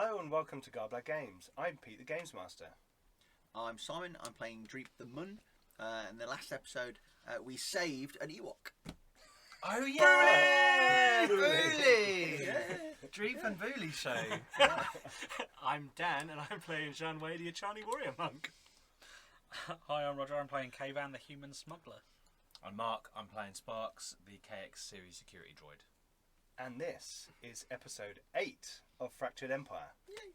Hello and welcome to Garblag Games. I'm Pete the Games Master. I'm Simon. I'm playing Dreep the Mun. In the last episode, we saved an Ewok. Oh yeah! Booley! Yeah. Dreep and Booley show. I'm Dan and I'm playing Janwei the Achani Warrior Monk. Hi, I'm Roger. I'm playing Kayvan the Human Smuggler. I'm Mark. I'm playing Sparks, the KX series security droid. And this is episode 8 of Fractured Empire. Yay.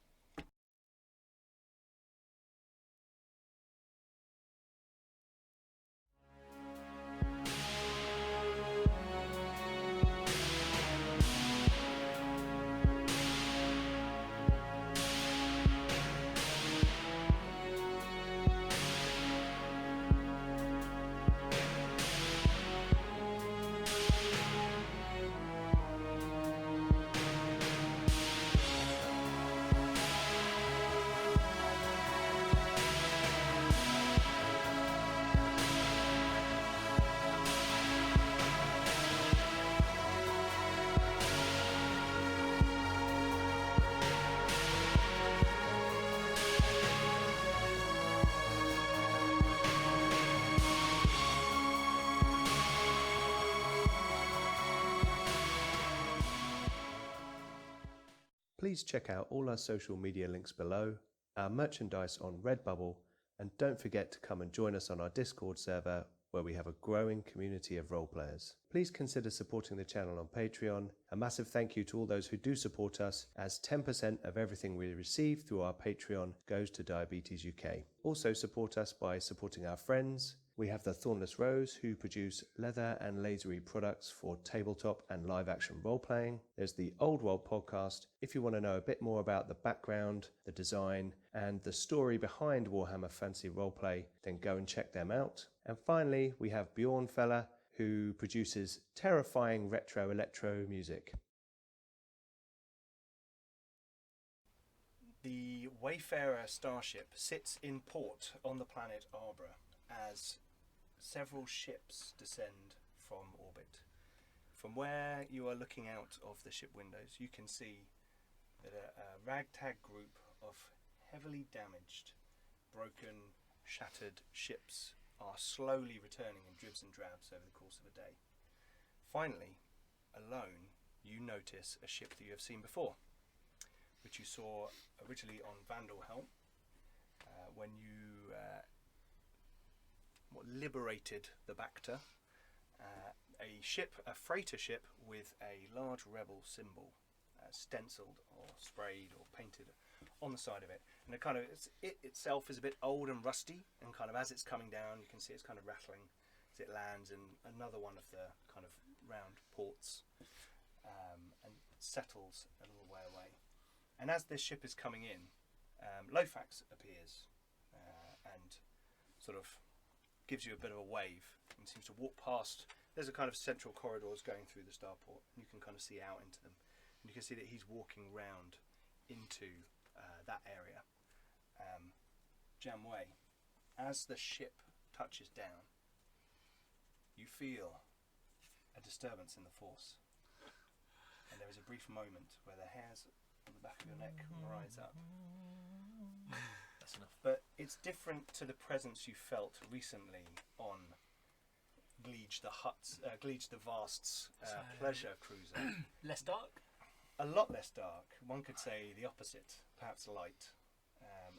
Please check out all our social media links below, our merchandise on Redbubble, and don't forget to come and join us on our Discord server where we have a growing community of role players. Please consider supporting the channel on Patreon. A massive thank you to all those who do support us, as 10% of everything we receive through our Patreon goes to Diabetes UK. Also support us by supporting our friends. We have the Thornless Rose, who produce leather and lasery products for tabletop and live action role playing. There's the Old World podcast. If you want to know a bit more about the background, the design, and the story behind Warhammer Fantasy Roleplay, then go and check them out. And finally, we have Bjørn Felle, who produces terrifying retro electro music. The Wayfarer starship sits in port on the planet Arbra as several ships descend from orbit. From where you are looking out of the ship windows, you can see that a ragtag group of heavily damaged, broken, shattered ships are slowly returning in dribs and drabs over the course of a day. Finally, alone, you notice a ship that you have seen before, which you saw originally on Vandalhelm when you liberated the Bacta. A freighter ship with a large rebel symbol stenciled or sprayed or painted on the side of it, and it itself is a bit old and rusty, and kind of as it's coming down you can see it's kind of rattling as it lands in another one of the kind of round ports and settles a little way away. And as this ship is coming in, Lofax appears and sort of gives you a bit of a wave and seems to walk past. There's a kind of central corridors going through the starport, and you can kind of see out into them, and you can see that he's walking round into that area. Janwei, as the ship touches down, you feel a disturbance in the force, and there is a brief moment where the hairs on the back of your neck rise up. That's enough. But it's different to the presence you felt recently on Gleege the Vast's pleasure cruiser. Less dark? A lot less dark. One could say the opposite, perhaps light.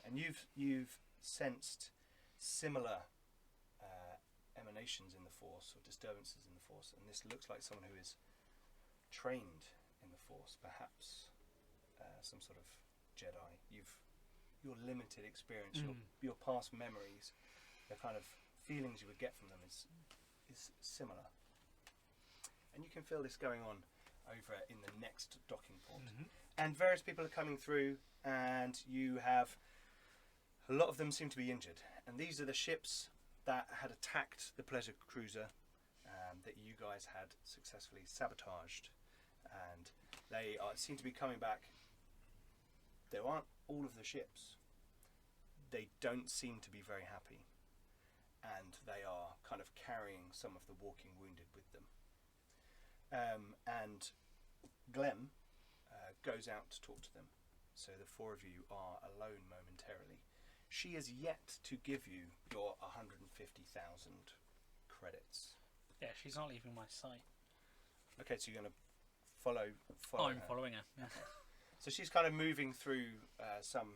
And you've sensed similar emanations in the Force or disturbances in the Force, and this looks like someone who is trained in the Force, perhaps some sort of Jedi. Your limited experience, your past memories, the kind of feelings you would get from them is similar. And you can feel this going on over in the next docking port. And various people are coming through, and you have a lot of them seem to be injured. And these are the ships that had attacked the pleasure cruiser that you guys had successfully sabotaged. And they seem to be coming back. There aren't all of the ships. They don't seem to be very happy, and they are kind of carrying some of the walking wounded with them. And Glenn goes out to talk to them, so the four of you are alone momentarily. She is yet to give you your 150,000 credits. Yeah, she's not leaving my sight. Okay, so you're going to follow I'm her. following her. Yeah. So she's kind of moving through some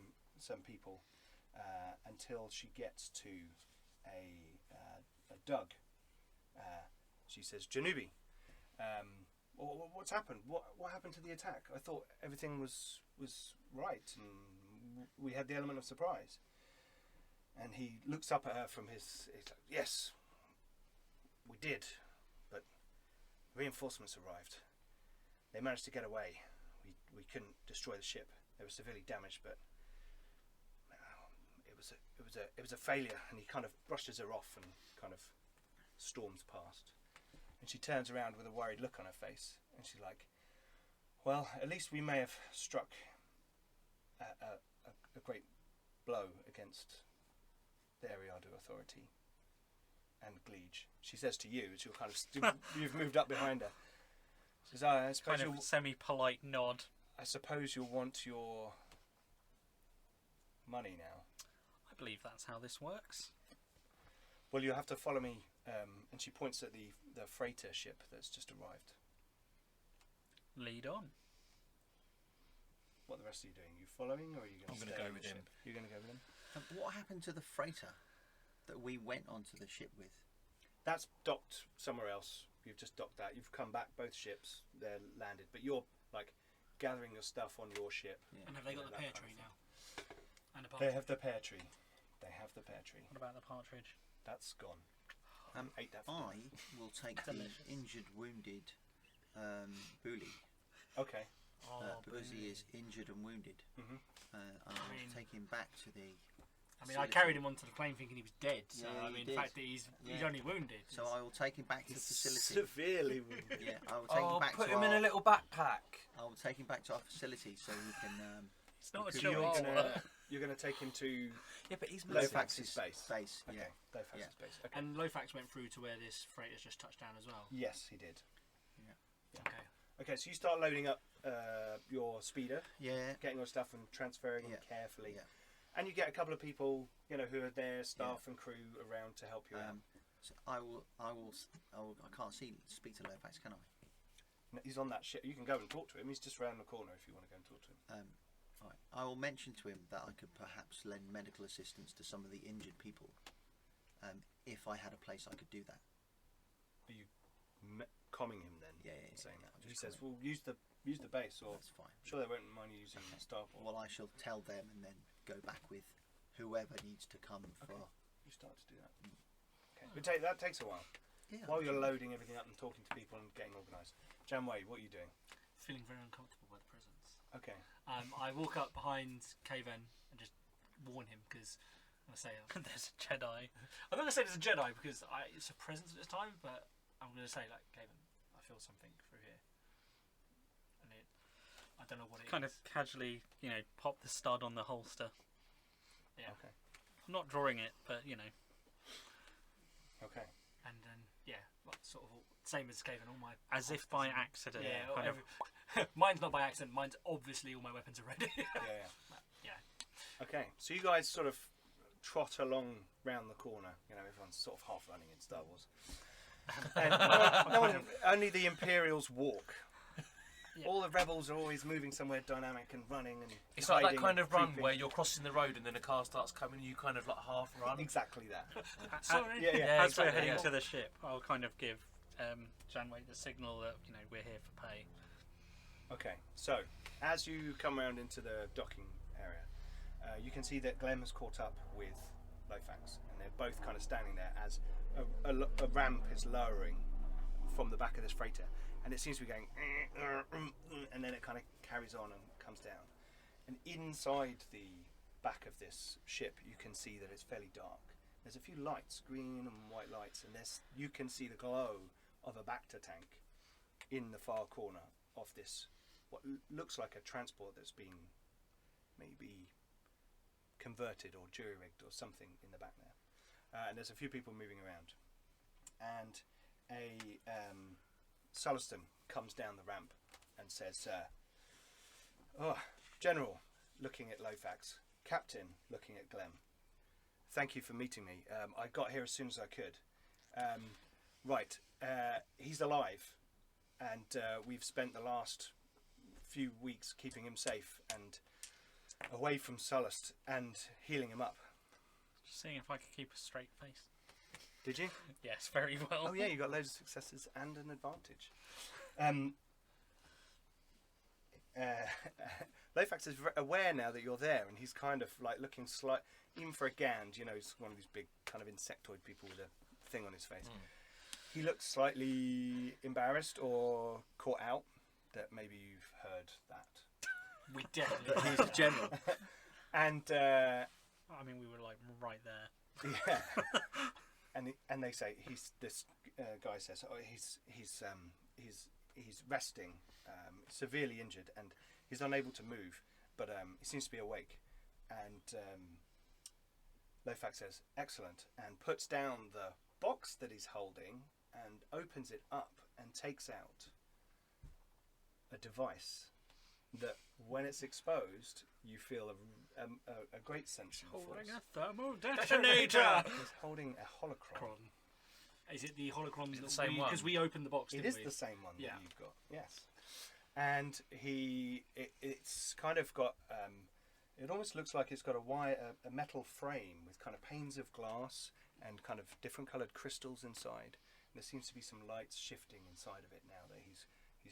people until she gets to a Doug. She says, Janubi, what's happened? What happened to the attack? I thought everything was right and we had the element of surprise. And he looks up at her from he's like, yes, we did, but reinforcements arrived. They managed to get away. We couldn't destroy the ship. They were severely damaged, but it was a failure. And he kind of brushes her off and kind of storms past. And she turns around with a worried look on her face, and she's like, "Well, at least we may have struck a great blow against the Ariadu Authority and Gleege." She says to you, as you're kind of you've moved up behind her. She says, "I suppose Kind of semi-polite nod. I suppose you'll want your money now." I believe that's how this works. "Well, you'll have to follow me." And she points at the freighter ship that's just arrived. Lead on. What the rest of you doing? You following, or are you going I'm to gonna go with him. You're going to go with him. What happened to the freighter that we went onto the ship with? That's docked somewhere else. You've just docked that. You've come back, both ships, they're landed. But you're like gathering your stuff on your ship. Yeah. And have they got the that pear kind tree of now? And a They partridge. have the pear tree. They have the pear tree. What about the partridge? That's gone. Ate that for I dinner. will take the Delicious. injured, wounded Bully Okay. because he is injured and wounded. Mhm. I will mean- take him back to the. I mean, I facility. carried him onto the plane thinking he was dead. So Yeah, I you mean, did. the fact that he's Yeah. only wounded. So I will take him back to the facility. Severely wounded. Yeah, I will take him back put to him our. in a little backpack. I will take him back to our facility so he can. It's not a So chihuahua. you're gonna take him to Yeah, but he's Lofax's base. Base. Okay. Yeah. Lofax's Yeah. base. Okay. And Lofax went through to where this freighter's just touched down as well. Yes, he did. Okay. Okay, so you start loading up your speeder, Yeah. getting your stuff and transferring them Yeah. carefully. Yeah. And you get a couple of people, who are there, staff and crew around to help you out. So I will. I can't speak to Lofax, can I? No, he's on that ship. You can go and talk to him. He's just around the corner if you want to go and talk to him. Right. I will mention to him that I could perhaps lend medical assistance to some of the injured people, if I had a place I could do that. Are you calming him then? Yeah, Saying that. I'll He just says, calm "Well, use the base, or That's fine. I'm sure they won't mind you using Starport." Well, I shall tell them and then go back with whoever needs to come for. Okay. You start to do that. Okay, but that takes a while. Yeah. While you're loading everything up and talking to people and getting organised. Janway, what are you doing? Feeling very uncomfortable by the presence. Okay. I walk up behind Kaven and just warn him because I'm going to say There's a Jedi. I'm not going to say there's a Jedi because it's a presence at this time, but I'm going to say like Kaven, I feel something through here, and I don't know what it is. Kind of casually, pop the stud on the holster. Yeah. Okay. I'm not drawing it, but Okay. And then like, sort of same as Kaven, all my as if holsters by and- accident. Yeah. kind of- Mine's not by accident. Mine's obviously all my weapons are ready. Yeah. Yeah. Okay. So you guys sort of trot along round the corner. Everyone's sort of half running in Star Wars. And no one, only the Imperials walk. Yeah. All the rebels are always moving somewhere dynamic and running and It's like that hiding kind and of run creeping. where you're crossing the road and then a car starts coming and you kind of like half run. Exactly that. Sorry. Yeah. Yeah, As we're exactly, heading yeah. to the ship, I'll kind of give Janway the signal that we're here for pay. Okay, so as you come around into the docking area, you can see that Glenn has caught up with Lofax, and they're both kind of standing there as a ramp is lowering from the back of this freighter, and it seems to be going, and then it kind of carries on and comes down. And inside the back of this ship, you can see that it's fairly dark. There's a few lights, green and white lights, and you can see the glow of a Bacta tank in the far corner of this, what looks like a transport that's been maybe converted or jury-rigged or something in the back there. And there's a few people moving around. And a Sulluston comes down the ramp and says, "Oh, General, looking at Lofax. Captain, looking at Glenn. Thank you for meeting me. I got here as soon as I could. Right, he's alive, and we've spent the last few weeks keeping him safe and away from Sullust and healing him up. Just seeing if I could keep a straight face. Did you? Yes, very well. Oh yeah, you got loads of successes and an advantage. Lofax is aware now that you're there, and he's kind of like looking slight, even for a Gand, you know, he's one of these big kind of insectoid people with a thing on his face. He looks slightly embarrassed or caught out that maybe you've heard that. We definitely. He's the general. And I mean, we were like right there. yeah, and they say this guy says, oh, he's resting, severely injured, and he's unable to move, but he seems to be awake. And Lofax says, excellent, and puts down the box that he's holding and opens it up and takes out a device that, when it's exposed, you feel a great sense of Holding force. a thermal detonator. He's holding a holocron. Holocron. Is it the holocron? Is it the same one? Because we opened the box, It didn't is we? the same one Yeah. that you've got, yes. And it's kind of got, it almost looks like it's got a metal frame with kind of panes of glass and kind of different coloured crystals inside. And there seems to be some lights shifting inside of it now that he's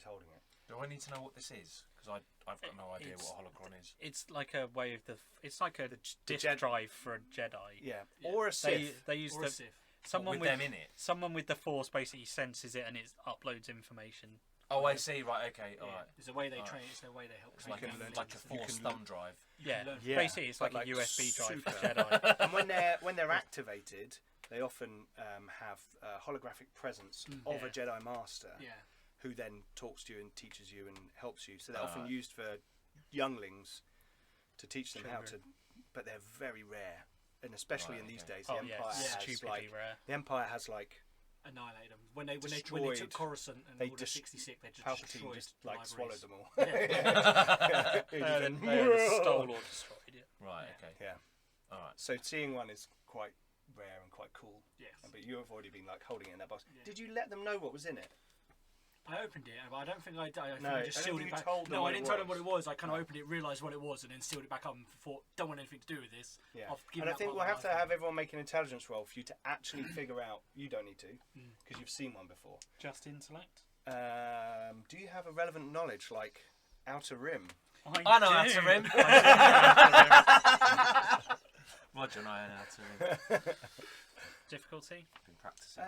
holding it. Do I need to know what this is? Because I've got no idea what a holocron is. It's like a way of it's like a disk Jedi- drive for a Jedi. Yeah, Yeah. or a Sith. They use Or the a Sith. someone with them in it. Someone with the Force basically senses it and it uploads information. Oh, I see. Right. Okay. All right. It's the way they Alright. train. It's the way they help. It's train like them. a force can thumb drive. Yeah, learn. Yeah, basically it's but like a like USB drive for super. Jedi. And when they're activated, they often have a holographic presence of a Yeah. Jedi Master. Yeah. Who then talks to you and teaches you and helps you. So they're often Right. used for younglings to teach them how to, Children. but they're very rare, and especially Right, in these okay. days, Oh the yeah, Empire it's has stupidly like rare. the Empire has like Annihilate them. When they Destroyed. took Coruscant and They Order 66, they just Palpatine destroyed just like libraries. swallowed them all. Yeah. He They just either went, stole or destroyed it. Right. Yeah. Okay. yeah. All right. So seeing one is quite rare and quite cool. Yes. But you have already been like holding it in that box. Yeah. Did you let them know what was in it? I opened it, but I don't think I think No, I I just don't sealed think it you back. told them No, what I it didn't tell them was. what it was. I kind of No. opened it, realised what it was, and then sealed it back up and thought, don't want anything to do with this. Yeah. I've given And I that think part we'll of have my to life have away. everyone make an intelligence roll for you to actually figure out. You don't need to, because you've seen one before. Just intellect. Do you have a relevant knowledge like Outer Rim? I know how do. to rim. I Roger and I know how to rim. do. Difficulty? Been practicing.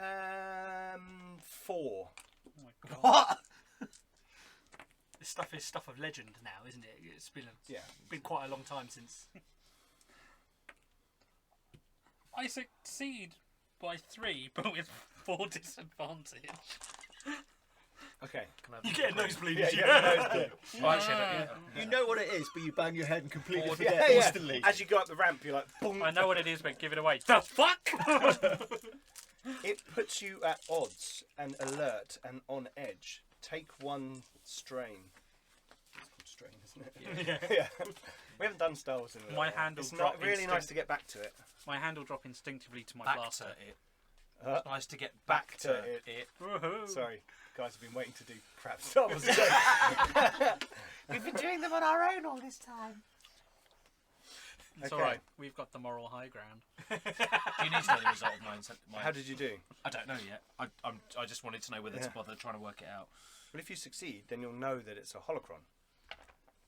4. Oh my god. What? This stuff is stuff of legend now, isn't it? It's been Yeah. been quite a long time since. I succeed by 3, but with 4 disadvantage. Okay. You get a nosebleed. Yeah, as you- yeah, Oh, actually, I don't, yeah. You know what it is, but you bang your head and completely Or- forget yeah, yeah. instantly. As you go up the ramp, you're like, boom. I know what it is, but give it away. The fuck? It puts you at odds and alert and on edge. Take 1 strain. It's called strain, isn't it? Yeah. Yeah. We haven't done Star Wars in a little My while. hand will It's drop not really nice instinct- to get back to it. My hand will drop instinctively to my Back blaster. to it. Uh, It's nice to get back back to to it. it. Woohoo. Sorry, guys have been waiting to do crap Star Wars. We've been doing them on our own all this time. It's Okay. alright, we've got the moral high ground. Do you need to know the result of mine? How did you do? I don't know yet. I just wanted to know whether Yeah. to bother trying to work it out. Well, if you succeed, then you'll know that it's a holocron.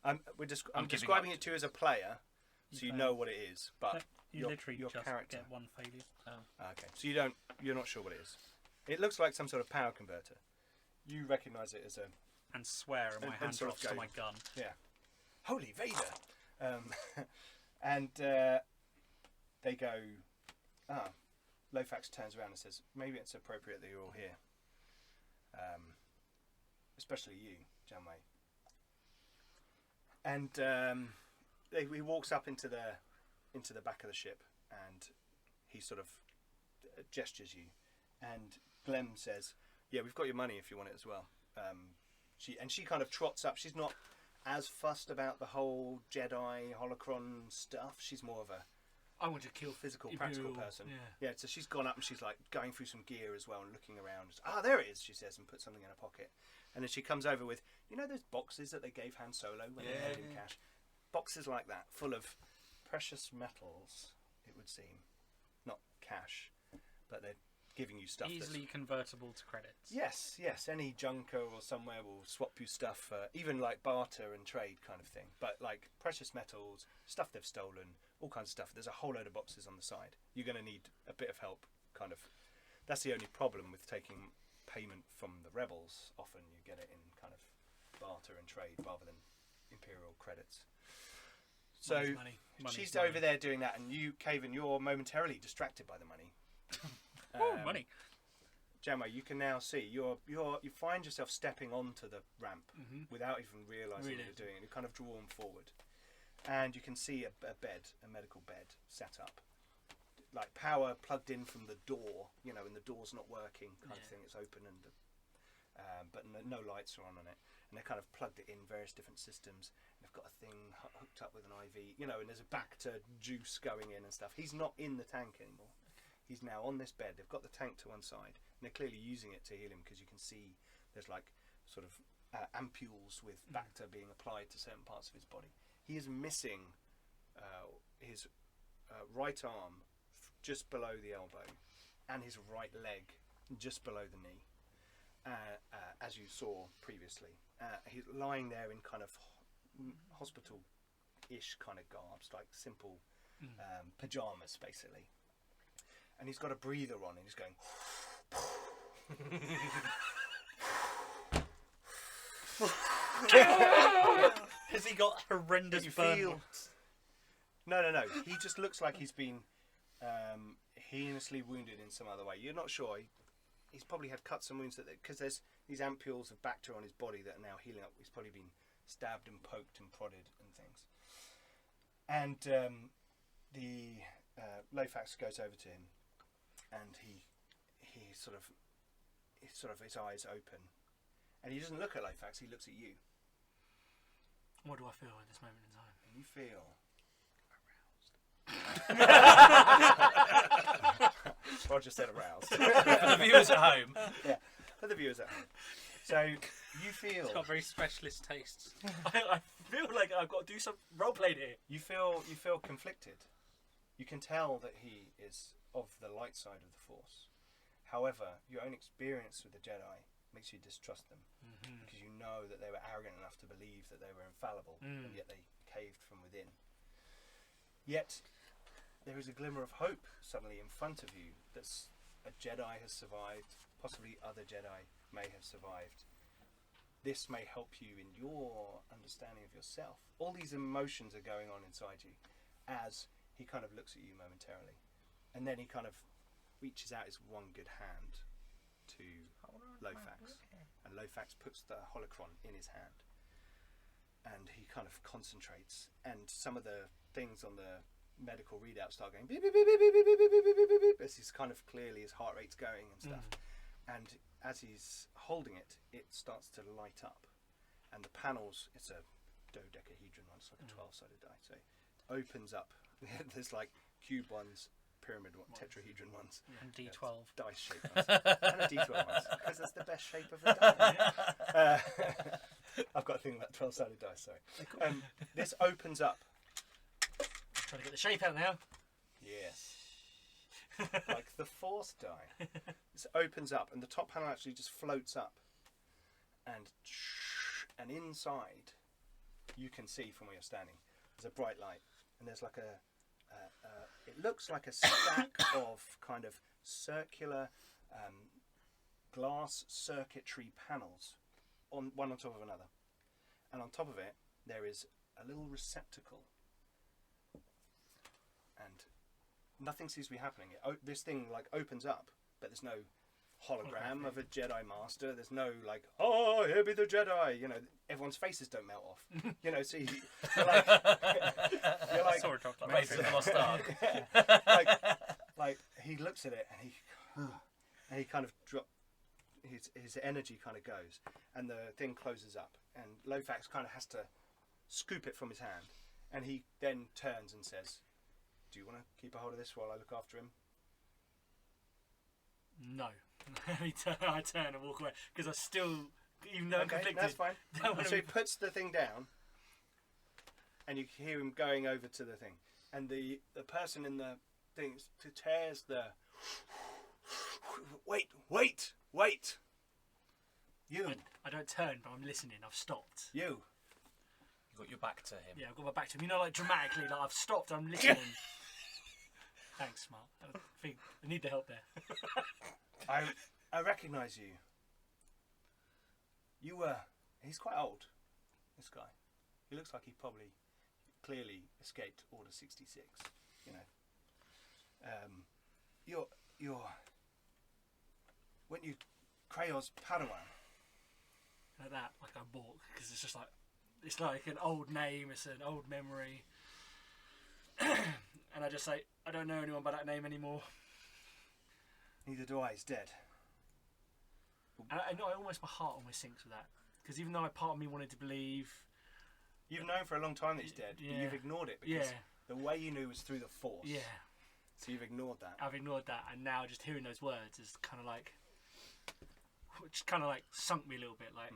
I'm I'm giving describing up. it to you as a player, so you Okay. know what it is. But You your literally just character. get 1 failure. Okay, so you're not sure what it is. It looks like some sort of power converter. You recognise it as a And swear, and my And hand sort of drops to go. my gun. Holy Vader, and they go. Lofax turns around and says, "Maybe it's appropriate that you're all here, especially you, Janway." And he walks up into the back of the ship, and he sort of gestures you, and Glem says, "Yeah, we've got your money if you want it as well." She kind of trots up. She's not as fussed about the whole Jedi holocron stuff. She's more of a I want to kill physical, Imperial, practical person. Yeah. So she's gone up and she's like going through some gear as well and looking around. There it is, she says, and puts something in her pocket. And then she comes over with, those boxes that they gave Han Solo when they made him cash? Boxes like that, full of precious metals, it would seem. Not cash, but they're giving you stuff Easily convertible to credits. Yes. Any junker or somewhere will swap you stuff, even like barter and trade kind of thing. But like precious metals, stuff they've stolen, all kinds of stuff. There's a whole load of boxes on the side. You're going to need a bit of help, kind of. That's the only problem with taking payment from the rebels. Often you get it in kind of barter and trade rather than Imperial credits. So Money. she's Money. over there doing that, and you, Caven, you're momentarily distracted by the money. Money. Gemma, you can now see you find yourself stepping onto the ramp without even realising what you're doing. You're kind of drawn forward, and you can see a medical bed set up, like power plugged in from the door. And the door's not working, kind of thing. It's open and but no lights are on it, and they kind of plugged it in various different systems. And they've got a thing hooked up with an IV, and there's a Bacta juice going in and stuff. He's not in the tank anymore. He's now on this bed. They've got the tank to one side, and they're clearly using it to heal him because you can see there's like sort of ampules with Bacta being applied to certain parts of his body. He is missing his right arm just below the elbow and his right leg just below the knee, as you saw previously. He's lying there in kind of hospital-ish kind of garbs, like simple pajamas, basically. And he's got a breather on, and he's going. Has he got horrendous burn? No. He just looks like he's been heinously wounded in some other way. You're not sure. He's probably had cuts and wounds because there's these ampules of Bacta on his body that are now healing up. He's probably been stabbed and poked and prodded and things. And the Lofax goes over to him. And he sort of his eyes open, and he doesn't look at Lofax. He looks at you. What do I feel at this moment in time? And you feel aroused. Roger said aroused. For the viewers at home. Yeah, for the viewers at home. So you feel. He's got very specialist tastes. I feel like I've got to do some role playing here. You feel conflicted. You can tell that he is of the light side of the Force. However, your own experience with the Jedi makes you distrust them because you know that they were arrogant enough to believe that they were infallible, and yet they caved from within. Yet there is a glimmer of hope suddenly in front of you that a Jedi has survived, possibly other Jedi may have survived. This may help you in your understanding of yourself. All these emotions are going on inside you as he kind of looks at you momentarily. And then he kind of reaches out his one good hand to Lofax. And Lofax puts the holocron in his hand. And he kind of concentrates. And some of the things on the medical readout start going beep, beep, beep, beep, beep, beep, beep, beep, beep, beep, beep, as he's kind of clearly his heart rate's going and stuff. And as he's holding it, it starts to light up. And the panels, it's a dodecahedron one, it's like a 12-sided die. So it opens up. There's like cube ones, pyramid one, tetrahedron ones, And D12. dice shaped ones, and a D12 ones, because that's the best shape of the die. I've got a thing about 12-sided dice. Sorry. This opens up. I'm trying to get the shape out now. Yes. Like the Force die. This opens up, and the top panel actually just floats up, and inside, you can see from where you're standing. There's a bright light, and there's like it looks like a stack of kind of circular glass circuitry panels, one on top of another, and on top of it there is a little receptacle, and nothing seems to be happening. This thing like opens up, but there's no hologram of a Jedi Master. There's no like, oh, here be the Jedi. Everyone's faces don't melt off. So you're like, Sort of Like Raiders of the Lost Ark. like he looks at it and he kind of his energy kind of goes, and the thing closes up, and Lofax kind of has to scoop it from his hand, and he then turns and says, "Do you want to keep a hold of this while I look after him?" No. I turn and walk away because I still, even though I'm conflicted. That's fine. don't wanna So he be- puts the thing down, and you hear him going over to the thing, and the person in the thing tears the. Wait! You. I don't turn, but I'm listening. I've stopped. You. You got your back to him. Yeah, I've got my back to him. You know, like dramatically, like I've stopped. I'm listening. Thanks, Mark. I need the help there. I recognise you. You were. He's quite old. This guy. He looks like he probably, clearly escaped Order 66. You know. You're. Weren't you Kraos Padawan? Like that, like I balk because it's like an old name. It's an old memory. And I just say, I don't know anyone by that name anymore. Neither do I. He's dead. And I know my heart almost sinks with that. Because even though part of me wanted to believe... You've known for a long time that he's dead, but Yeah. you've ignored it because Yeah. the way you knew was through the Force. Yeah, So you've ignored that. I've ignored that. And now just hearing those words is kind of like... Which kind of like sunk me a little bit. Like,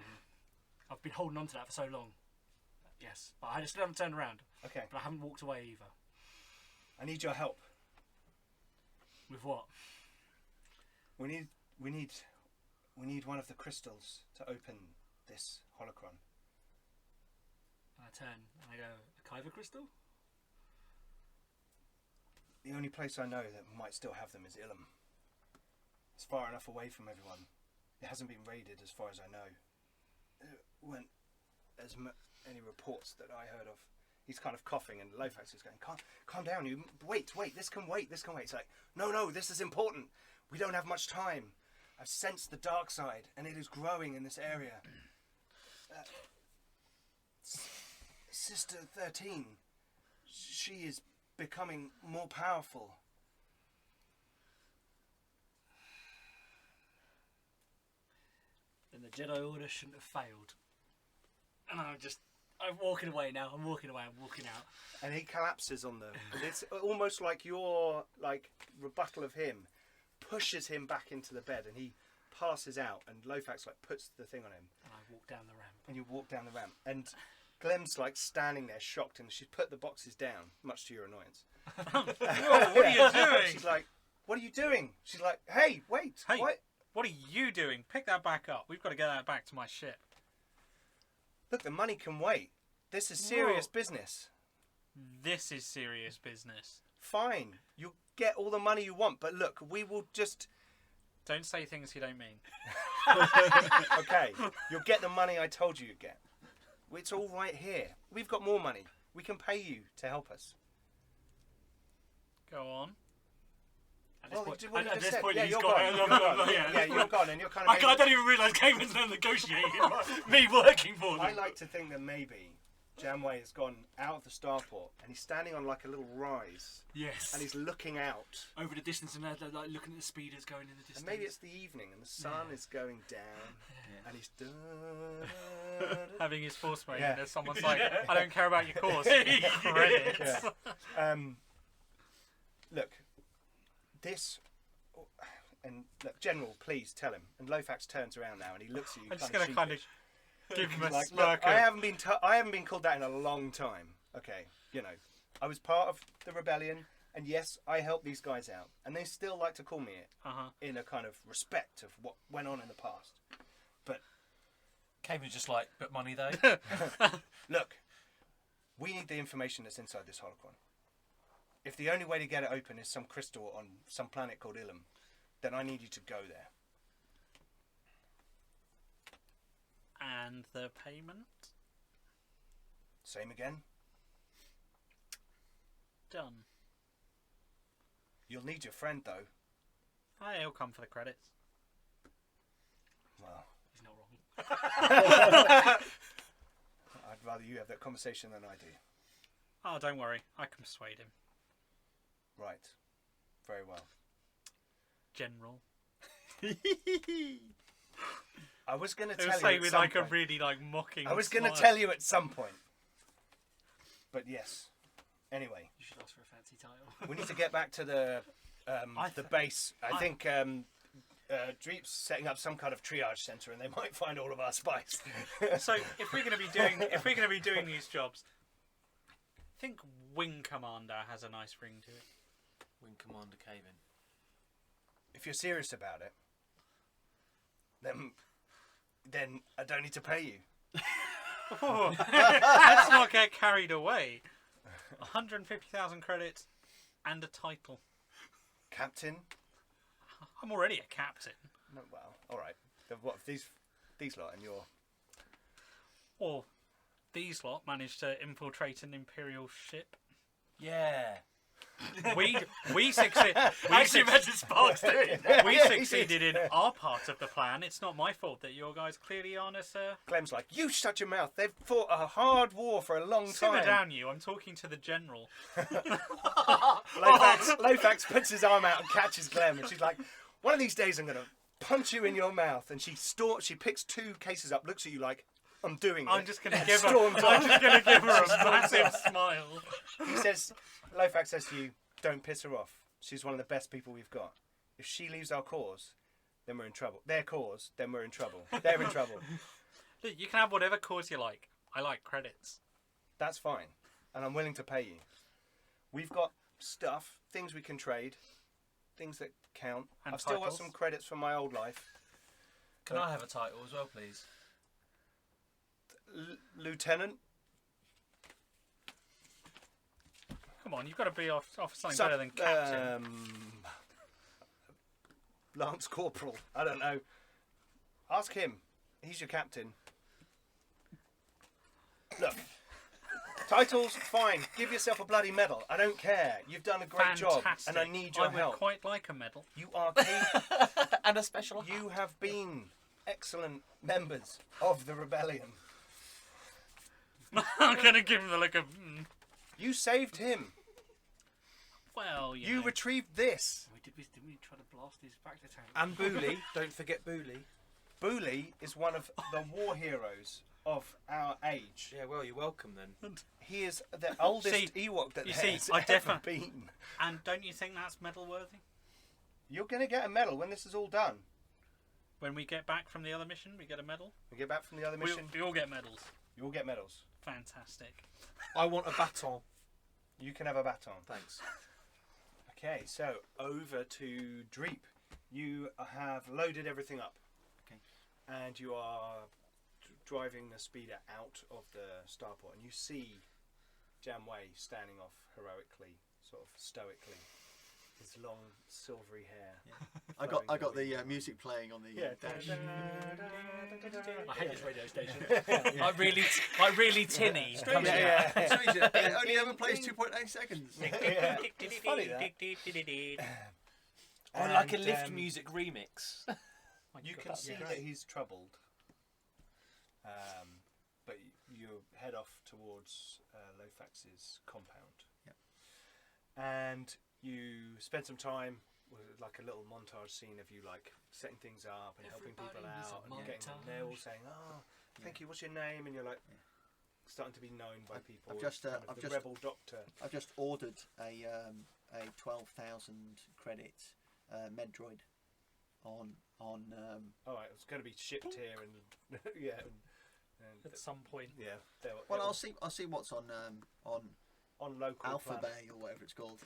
I've been holding on to that for so long. Yes. But I still haven't turned around. Okay. But I haven't walked away either. I need your help. With what? We need one of the crystals to open this holocron. And I turn and I go, a Kyber crystal? The only place I know that might still have them is Ilum. It's far enough away from everyone. It hasn't been raided as far as I know. There weren't any reports that I heard of. He's kind of coughing and Lofax is going, calm down, you wait, this can wait. It's like, no, this is important. We don't have much time. I've sensed the dark side and it is growing in this area. Sister 13, she is becoming more powerful. Then the Jedi Order shouldn't have failed. And I'm walking away now. I'm walking out. And he collapses on them. And it's almost like your rebuttal of him pushes him back into the bed, and he passes out. And Lofax puts the thing on him. And I walk down the ramp. And you walk down the ramp, and Glem's standing there shocked, and she's put the boxes down, much to your annoyance. Whoa, what are you doing? She's like, "What are you doing?" She's like, "Hey, wait, Hey. what? What are you doing? Pick that back up. We've got to get that back to my ship. Look, the money can wait. This is serious Whoa. business. This is serious business. Fine, you'll get all the money you want, but look, we will just." Don't say things you don't mean. Okay, you'll get the money I told you you'd get. It's all right here. We've got more money. We can pay you to help us. Go on. At this Well, point, what you at just this said. point Yeah, he's you're gone. gone. Yeah, Yeah, you're gone, and you're kind I of. don't even realise Caitlin's now negotiating me working for them. I like to think that maybe Janeway has gone out of the starport, and he's standing on a little rise, Yes. and he's looking out. Over the distance and they're looking at the speeders going in the distance. And maybe it's the evening, and the sun is going down, and he's Having his force mate, Yeah. and there's someone's like, I don't care about your course. Credits. Yeah. Look, this, and look, General, please tell him. And Lofax turns around now, and he looks at you. I'm just going to kind of give him a Like, smirk. look, I haven't been called that in a long time. Okay, I was part of the rebellion, and yes, I helped these guys out, and they still like to call me it in a kind of respect of what went on in the past. But Caitlin's just like, but money though. look, we need the information that's inside this holocron. If the only way to get it open is some crystal on some planet called Ilum, then I need you to go there. And the payment? Same again. Done. You'll need your friend though. He'll come for the credits. Well, He's not wrong. I'd rather you have that conversation than I do. Oh, don't worry. I can persuade him. Right. Very well. General. I was going to It tell was you like at with some a point. really mocking I was going to smile. tell you at some point. But yes. Anyway, You should ask for a fancy title. we need to get back to the base. I think Dreep's setting up some kind of triage centre, and they might find all of our spice. So if we're going to be doing these jobs, I think Wing Commander has a nice ring to it. Wing Commander Cave-in. If you're serious about it, then I don't need to pay you. Oh, let's not get carried away. 150,000 credits and a title. Captain? I'm already a captain. No, well, all right. What if these lot and you're... Or these lot managed to infiltrate an Imperial ship. Yeah. We succeeded. Actually, imagine Sparks doing that. We succeeded in our part of the plan. It's not my fault that your guys clearly aren't as. Clem's like, you shut your mouth. They've fought a hard war for a long Simmer time. down, you. I'm talking to the general. Lofax puts his arm out and catches Clem, and she's like, one of these days I'm going to punch you in your mouth. And she picks 2 cases up, looks at you like, I'm doing it. I'm just going to and give her. storms I'm off. just going to give her a massive smile. He says, Lofax says to you, don't piss her off. She's one of the best people we've got. If she leaves our cause, then we're in trouble. Their cause, then we're in trouble. They're in trouble. Look, you can have whatever cause you like. I like credits. That's fine. And I'm willing to pay you. We've got stuff, things we can trade, things that count. And I've still got titles. some credits from my old life. Can I have a title as well, please? Lieutenant. Come on, you've got to be off something better than captain. Lance Corporal. I don't know. Ask him. He's your captain. Look. Titles, fine. Give yourself a bloody medal. I don't care. You've done a great job, and I need your I would help. quite like a medal. You are key. And a special. You have been excellent members of the rebellion. I'm going to give him the look of. You saved him. Well, You know. retrieved this. Did we try to blast his back to tank? And Booley. Don't forget Booley. Booley is one of the war heroes of our age. Yeah, well, you're welcome then. He is the oldest See, Ewok that you there's see, I ever been. And don't you think that's medal worthy? You're going to get a medal when this is all done. When we get back from the other mission, we get a medal. We get back from the other mission, We all get medals. you'll get medals. Fantastic. I want a baton. You can have a baton. Thanks. Okay, so over to Dreep. You have loaded everything up. Okay. And you are driving the speeder out of the starport, and you see Janway standing off heroically, sort of stoically. His long silvery hair. Yeah. I got the music playing on the dash. I hate this radio station. Like really tinny. Comes out. Yeah. It only ever plays 2.8 seconds. Yeah. It's funny that. Or like a And, lift music remix. You can see that he's troubled. But you head off towards Lofax's compound. Yep. And you spend some time with like a little montage scene of you like setting things up and helping people Everybody needs a out and getting them. They're all saying, "Oh, thank you. What's your name?" And you're like starting to be known by people. I've just, as kind of I've the just- rebel doctor. I've just ordered a 12,000 credit Medroid on All right, it's going to be shipped here and yeah. And At some point. yeah. They'll- well, it'll- I'll see what's on on local Alpha planet. Bay or whatever it's called,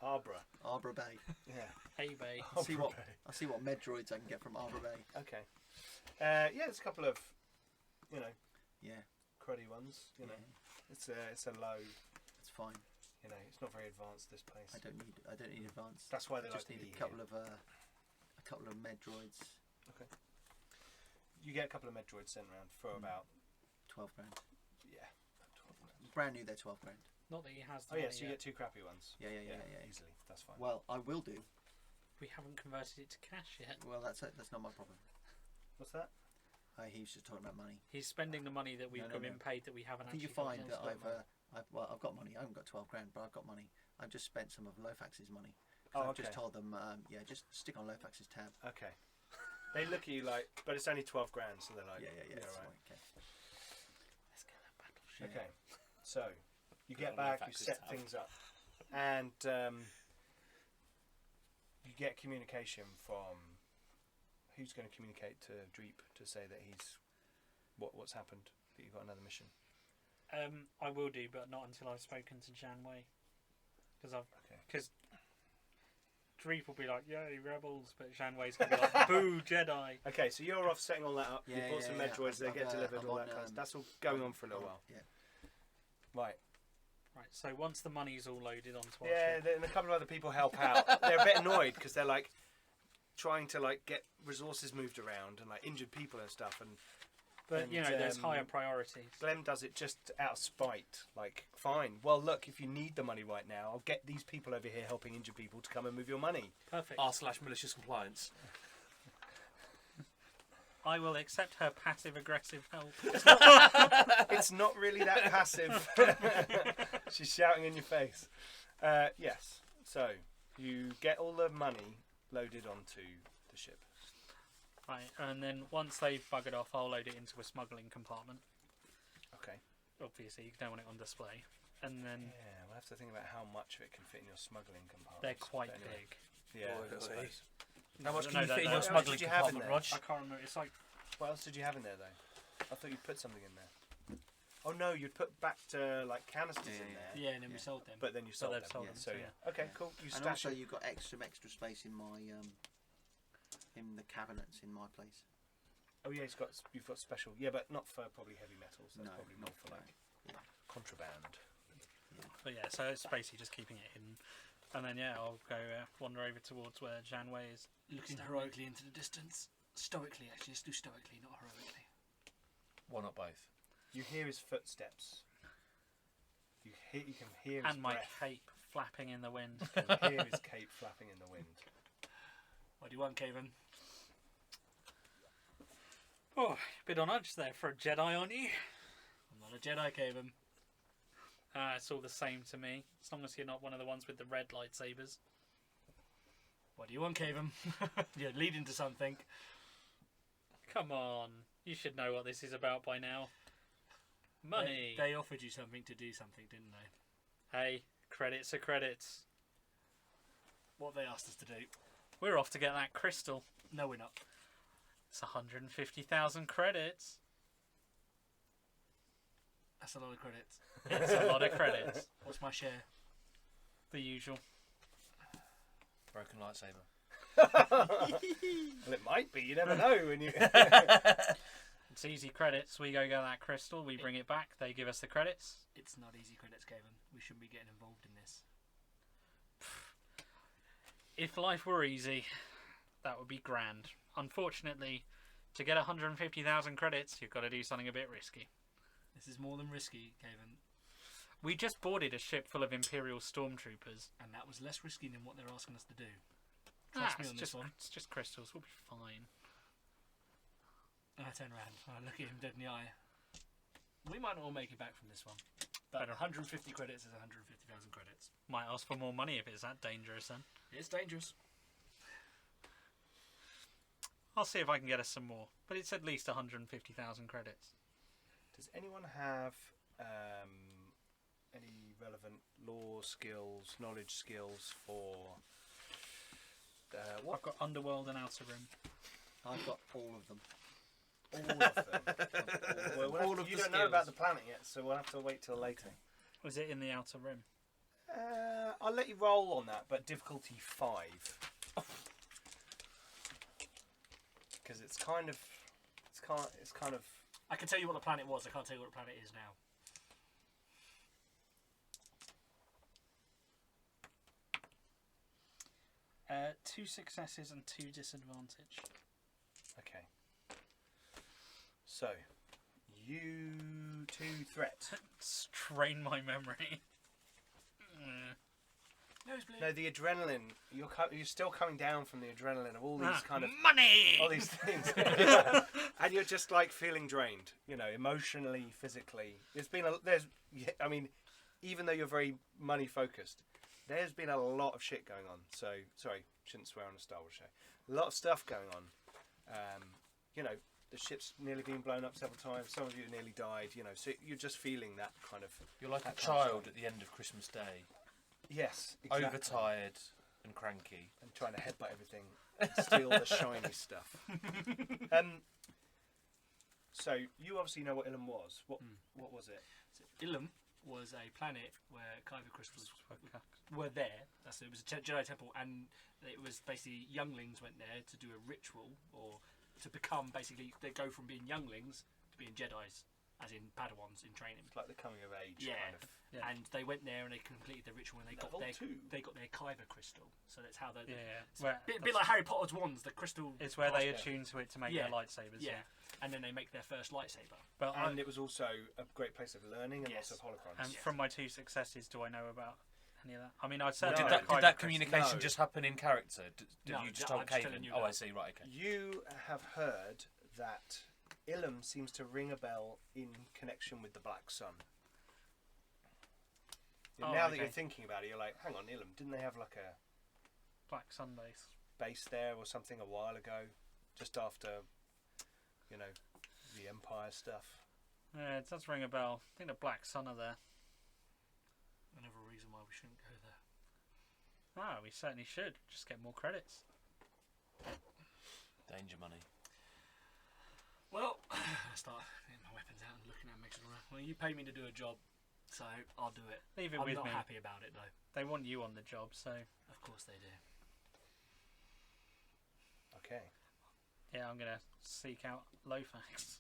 Arbra. Arbra Bay. Yeah. Hey, babe. I'll see Arbra what I'll see what Medroids I can get from Arbra Bay. Okay. Yeah, there's a couple of, Yeah, cruddy ones. You know, it's a low. it's fine. It's not very advanced. This place. I don't need advanced. That's why they I just like need to a couple of Medroids. You get a couple of Medroids sent around for about 12 grand. yeah. About 12 grand. Brand new, they're 12 grand. Not that he has the Oh yeah, money so you yet. get 2 crappy ones. Yeah. Easily. That's fine. Well, I will do. We haven't converted it to cash yet. Well, that's not my problem. What's that? He was just talking about money. He's spending the money that we've No. been paid that we haven't I think you actually find got that elsewhere. I've got money. I haven't got 12 grand, but I've got money. I've just spent some of Lofax's money. Oh, I've just okay. told them, just stick on Lofax's tab. Okay. They look at you like, but it's only 12 grand, so they're like, Yeah. yeah, It's right. fine, okay. Let's get that battleship. Okay. So, You get Got all back, the you faxes set tab. things up, and you get communication from who's going to communicate to Dreep to say that he's what's happened. That you've got another mission. I will do, but not until I've spoken to Janway. Okay. Because Dreep will be like, yay, rebels, but Janway's going to be like, boo, Jedi. Okay, so you're off setting all that up. Yeah, you bought some yeah, Medroids, they I've, get delivered, I'm all on, that kind of stuff. That's all going on for a little while. Yeah. Right. Right, so once the money's all loaded onto our Yeah, ship, and a couple of other people help out. They're a bit annoyed because they're like trying to like get resources moved around and like injured people and stuff. but and, you know, there's um, higher priorities. Glenn does it just out of spite. Like, fine. Well, look, if you need the money right now, I'll get these people over here helping injured people to come and move your money. Perfect. R/malicious compliance. I will accept her passive-aggressive help. It's not really that passive. She's shouting in your face. Yes. So you get all the money loaded onto the ship. Right, and then once they've buggered off, I'll load it into a smuggling compartment. Okay. Obviously, you don't want it on display. And then Yeah, we'll have to think about how much of it can fit in your smuggling compartment. they're quite But anyway. big. Yeah, Boy, I suppose. How much No, can you that- fit in that- your what else smuggling did you have in compartment, there? Rog? I can't remember. It's like What else did you have in there, though? I thought you put something in there. Oh no, you'd put back to like canisters in there. Yeah, and then we sold them. But then you sold they've them. sold them, So so yeah. Okay, cool. You And stash also, it. you've got some extra space in my in the cabinets in my place. Oh yeah, you've got special. Yeah, but not for probably heavy metals. That's No, probably not more for for like Yeah. contraband. But yeah, so it's basically just keeping it hidden. And then yeah, I'll go wander over towards where Janway is. Looking heroically into the distance. Stoically, actually. Let's do stoically, not heroically. Why not both? You hear his footsteps. You can hear his And my breath. cape flapping in the wind. You can hear his cape flapping in the wind. What do you want, Caven? Oh, bit on edge there for a Jedi, aren't you? I'm not a Jedi, Caven. It's all the same to me, as long as you're not one of the ones with the red lightsabers. What do you want, Caven? You're leading to something. Come on, you should know what this is about by now. Money. They offered you something to do something, didn't they? Hey, credits are credits. What have they asked us to do? We're off to get that crystal. No, we're not. It's 150,000 credits. That's a lot of credits. It's a lot of credits. What's my share? The usual. Broken lightsaber. Well, it might be. You never know when you. It's easy credits. We go get that crystal, we bring it back, they give us the credits. It's not easy credits, Caven. We shouldn't be getting involved in this. If life were easy, that would be grand. Unfortunately, to get 150,000 credits, you've got to do something a bit risky. This is more than risky, Caven. We just boarded a ship full of Imperial stormtroopers. And that was less risky than what they're asking us to do. Trust me it's on just, this one. It's just crystals, we'll be fine. And I turn around and I look at him dead in the eye. We might not all make it back from this one. But Better. 150 credits is 150,000 credits. Might ask for more money if it's that dangerous then. It's dangerous. I'll see if I can get us some more. But it's at least 150,000 credits. Does anyone have any relevant lore skills, knowledge skills for what? I've got Underworld and Outer Rim. I've got all of them. All of them. Well, All of you the don't know about skills. the planet yet, so we'll have to wait till later. Was it in the Outer Rim? I'll let you roll on that, but difficulty 5. Because it's kind of. I can tell you what the planet was. I can't tell you what the planet is now. Two successes and 2 disadvantage. Okay. So, you 2 threat. Strain my memory. Nosebleed. No, the adrenaline. You're still coming down from the adrenaline of all these kind of money. all these things, and you're just like feeling drained. You know, emotionally, physically. I mean, even though you're very money focused, there's been a lot of shit going on. So sorry, shouldn't swear on a Star Wars show. A lot of stuff going on. You know, the ship's nearly been blown up several times. Some of you nearly died. So you're just feeling that kind of. You're like a that kind of child feeling. at the end of Christmas Day, Yes, exactly. overtired and cranky. And trying to headbutt everything, and steal the shiny stuff. So you obviously know what Ilum was. What was it? So Ilum was a planet where kyber crystals were there. It was a Jedi temple, and it was basically younglings went there to do a ritual, or to become basically they go from being younglings to being Jedis, as in Padawans in training. It's like the coming of age Yeah. kind of. Yeah. And they went there and they completed the ritual, and they got Level 2. they got their kyber crystal. So that's how they. It's Where- a bit like Harry Potter's wands, the crystal. It's where they Yeah. attune to it to make Yeah. their lightsabers. Yeah, and then they make their first lightsaber. But And it was also a great place of learning and Yes. lots of holocrons. and Yeah. from my 2 successes, do I know about any of that? I mean, I'd Well, certainly No. know did kyber that crystals. communication No. just happen in character? Did No, you just I'm told just telling Caven? you Oh, I that. see. Right. Okay. You have heard that Ilum seems to ring a bell in connection with the Black Sun. Oh, Now that okay. you're thinking about it, you're like, hang on, Ilum, didn't they have like a Black Sundays. base there or something a while ago? Just after, the Empire stuff. Yeah, it does ring a bell. I think the Black Sun are there. Another reason why we shouldn't go there. Ah, we certainly should. Just get more credits. Danger money. Well, I start getting my weapons out and looking at mixing around. Well, you pay me to do a job, so I'll do it. Leave it I'm with not me. happy about it though. They want you on the job, so Of course they do. Okay. yeah, I'm gonna seek out Lofax.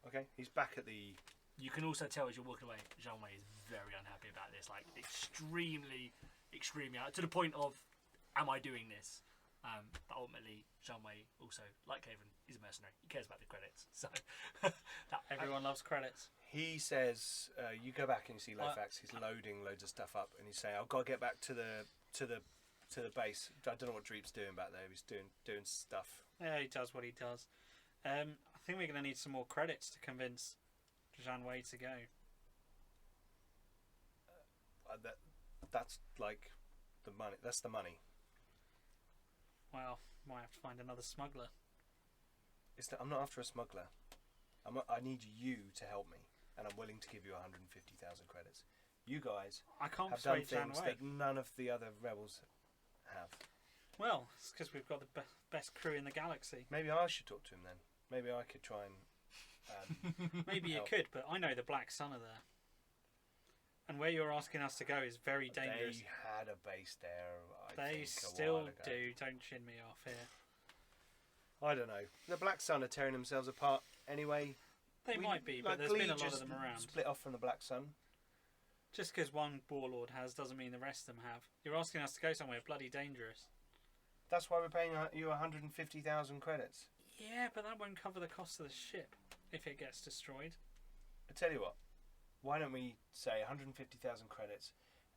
Okay. He's back at the. You can also tell as you're walking away, Jean-Wei is very unhappy about this. Like extremely to the point of, am I doing this? But ultimately, Jean-Wei also, like Caven, he's a mercenary. He cares about the credits. So Everyone loves credits. He says, you go back and you see Lofax. He's loading loads of stuff up, and he's saying, "I've got to get back to the base. I don't know what Dreep's doing back there. He's doing stuff." Yeah, he does what he does. I think we're gonna need some more credits to convince Jean-Wei to go. That's like the money. That's the money. Well, might have to find another smuggler. I'm not after a smuggler. I need you to help me, and I'm willing to give you 150,000 credits. You guys I can't have done persuade things Jean-Wei. that none of the other rebels have. Well, it's because we've got the best crew in the galaxy. Maybe I should talk to him then. Maybe I could try and. Maybe you help. could, but I know the Black Sun are there. And where you're asking us to go is very dangerous. They had a base there. They think, a still while ago. do. Don't chin me off here. I don't know. The Black Sun are tearing themselves apart anyway. They might be, but like there's been a Glee lot of just them around. Split off from the Black Sun. Just because one warlord has doesn't mean the rest of them have. You're asking us to go somewhere bloody dangerous. That's why we're paying you 150,000 credits. Yeah, but that won't cover the cost of the ship if it gets destroyed. I tell you what. Why don't we say 150,000 credits,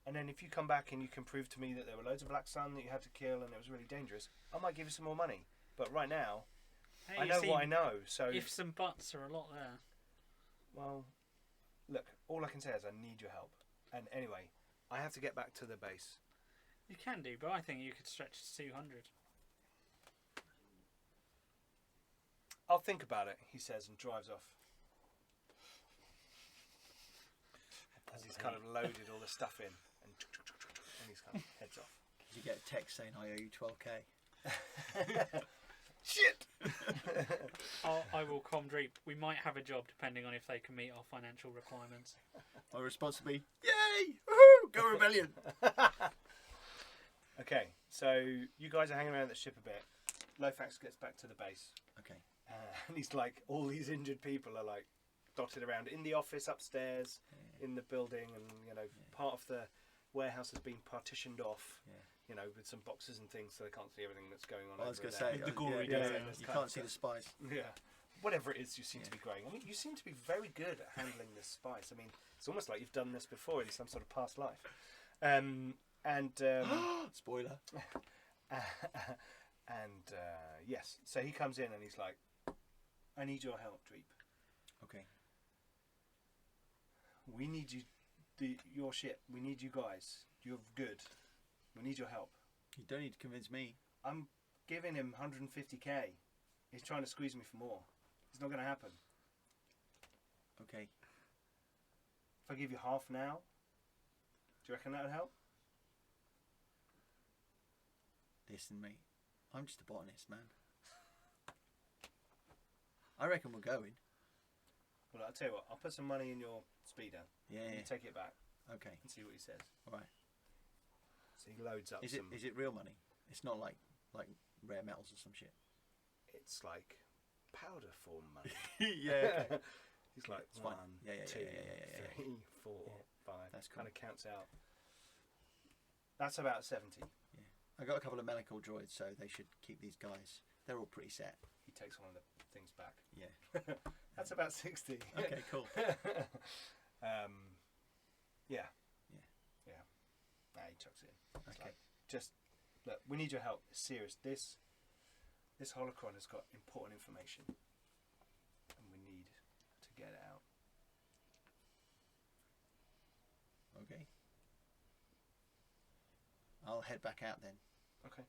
and then if you come back and you can prove to me that there were loads of Black Sun that you had to kill and it was really dangerous, I might give you some more money. But right now, Hey, I you know see, what I know. So ifs and buts are a lot there. well, look. All I can say is I need your help. And anyway, I have to get back to the base. You can do, but I think you could stretch to 200. I'll think about it, he says, and drives off. As he's kind of loaded all the stuff in, and he's kind of heads off. You get a text saying I owe you 12k. Shit! I will Dreep. We might have a job depending on if they can meet our financial requirements. My response will be, yay! Woohoo! Go Rebellion! Okay, so you guys are hanging around the ship a bit. Lofax gets back to the base, Okay. and he's like, all these injured people are like dotted around in the office upstairs, in the building, and part of the warehouse has been partitioned off. Yeah. With some boxes and things, so they can't see everything that's going on. I was over going to there. say, The gory yeah, details. you can't see the spice. Yeah. Whatever it is you seem to Yeah. be growing. I mean, you seem to be very good at handling this spice. I mean, it's almost like you've done this before in some sort of past life. Spoiler. Yes, so he comes in and he's like, I need your help, Dreep. Okay. We need you, your ship. We need you guys. You're good. We need your help. You don't need to convince me. I'm giving him 150k. He's trying to squeeze me for more. It's not going to happen. Okay. If I give you half now, do you reckon that would help? Listen, mate. I'm just a botanist, man. I reckon we're going. Well, I'll tell you what. I'll put some money in your speeder. Yeah. And you take it back Okay. and see what he says. All right. So he loads up Is some... it real money? It's not like rare metals or some shit. It's like powder form money. Yeah. Okay. He's like It's fine. 1, Yeah. 2, 3, 4, 5. That's cool. Kind of counts out. That's about 70. I got a couple of medical droids, so they should keep these guys. They're all pretty set. He takes one of the things back. Yeah. That's about 60. Okay. Cool. Yeah. Yeah. Nah, he chucks it in. It's Okay. like, just look, we need your help. It's serious. This holocron has got important information, and we need to get it out. Okay. I'll head back out then. Okay.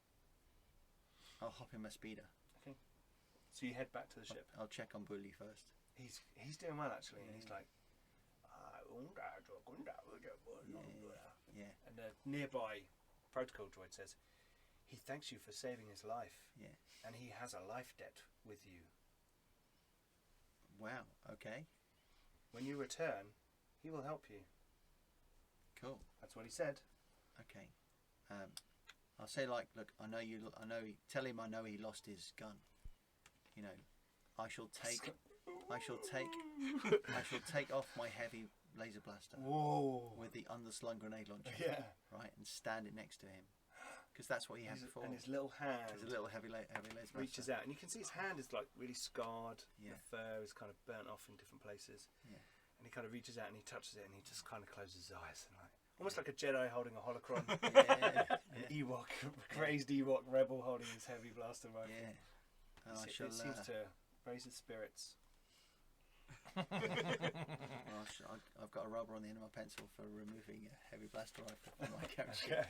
I'll hop in my speeder. So you head back to the ship. I'll check on Bully first. He's doing well actually, and he's Yeah. like, Yeah. and the nearby protocol droid says, he thanks you for saving his life, Yeah. and he has a life debt with you. Wow. Okay. When you return, he will help you. Cool. That's what he said. Okay. I'll say look, I know tell him I know he lost his gun. You know, I shall take off my heavy laser blaster Whoa. with the underslung grenade launcher. Yeah. Right, and stand it next to him, because that's what he had before. And his little hand His little heavy laser blaster. reaches out, and you can see his hand is like really scarred. Yeah. The fur is kind of burnt off in different places. Yeah. And he kind of reaches out and he touches it, and he just kind of closes his eyes, and like almost like a Jedi holding a holocron. Yeah. An Ewok, crazed Ewok rebel holding his heavy blaster rifle. Yeah. And I It shall. seems to raise his spirits. I've got a rubber on the end of my pencil for removing a heavy blaster rifle from my character. Okay.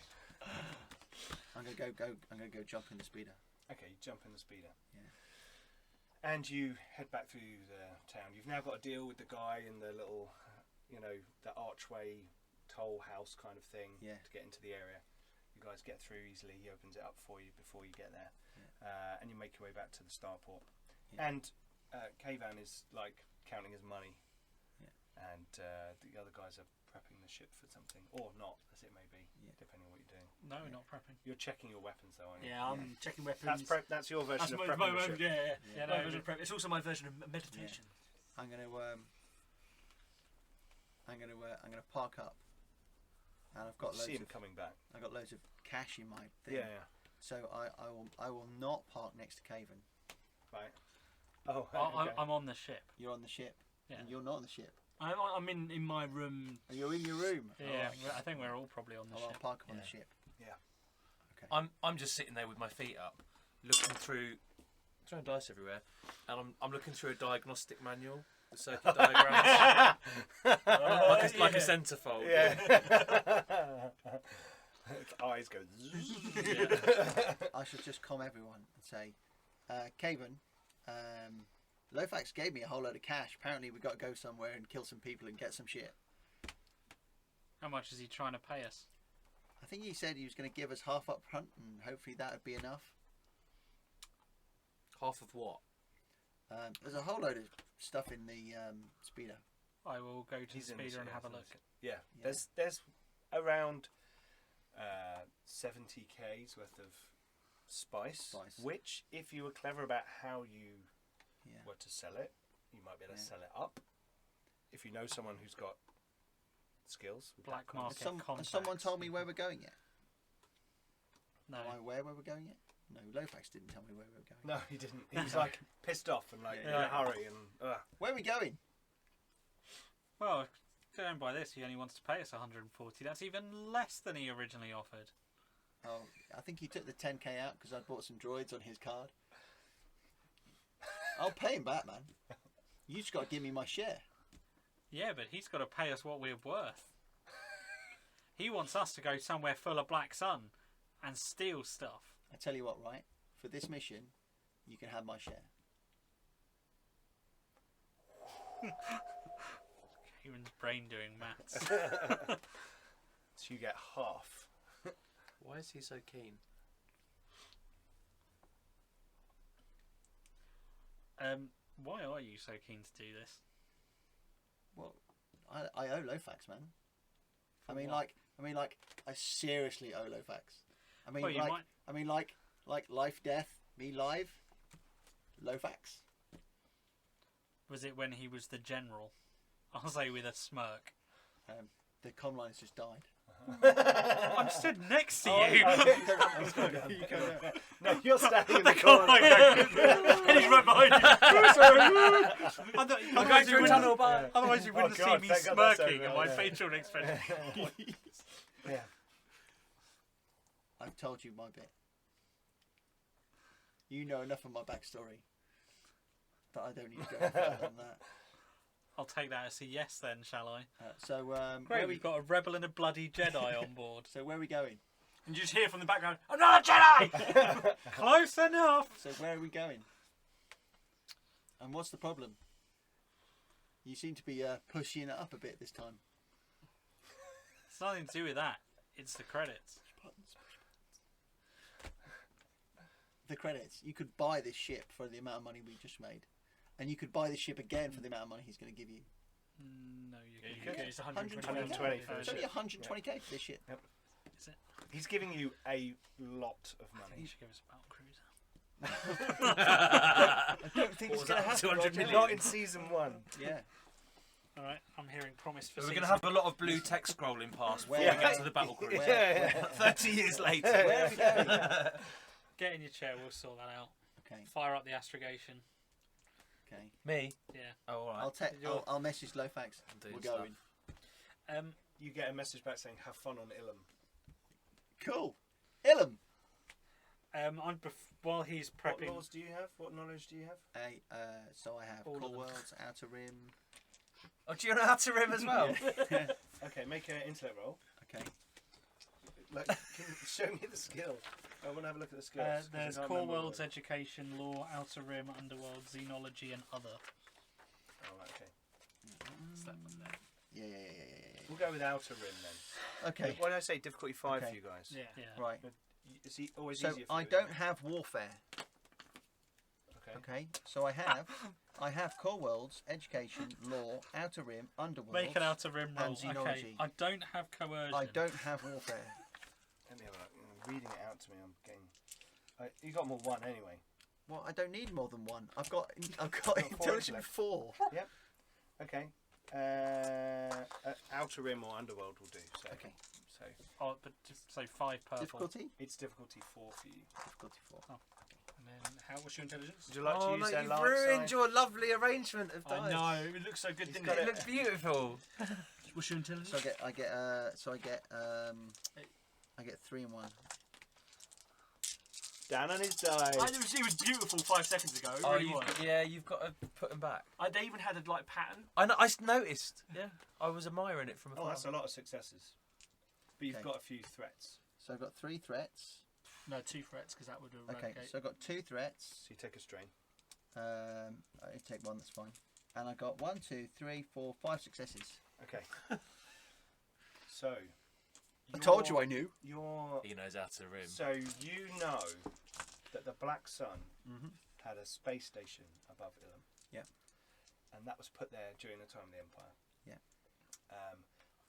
I'm gonna go jump in the speeder. Okay, you jump in the speeder. Yeah. And you head back through the town. You've now got to deal with the guy in the little, the archway toll house kind of thing Yeah. to get into the area. You guys get through easily. He opens it up for you before you get there. Yeah. And you make your way back to the starport. Yeah. And Kavan is like counting his money. Yeah. And the other guys are prepping the ship for something, or not, as it may be, Yeah. depending on what you're doing. No, we're not prepping. You're checking your weapons, though, aren't you? Yeah, I'm checking weapons. That's your version That's of my prepping the version. ship. Yeah, no, my version of prep. It's also my version of meditation. I'm gonna park up, and I've got See loads him of coming back. cash in my thing. Yeah. So I will not park next to Caven. Right. Oh, okay. I'm on the ship. You're on the ship, Yeah. and you're not on the ship. I'm in my room. And you're in your room. Yeah, Alright. I think we're all probably on the I'll ship. park on Yeah. the ship. Yeah. Okay. I'm just sitting there with my feet up, looking through, throwing dice everywhere, and I'm looking through a diagnostic manual, the circuit diagrams, like a centerfold. Yeah. Its eyes go. I should just calm everyone and say, Caven, Lofax gave me a whole load of cash. Apparently we got to go somewhere and kill some people and get some shit. How much is he trying to pay us? I think he said he was going to give us half up front, and hopefully that would be enough. Half of what? There's a whole load of stuff in the speeder. I will go to He's the in the speeder and ship, have a isn't look. Yeah. Yeah. There's around 70 k's worth of spice, which, if you were clever about how you Yeah. were to sell it, you might be able to Yeah. sell it up. If you know someone who's got skills. with Black that kind of market. stuff. Has someone contacts. told me where we're going yet? No. Am I aware where we're going yet? No, Lofax didn't tell me where we were going. No, he didn't. He was like pissed off and like in Yeah. a hurry and. Where are we going? Well, going by this, he only wants to pay us 140. That's even less than he originally offered. Oh, I think he took the 10k out because I bought some droids on his card. I'll pay him back, man. You just got to give me my share. Yeah, but he's got to pay us what we're worth. He wants us to go somewhere full of black sun and steal stuff. I tell you what, right? For this mission, you can have my share. Human's brain doing maths. So you get half. Why is he so keen? Why are you so keen to do this? Well, I owe Lofax, man. I mean, what? I seriously owe Lofax. I mean, Well, you might- I mean, like life, death, me live, Lofax. Was it when he was the general? I'll say with a smirk. The comm line's just died. I'm stood next to you. You go there. No, you're standing in the The comm corner. line and he's right behind you. I'm going through a tunnel, Yeah. Otherwise, you wouldn't Oh, God, see me thank God that's smirking over, and my yeah. facial expression. Yeah. I've told you my bit. You know enough of my backstory that I don't need to go further than that. I'll take that as a yes then, shall I? So where Great, we we've got a rebel and a bloody Jedi on board. so where are we going? And you just hear from the background, "Another Jedi!" Close enough. So where are we going? And what's the problem? You seem to be pushing it up a bit this time. It's nothing to do with that. It's the credits. The credits. You could buy this ship for the amount of money we just made, and you could buy this ship again for the amount of money he's going to give you. No, you you can. could. It's 120 for It's the only ship. 120k for this ship. Is it? He's giving you a lot of I think you money. should give us a battle cruiser. I don't think it's was going to that, happen. 200 Roger. million? Not in season 1. Yeah. All right, I'm hearing promise for. We're season. going to have a lot of blue text scrolling past before Where- we get to the battle cruise. Where- 30 years later. Where are we going? Get in your chair. We'll sort that out. Okay. Fire up the astrogation. Okay. Me? Yeah. Oh, all right. I'll message Lofax. I'm doing We're stuff. going. You get a message back saying, have fun on Ilum. Cool. Ilum. While he's What prepping. laws do you have? What knowledge do you have? So I have All of Core them. Worlds, Outer Rim. Oh, do you know how to rim as well? Okay, make an intellect roll. Okay. Like, can you show me the skill? I want to have a look at the skills. 'cause I There's can't Core remember all Worlds, of them. Education, Law, Outer Rim, Underworld, Xenology, and Other. Oh, right, okay. It's that one there. Yeah. We'll go with Outer Rim then. Okay. Why did I say difficulty 5 Okay. for you guys? Yeah. Yeah. Right. It's always So easier for I you, don't isn't have Warfare. it? Okay. Okay. So I have Core Worlds, Education, Law, Outer Rim, Underworld. Make an Outer Rim roll. And Okay. Xenology. I don't have coercion. I don't have Warfare. Let me have a look. Reading it out to me, I'm getting... you got more 1 anyway. Well, I don't need more than one. I've got four intelligence left. 4. Okay. Outer Rim or Underworld will do. So, Okay. So Oh, but just say 5 purple. Difficulty? it's difficulty 4 for you. Difficulty 4. And then, what's your intelligence? Would you like to Oh, use no, their you've large ruined size? your lovely arrangement of dice. I know, it looks so good, He's didn't got it? It looks beautiful. What's your intelligence? So I get 3 and 1. Down on his dice. It was beautiful 5 seconds ago. It Oh, really was. you've got to put them back. They even had a pattern. I know. I noticed. Yeah, I was admiring it from afar. Oh, that's a lot of successes. But you've Okay. got a few threats. So I've got 3 threats. No, 2 threats because that would Okay, eradicate. so I've got 2 threats. So you take a strain. I take 1, that's fine. And I got 1, 2, 3, 4, 5 successes. Okay. So. I told you I knew. You're. He knows how to rim. So you know that the Black Sun Mm-hmm. had a space station above Ilum. Yeah. And that was put there during the time of the Empire. Yeah.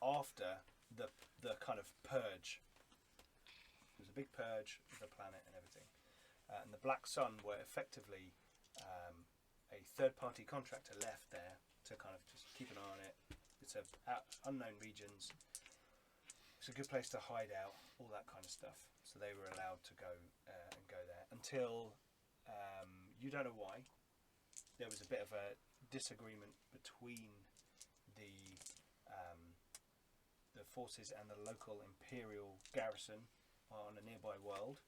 After the kind of purge. There was a big purge of the planet and everything. And the Black Sun were effectively a third-party contractor left there to kind of just keep an eye on it. It's unknown regions. It's a good place to hide out, all that kind of stuff. So they were allowed to go there until you don't know why. There was a bit of a disagreement between the forces and the local imperial garrison on a nearby world,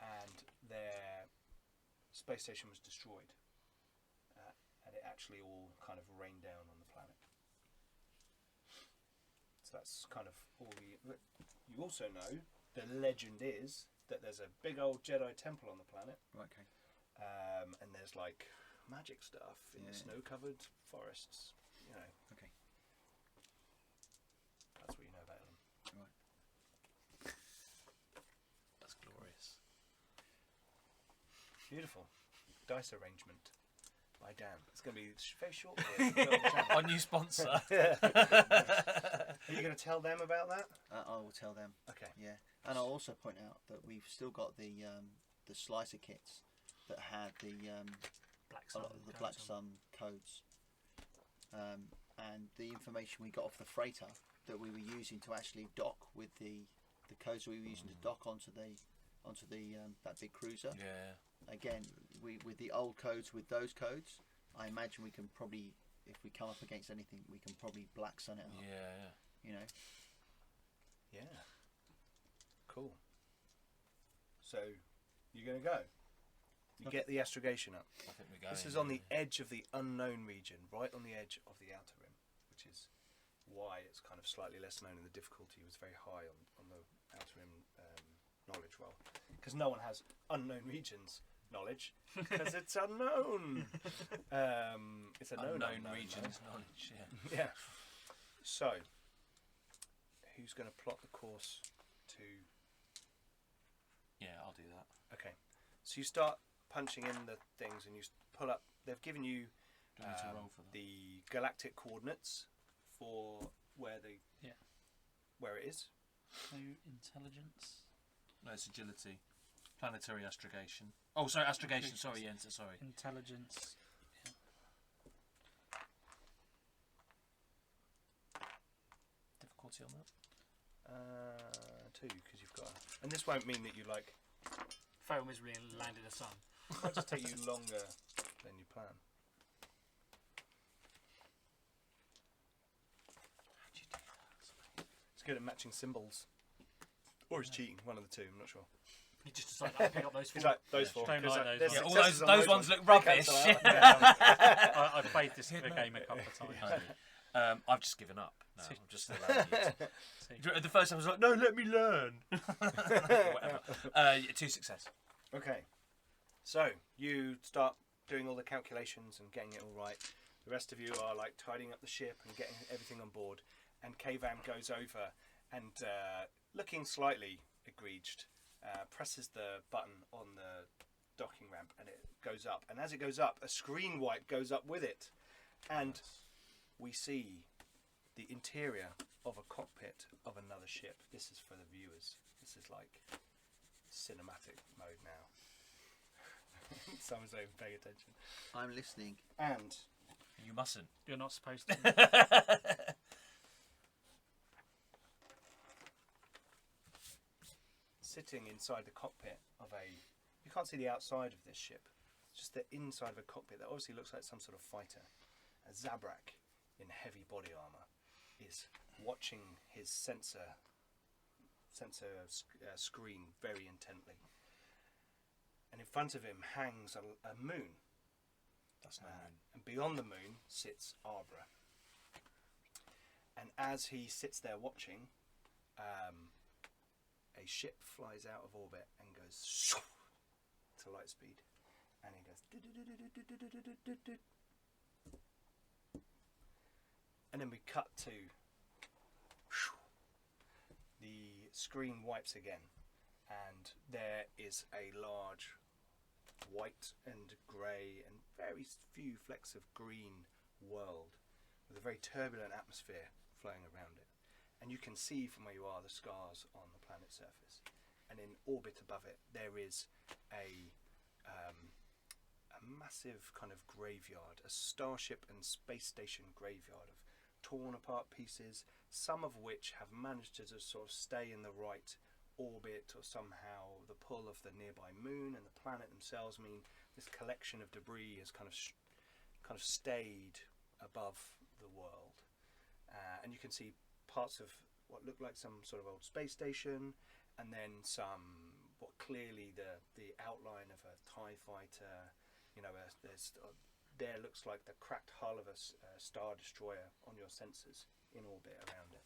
and their space station was destroyed, and it actually all kind of rained down on the planet. So that's kind of all the. You also know the legend is that there's a big old Jedi temple on the planet, Okay. and there's like magic stuff in the Yeah. snow-covered forests. You know. Okay. That's what you know about them. Right. That's glorious. Beautiful. Dice arrangement by Dan. It's going to be very short. Our new sponsor. Are you going to tell them about that? I will tell them. Okay. Yeah, and I'll also point out that we've still got the slicer kits that had the Black Sun. Black Sun codes, and the information we got off the freighter that we were using to actually dock with the codes we were using to dock onto the that big cruiser. Yeah. Again, with the old codes, with those codes, I imagine we can probably, if we come up against anything, we can probably Black Sun it up. Yeah. You know. Yeah. Cool. So, you're going to go. You get the astrogation up. I think we're going. This is on the edge of the unknown region, right on the edge of the outer rim, which is why it's kind of slightly less known and the difficulty was very high on the outer rim knowledge roll. Because no one has unknown regions knowledge, because it's unknown. It's a unknown regions knowledge. Yeah. Yeah. So, who's going to plot the course to... Yeah, I'll do that. Okay. So you start punching in the things and you pull up... They've given you Do I need to roll for that? the galactic coordinates for where where it is. So intelligence. No, it's agility. Planetary astrogation. Oh, sorry, astrogation. Sorry, yeah, sorry. Intelligence. Difficulty on that? 2, because you've got... And this won't mean that you, like... Fail misery and land in the sun. It might just take you longer than you plan. How'd you do that? It's good at matching symbols. Or he's cheating, one of the two, I'm not sure. You just decide to pick up those four. He's like, those four. Don't 'cause, like those there's ones. Yeah, all successes on those ones look They rubbish. cancel out. I played this game a couple of times. I've just given up. No, I'm just allowing you to. See. The first time I was like, no, let me learn. Whatever. 2 success. Okay, so you start doing all the calculations and getting it all right. The rest of you are like tidying up the ship and getting everything on board. And K-Vam goes over and looking slightly egreged, presses the button on the docking ramp and it goes up. And as it goes up, a screen wipe goes up with it. And we see the interior of a cockpit of another ship. This is for the viewers. This is like cinematic mode now. Someone's not even paying attention. I'm listening. And You mustn't. You're not supposed to. sitting inside the cockpit of a... You can't see the outside of this ship. It's just the inside of a cockpit that obviously looks like some sort of fighter. A Zabrak in heavy body armour is watching his sensor screen very intently. And in front of him hangs a moon. That's no moon. And beyond the moon sits Arbra. And as he sits there watching, a ship flies out of orbit and goes to light speed. And he goes... And then we cut to... The screen wipes again. And there is a large white and grey and very few flecks of green world with a very turbulent atmosphere flowing around it. And you can see from where you are the scars on the planet's surface. And in orbit above it there is a massive kind of graveyard, a starship and space station graveyard of torn apart pieces, some of which have managed to just sort of stay in the right orbit, or somehow the pull of the nearby moon and the planet themselves mean this collection of debris has kind of stayed above the world. And you can see parts of what look like some sort of old space station, and then some what clearly the outline of a TIE fighter. You know, there looks like the cracked hull of a star destroyer on your sensors in orbit around it.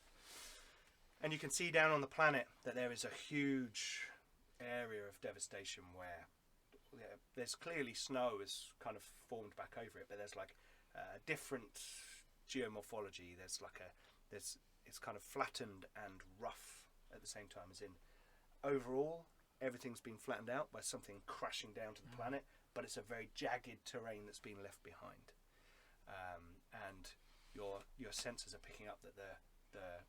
And you can see down on the planet that there is a huge area of devastation where there's clearly snow has kind of formed back over it, but there's like different geomorphology. There's like it's kind of flattened and rough at the same time, as in overall everything's been flattened out by something crashing down to the planet, but it's a very jagged terrain that's been left behind, and your sensors are picking up that the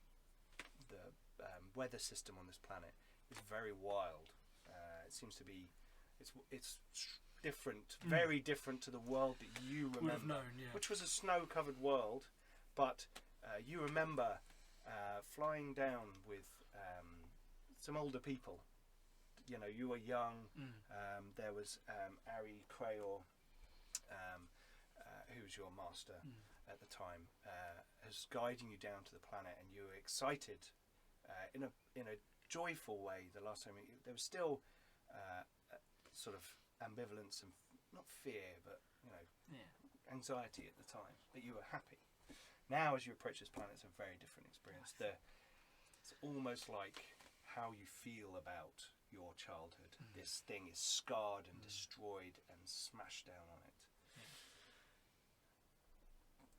weather system on this planet is very wild. It seems to be it's different, very different to the world that you remember, Would have known, yeah. which was a snow-covered world. But you remember flying down with some older people. You know, you were young. There was Ari Crayor, who was your master at the time, was guiding you down to the planet, and you were excited in a joyful way. The last time there was still sort of ambivalence and not fear, but anxiety at the time. But you were happy. Now, as you approach this planet, it's a very different experience. It's almost like how you feel about your childhood. This thing is scarred and destroyed and smashed down on it.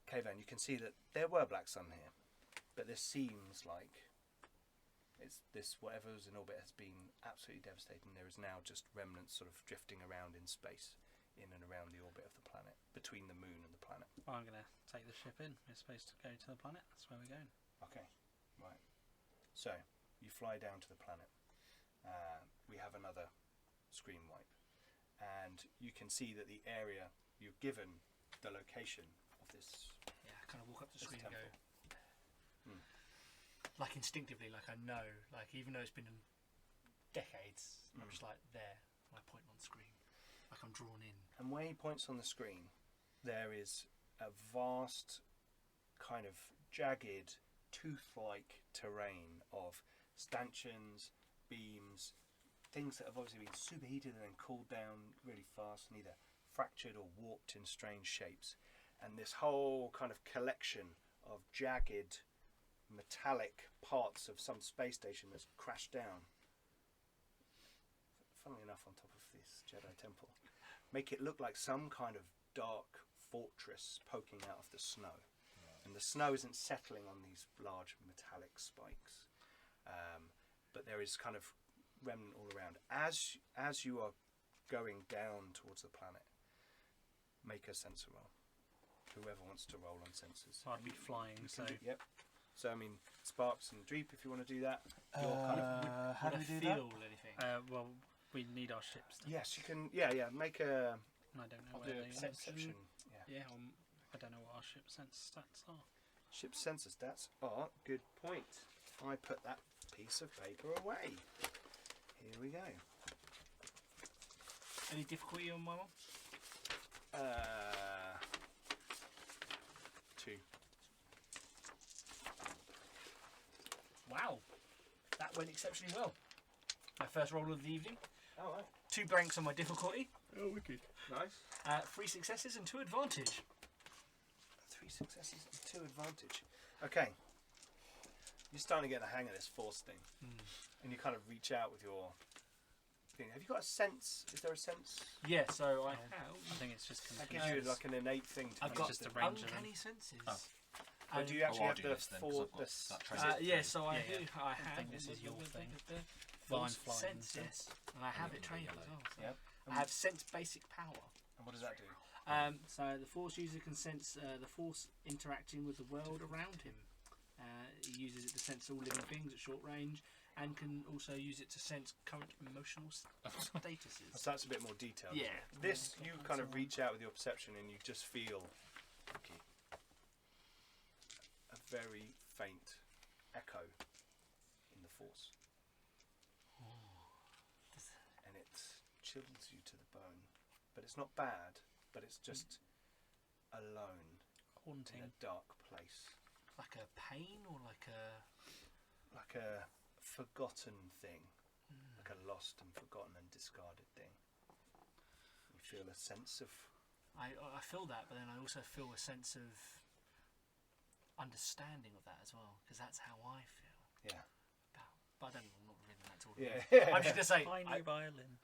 Kayvan, you can see that there were black sun here, but this seems like whatever was in orbit has been absolutely devastating. There is now just remnants sort of drifting around in space, in and around the orbit of the planet, between the moon and the planet. Well, I'm going to take the ship in. We're supposed to go to the planet. That's where we're going. Okay, right. So, you fly down to the planet. We have another screen wipe. And you can see that the area you've given, the location of this... Yeah, I kind of walk up the screen and temple. go... Like instinctively, like I know, like even though it's been decades, I'm just like there, and I point on the screen, like I'm drawn in. And when he points on the screen, there is a vast kind of jagged, tooth-like terrain of stanchions, beams, things that have obviously been superheated and then cooled down really fast and either fractured or warped in strange shapes. And this whole kind of collection of jagged, metallic parts of some space station that's crashed down, funnily enough, on top of this Jedi temple, make it look like some kind of dark fortress poking out of the snow. And the snow isn't settling on these large metallic spikes, but there is kind of remnant all around. As you are going down towards the planet, make a sensor roll. Whoever wants to roll on sensors. So I'd be flying, so... Yep. So, I mean, Sparks and Dreep, if you want to do that. How do we do that? Feel anything? well, we need our ships. Yes, you can. Yeah, make a. I don't know I'll where do a they perception. Yeah, I don't know what our ship sense stats are. Ship sensor stats are good point. I put that piece of paper away. Here we go. Any difficulty on my one? 2. Wow, that went exceptionally well. My first roll of the evening. Oh, right. 2 blanks on my difficulty. Oh, wicked. Nice. 3 successes and 2 advantage. 3 successes and 2 advantage. Okay. You're starting to get the hang of this force thing. And you kind of reach out with your thing. Have you got a sense? Is there a sense? Yeah, so I I have. think it's just... That gives you like an innate thing to I've use got just the- a range of them. uncanny senses. Oh. But do you actually I'll have do the this then, 'cause four? I've got This that trait. Yeah, so I Yeah, do. yeah. I I have. think this is your thing. Full Flying, flying, sense, so- yes. And I have Yeah, it trained yellow. as well. So. Yep. I have sense basic power. And what does that do? So the Force user can sense the Force interacting with the world around him. He uses it to sense all living things at short range, and can also use it to sense current emotional statuses. So that's a bit more detailed. Yeah. This, you kind of reach out with your perception and you just feel a very faint echo in the force. And it chills you to the bone. But it's not bad, but it's just alone in Haunting. a dark place. Like a pain or like a... Like a forgotten thing. Like a lost and forgotten and discarded thing. You feel a sense of... I feel that, but then I also feel a sense of understanding of that as well, because that's how I feel. Yeah. But I don't know, I'm not really that at all. Yeah. I'm just going to say... Tiny violin.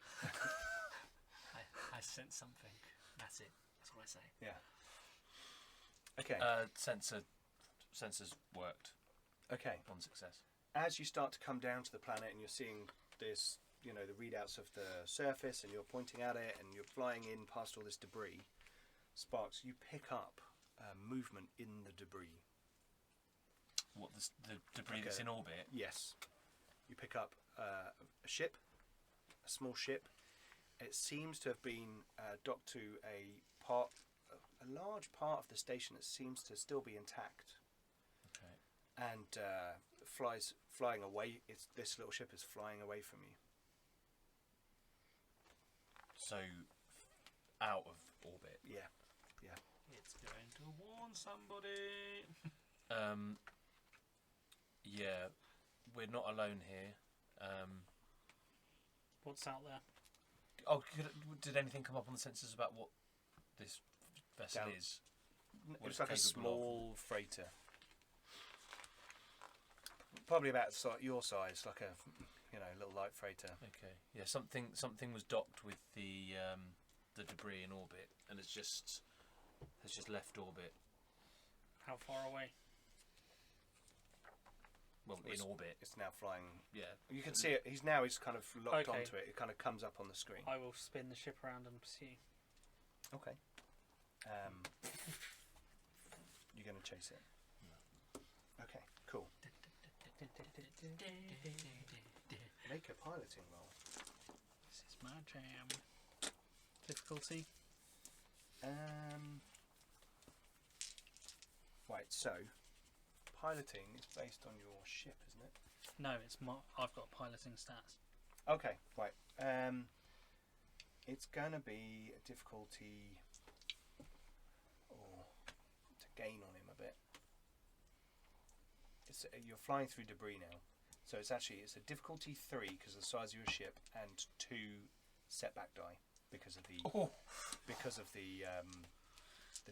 sense something. That's it. That's what I say. Yeah. Okay. Sensors worked. Okay. One success. As you start to come down to the planet and you're seeing this, the readouts of the surface, and you're pointing at it, and you're flying in past all this debris, Sparks, you pick up movement in the debris. What, the debris that's in orbit? Yes. You pick up a ship, a small ship. It seems to have been docked to a large part of the station that seems to still be intact. Okay. And flying away. This little ship is flying away from you. So, out of orbit. Yeah. It's going to warn somebody. Yeah, we're not alone here. What's out there? Oh, did anything come up on the sensors about what this vessel is? What It's like a capable small freighter. Probably about your size, like a little light freighter. Okay. Yeah, something was docked with the debris in orbit, and has just left orbit. How far away? Well, in orbit. It's now flying. Yeah. You can see it. He's kind of locked Okay. onto it. It kind of comes up on the screen. I will spin the ship around and pursue. Okay. You're going to chase it. Okay. Cool. Make a piloting roll. This is my jam. Difficulty? Right. So, piloting is based on your ship, isn't it? No, I've got piloting stats. Okay. Right. It's gonna be a difficulty, or to gain on him a bit. You're flying through debris now, so it's a difficulty 3 because of the size of your ship, and 2 setback die because of the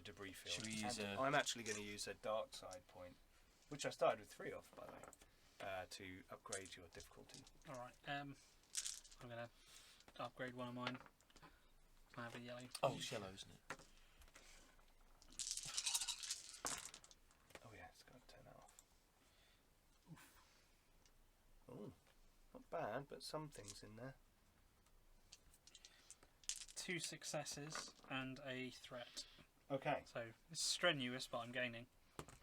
debris field. Should we use I'm actually going to use a dark side point, which I started with 3 of, by the way, to upgrade your difficulty. Alright, I'm going to upgrade one of mine. I have a yellow. Oh, it's yellow, isn't it? Oh yeah, it's got to turn that off. Oh, not bad, but some things in there. 2 successes and a threat. Okay. So it's strenuous, but I'm gaining.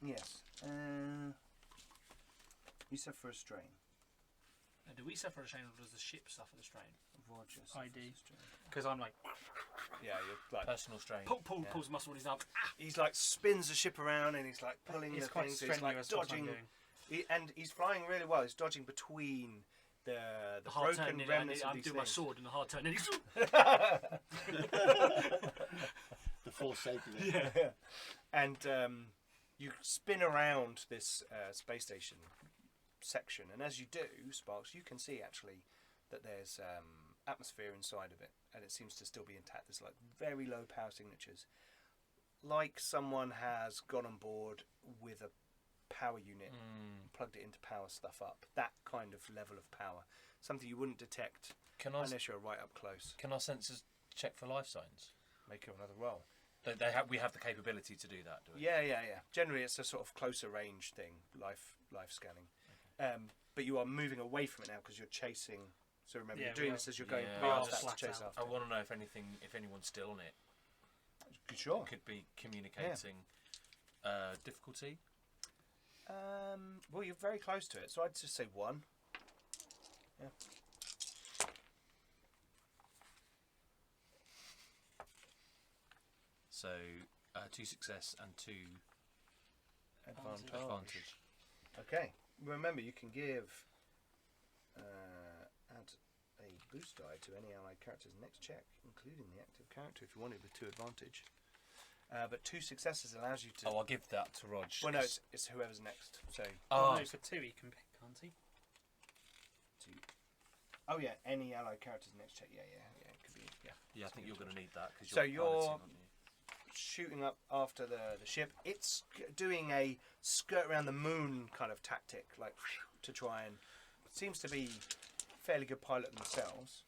Yes. You suffer a strain. Do we suffer a strain, or does the ship suffer the strain? Roger. ID. Because I'm like, Yeah, you're like. Personal strain. Pulls the muscle in his arm. He's like spins the ship around and he's like pulling it's the quite things. He's like strenuous what I'm dodging. doing. And he's flying really well. He's dodging between the hard broken turn. remnants of I'm these doing my things. sword in the hard turn. And he's The force saved you. Yeah. And you spin around this space station section, and as you do, Sparks, you can see actually that there's atmosphere inside of it, and it seems to still be intact. There's like very low power signatures, like someone has gone on board with a power unit, plugged it in to power stuff up. That kind of level of power, something you wouldn't detect unless you're right up close. Can our sensors check for life signs? Make another roll. We have the capability to do that, do we? Yeah. Generally, it's a sort of closer range thing, life scanning. Okay. But you are moving away from it now because you're chasing. So remember, Yeah, you're doing we this as you're are. going Yeah. past We are that to chase flat out. after. I want to know if anyone's still on it. Sure. Could be communicating difficulty. Well, you're very close to it, so I'd just say 1. Yeah. So 2 success and 2 Advantage. advantage. Okay. Remember, you can give add a boost die to any allied character's next check, including the active character, if you wanted with 2 advantage. But 2 successes allows you to. Oh, I'll give that to Rog. Well, no, it's whoever's next. So. No, for 2 he can pick, can't he? Oh yeah, any allied character's next check. Yeah. It could be. Yeah. Yeah, I think you're going to need that because So you're you're- piloting, aren't you? Shooting up after the ship. It's doing a skirt around the moon kind of tactic, like to try and seems to be fairly good pilot themselves.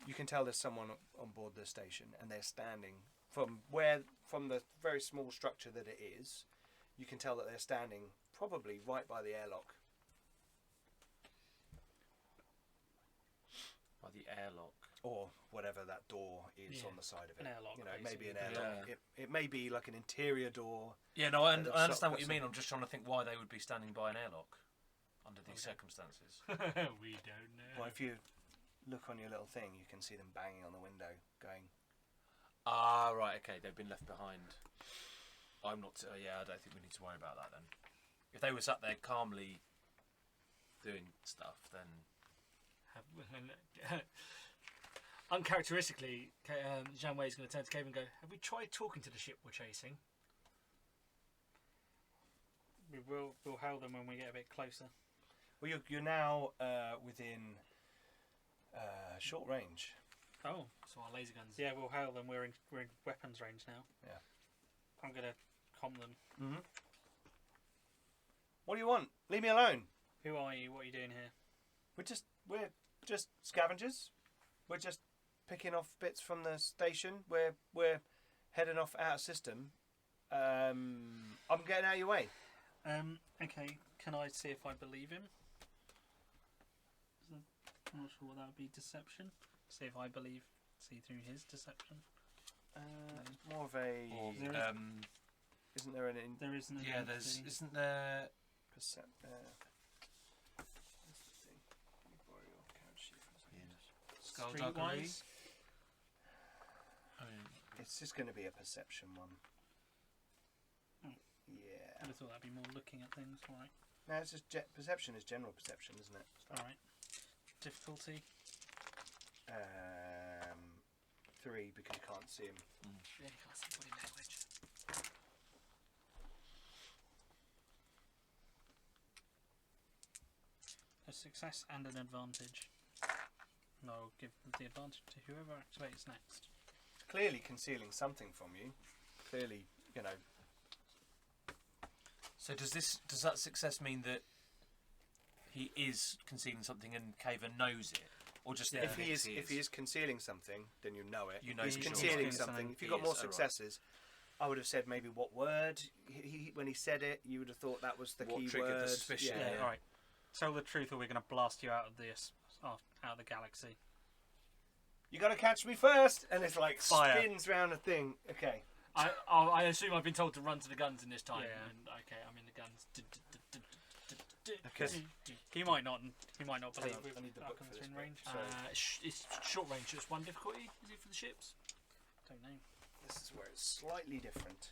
you can tell there's someone on board the station, and they're standing from the very small structure that it is. You can tell that they're standing probably right by the airlock. By the airlock. Or whatever that door is on the side of it. An airlock, You know, it may be an basically. airlock. It may be like an interior door. Yeah, no, I They've understand what got you mean. I'm just trying to think why they would be standing by an airlock under these circumstances. We don't know. Well, if you look on your little thing, you can see them banging on the window, going. Ah, right, okay, they've been left behind. I'm not. Yeah, I don't think we need to worry about that then. If they were sat there calmly doing stuff, then. Uncharacteristically, Janeway is going to turn to Cave and go, "Have we tried talking to the ship we're chasing?" We'll hail them when we get a bit closer. Well, you're now within short range. Oh, So our laser guns. yeah, we'll hail them. We're in weapons range now. Yeah. I'm gonna comp them. Mm-hmm. What do you want? Leave me alone. Who are you? What are you doing here? We're just scavengers. We're just picking off bits from the station. We're heading off out of system. I'm getting out of your way. Okay. Can I see if I believe him? I'm not sure what that would be. Deception. See if I see through his deception. It's more of a. Or, isn't there an There isn't. yeah, isn't there. percent? What's the thing? Can you borrow your count sheet for a second? Skullduggery? Streetwise? I mean, It's just going to be a perception one. Hmm. Yeah. I would have thought that'd be more looking at things. All right. No, it's just perception is general perception, isn't it? All right. Difficulty. 3 because you can't see him. Yeah, you can't see body language. A success and an advantage. And I'll give the advantage to whoever activates next. Clearly concealing something from you. Clearly, you know. so does that success mean that he is concealing something and Caver knows it, or just that If he thinks is concealing something, then you know it. You know If he's for sure. concealing He's something. something. If you He got more is, alright. successes, I would have said maybe what word. When he said it, you would have thought that was the What key triggered the word. suspicion, Yeah. All right. Tell the truth, or we're going to blast you out of this, out of the galaxy. You got to catch me first, and it's like Fire. spins round a thing. Okay. I assume I've been told to run to the guns in this time. Yeah. And, okay, I'm in the guns. Because he might not believe on, I need the our book for guns this are in bit. range. It's short range. So it's 1 difficulty. Is it for the ships? Don't know. This is where it's slightly different.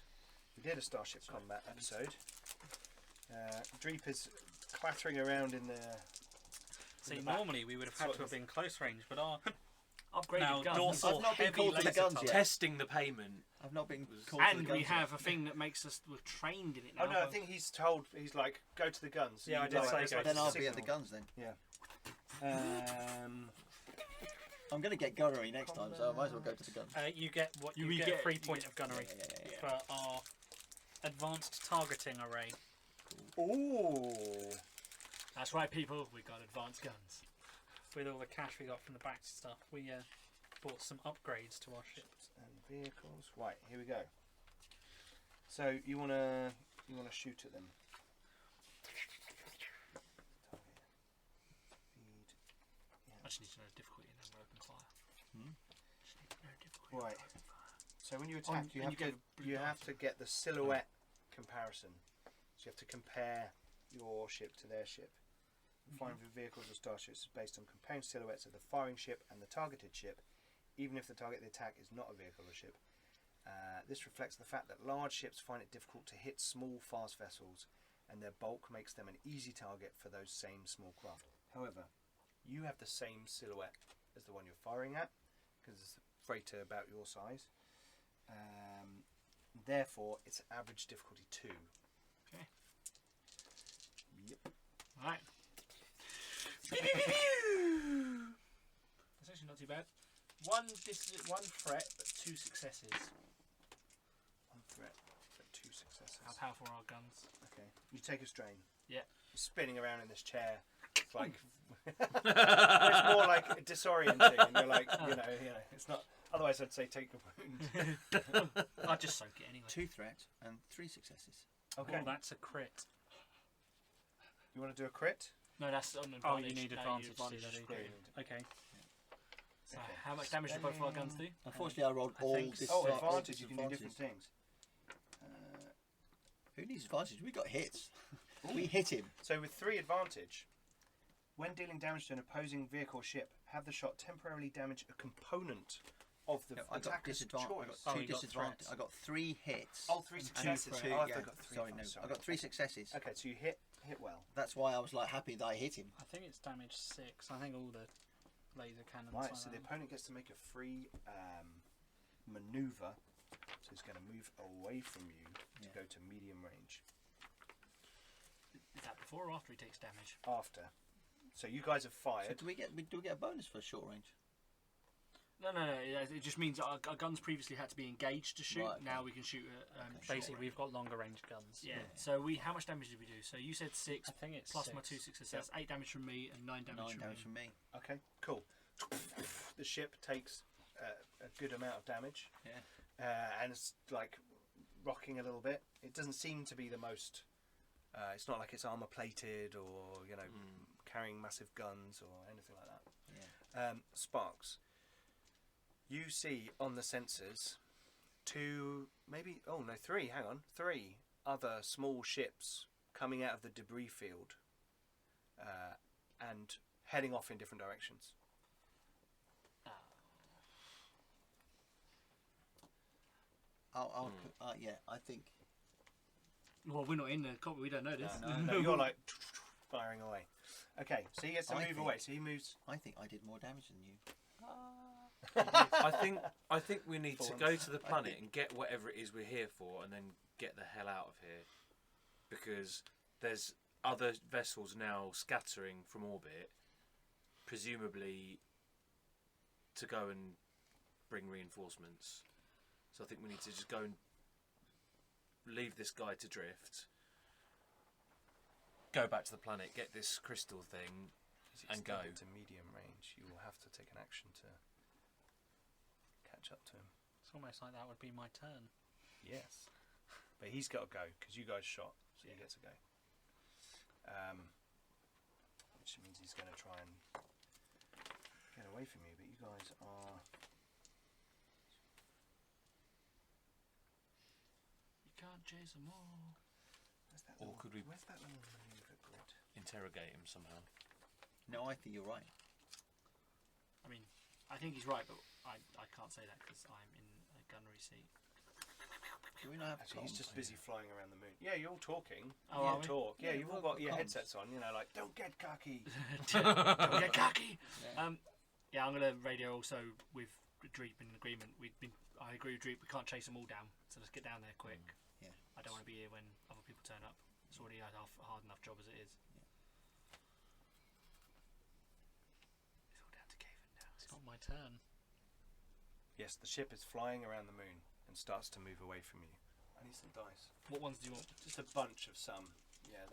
We did a Starship Combat episode. Dreep is clattering around in the. See, the back. normally we would have had Sort to of- have been close range, but our Upgraded now guns. dorsal I've not been heavy called to the laser guns cover. yet. testing the payment? I've not been called to And the we guns have yet. a thing that makes us. We're trained in it now. Oh no, I think he's told. He's like, go to the guns. Yeah, I You did like- say it's go like Then a I'll be at the signal. guns then. Yeah. I'm going to get gunnery next time, so I might as well go to the guns. You get what you We get, get- 3 point of gunnery Yeah. for our advanced targeting array. Ooh. That's right, people. We got advanced guns. With all the cash we got from the back stuff, we bought some upgrades to our ship. And vehicles. Right, here we go. So you wanna shoot at them. Feed. I just need to know the difficulty and then we're open fire. Just need to know difficulty. Right. So when you attack, you and have you to get blue have dice. to get the silhouette comparison. So you have to compare your ship to their ship. Firing for vehicles or starships is based on comparing silhouettes of the firing ship and the targeted ship, even if the target of the attack is not a vehicle or ship. This reflects the fact that large ships find it difficult to hit small, fast vessels, and their bulk makes them an easy target for those same small craft. However, you have the same silhouette as the one you're firing at, because it's a freighter about your size. Therefore, it's average difficulty 2. Okay. Yep. Right. That's actually not too bad. One threat, but 2 successes. 1 threat, but 2 successes. How powerful are our guns? Okay. You take a strain. Yeah. You're spinning around in this chair. It's like it's more like disorienting, and you're like, it's not. Otherwise, I'd say take a wound. I'd just soak it anyway. 2 threats and 3 successes. Okay. Oh, that's a crit. You want to do a crit? No, that's on advantage. Oh, you need No, advantage to do advantage. that. Screamed. Okay. So how much damage do both of our guns do? Unfortunately, I rolled I all think this. Oh, all advantage. You can do disadvantages. different things. Who needs advantage? We got hits. We hit him. So with 3 advantage, when dealing damage to an opposing vehicle or ship, have the shot temporarily damage a component of the I got attacker's disadvantage. choice. I got 2 Oh, you got disadvantage. threats. I got 3 hits. Oh, 3 and successes. 2 Oh, I yeah. forgot 3. Sorry, no. I got 3 successes. Okay, so you hit well. That's why I was like happy that I hit him. I think it's damage 6. I think all the laser cannons. Right, are so the that. opponent gets to make a free maneuver. So he's going to move away from you to go to medium range. Is that before or after he takes damage? After. So you guys have So fired. do we get a bonus for short range? No. It just means our guns previously had to be engaged to shoot. Right, okay. Now we can shoot at short Basically, range. we've got longer range guns. Yeah. So how much damage did we do? So you said 6 I think it's plus 6. my 2 successes. That's 8 damage from me and 9 damage 9 from damage him. from me. Okay, cool. The ship takes a good amount of damage. Yeah. And it's like rocking a little bit. It doesn't seem to be the most. It's not like it's armor plated or carrying massive guns or anything like that. Yeah. Sparks. You see on the sensors 2, maybe 3. Hang on, 3 other small ships coming out of the debris field and heading off in different directions. Yeah, I think. Well, we're not in the cockpit. We don't know this. No, you're like firing away. Okay, so he gets to I move think- away. So he moves. I think I did more damage than you. I think we need to For go once. to the planet and get whatever it is we're here for, and then get the hell out of here, because there's other vessels now scattering from orbit, presumably to go and bring reinforcements. So I think we need to just go and leave this guy to drift, go back to the planet, get this crystal thing, and go. To medium range, you will have to take an action to catch up to him. It's almost like that would be my turn. Yes, but he's got to go because you guys shot, so he gets to go. Which means he's going to try and get away from you, but you guys are. You can't chase them all. Where's that Or little, could we- Where's that little maneuver grid? Interrogate him somehow. No, I think you're right. I mean, I think he's right, but I can't say that because I'm in a gunnery seat. Do we not have Actually, he's comms? just busy flying around the moon. Yeah, you're all talking. Oh, You are we? talk. Yeah, Yeah, you've all we've got your got comms. headsets on. You know, like don't get cocky. Don't get cocky. Yeah. Yeah, I'm gonna radio also with Dreep in agreement. I agree with Dreep. We can't chase them all down, so let's get down there quick. Yeah. I don't want to be here when other people turn up. It's already a hard enough job as it is. It's all down to Caven now. It's not my turn. Yes, the ship is flying around the moon and starts to move away from you. I need some dice. What ones do you want? Just a bunch of some. Yeah,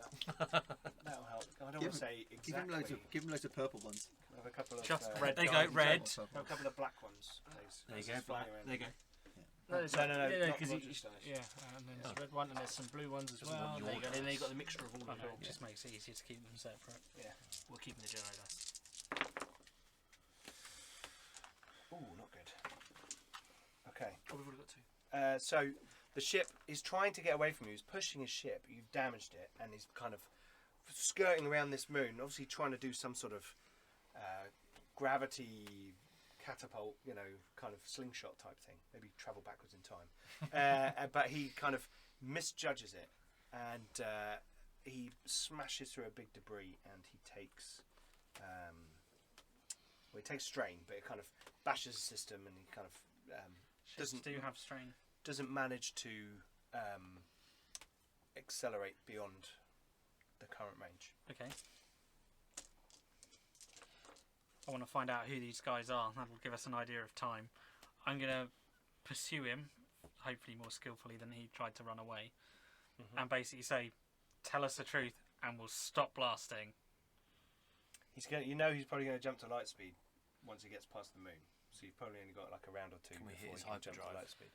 that'll help. I don't Give want to say Give him exactly. loads of purple ones. Can I have a couple of Just red. red. There you go, dice. red. Have a couple of black ones, please. There you This go, is flying black. around There you the go. No, not because Roger's dice. yeah, and then there's a red one, and there's some blue ones as Doesn't well. want There you your go. Then you got the mixture of all I of know, them. it just makes it easier to keep them separate. Yeah. We're keeping the Jedi dice. Ooh, not good. Okay. Oh, we've already got 2. So the ship is trying to get away from you. He's pushing his ship. You've damaged it, and he's kind of skirting around this moon. Obviously, trying to do some sort of gravity catapult, kind of slingshot type thing. Maybe travel backwards in time. But he kind of misjudges it, and he smashes through a big debris, and he takes. Well, he takes strain, but it kind of bashes the system, and he kind of Ships do have strain. doesn't manage to accelerate beyond the current range. Okay. I want to find out who these guys are. That'll give us an idea of time. I'm going to pursue him, hopefully more skillfully than he tried to run away, and basically say, tell us the truth and we'll stop blasting. He's going. He's probably going to jump to light speed. once he gets past the moon. So you've probably only got like a round or two Can we hit before his you can jump to hyperdrive? light speed.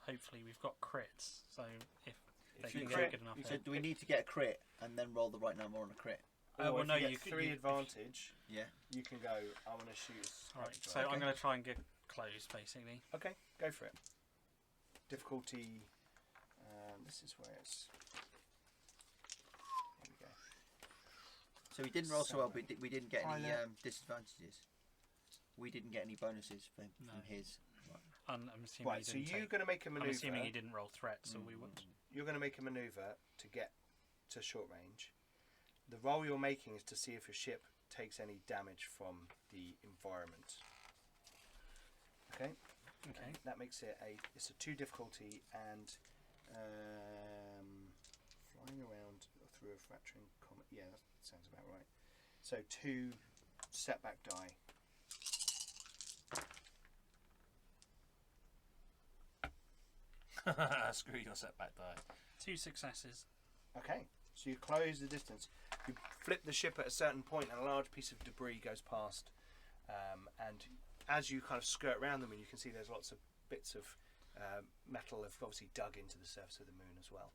Hopefully we've got crits, so if they If you can crit- get good enough. You hit. said, do we need to get a crit and then roll the right number on a crit? Or well, if no, you you get could- 3 you- advantage, Yeah. you can go, I want to shoot his Right, so hyperdrive. I'm going to try and get close, basically. Okay, go for it. Difficulty. This is where it's. Here we go. So we didn't roll so well, but we didn't get any Pilot. disadvantages. We didn't get any bonuses from No. his. I'm assuming Right, he so didn't you're take, going to make a I'm maneuver. assuming he didn't roll threats, or we would. You're going to make a maneuver to get to short range. The roll you're making is to see if your ship takes any damage from the environment. Okay. Okay. And that makes it it's a 2 difficulty and flying around through a fracturing comet. Yeah, that sounds about right. So 2 setback die. Screw your setback die. 2 successes. Okay, so you close the distance. You flip the ship at a certain point, and a large piece of debris goes past. And as you kind of skirt around the moon, you can see there's lots of bits of metal have obviously dug into the surface of the moon as well.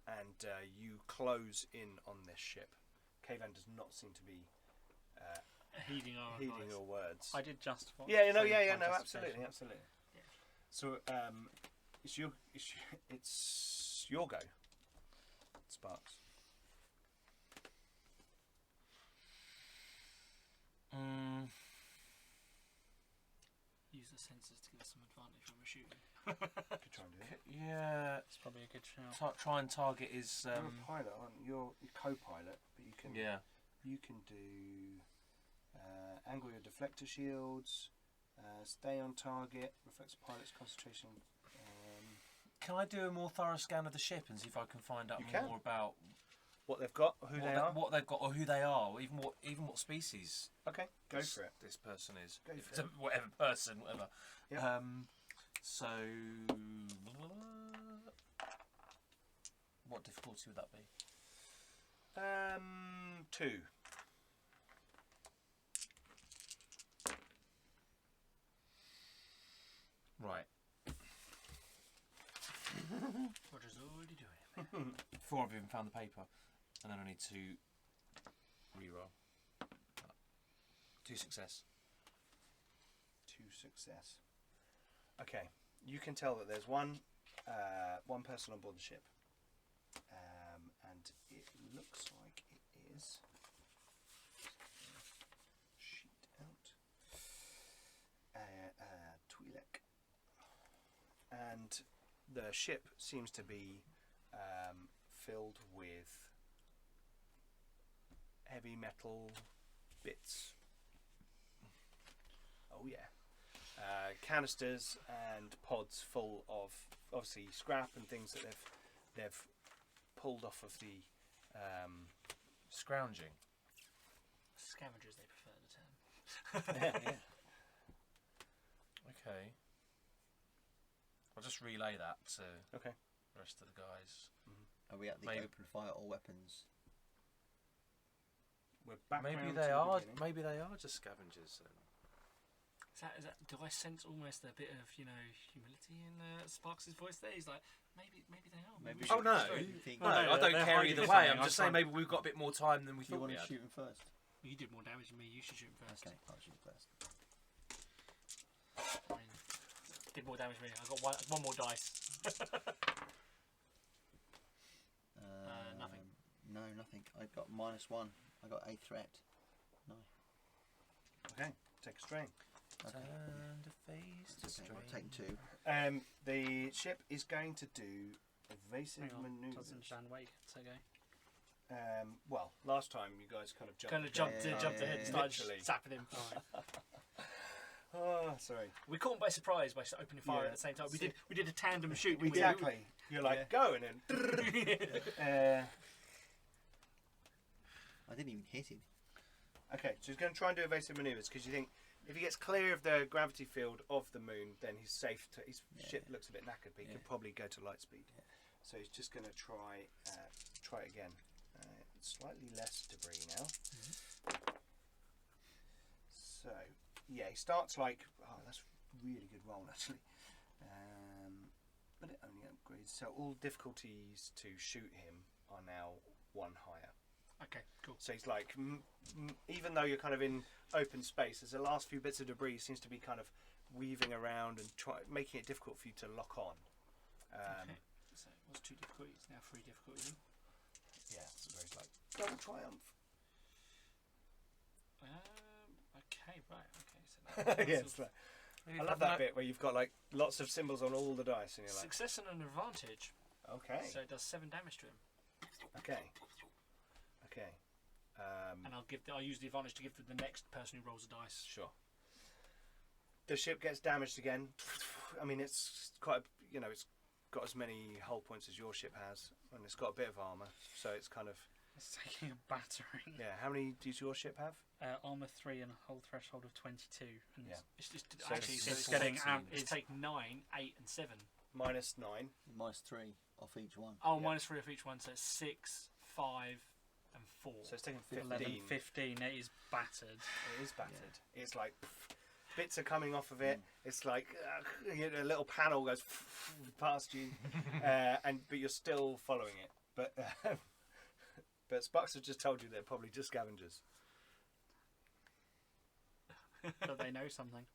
And you close in on this ship. Kavan does not seem to be Heeding our heeding advice. your words. I did justify. Yeah, you know, so yeah, my no, justification. absolutely. So it's your go, Sparks. Use the sensors to give us some advantage when we're shooting. Could try and do it. Yeah. It's probably a good shout. Try and target his. You're a pilot, aren't you? You're co-pilot, but you can Yeah. you can do angle your deflector shields, stay on target, reflects the pilot's concentration. Can I do a more thorough scan of the ship and see if I can find out You can. more about What they've got, who they are. what they've got, or who they are, or even what species Okay, go for it. this person is. Go If for it's a whatever person, whatever. Yep. So, what difficulty would that be? 2. Right. Roger's already doing it. 4 of you have found the paper, and then I need to re-roll. 2 success. 2 success. Okay, you can tell that there's one person on board the ship, and it looks like it is. Sheet out. Twi'lek, and the ship seems to be filled with heavy metal bits. Oh yeah. Canisters and pods full of obviously scrap and things that they've pulled off of the Scrounging. Scavengers, they prefer the term. yeah. Okay. I'll just relay that to Okay. the rest of the guys. Are we at the Maybe- open fire all weapons? We're back Maybe round they to the are. beginning. Maybe they are just scavengers. Then. Is that, do I sense almost a bit of humility in Sparks' voice there? He's like, maybe they are. Maybe we we Oh should no! destroy them." You think- No, no, I don't they're care hiding either way. something. I'm I'm just saying trying- maybe we've got a bit more time than we Do you thought want we to had. shoot him first? You did more damage than me. You should shoot him first. Okay, I'll shoot him first. I mean, did more damage than me. I got one more dice. Nothing. No, nothing. I got -1. I got a threat. No. Okay, take a strain. Okay. Turn to face the Okay, I'll strain. take 2. The ship is going to do evasive Hang on, maneuvers. doesn't stand wait. It's okay. Well, last time you guys kind of jumped. Kind of jumped yeah, in and yeah. started Literally. zapping him. Oh, sorry. We caught him by surprise by opening fire Yeah. at the same time. We did a tandem shoot. didn't we? Exactly. You're like, go, and then. I didn't even hit him. Okay, so he's going to try and do evasive maneuvers because you think if he gets clear of the gravity field of the moon, then he's safe. His ship looks a bit knackered, but he could probably go to light speed. So he's just going to try it again. Slightly less debris now. So, yeah, he starts like... Oh, that's a really good roll, actually. But it only upgrades. So all difficulties to shoot him are now 1 higher. Okay, cool. So he's like... even though you're kind of in open space, there's the last few bits of debris seems to be kind of weaving around and making it difficult for you to lock on. Okay. So it was 2 difficulties, now 3 difficulties. Yeah, so he's like, double triumph. Okay, right. Okay, so Yeah, it's like, I love that bit where you've got like lots of symbols on all the dice and you're like, success and an advantage. okay, So it does 7 damage to him. okay. And I'll use the advantage to give to the next person who rolls a dice. Sure. The ship gets damaged again. I mean, it's quite, it's got as many hull points as your ship has, and it's got a bit of armour, so it's kind of... It's taking a battering. Yeah, how many does your ship have? Armour 3 and a hull threshold of 22. And Yeah. It's just So actually it's getting it's take 9, 8, and 7. -9. -3 off each one. Oh, Yeah. -3 of each one, so it's 6, 5, and 4. So it's taking 11, 15. 15. It is battered. It is battered. It's like bits are coming off of it. It's like a little panel goes past you, but you're still following it. But Sparks have just told you they're probably just scavengers. But they know something.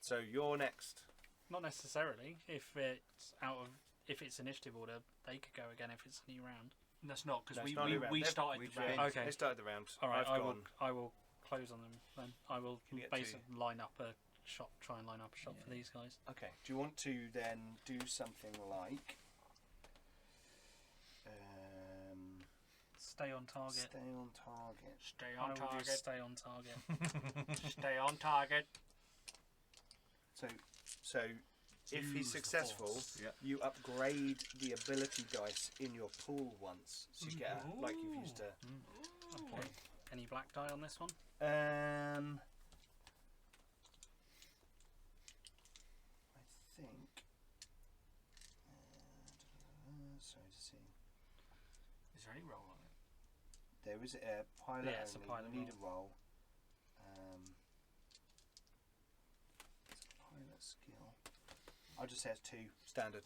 So you're next. Not necessarily. If it's initiative order, they could go again if it's a new round. That's not because No, we it's not a new round. we They've- started the round. Okay. They started the round. All right, I've gone. I will close on them then. I will Can you get basically line up a shop, try and line up a shop for Yeah. these guys. Okay. Do you want to then do something like Stay on target. stay on target? Stay I on will target. just stay on target. Stay on target. So if Use he's the successful, force. Yep. you upgrade the ability dice in your pool once. So you get like you've used a. Okay. Any black die on this one? I think. Sorry to see. Is there any roll on it? There is a pilot Yeah, it's a only. pilot You need a roll. It's a pilot skill. I'll just say it's 2 standard.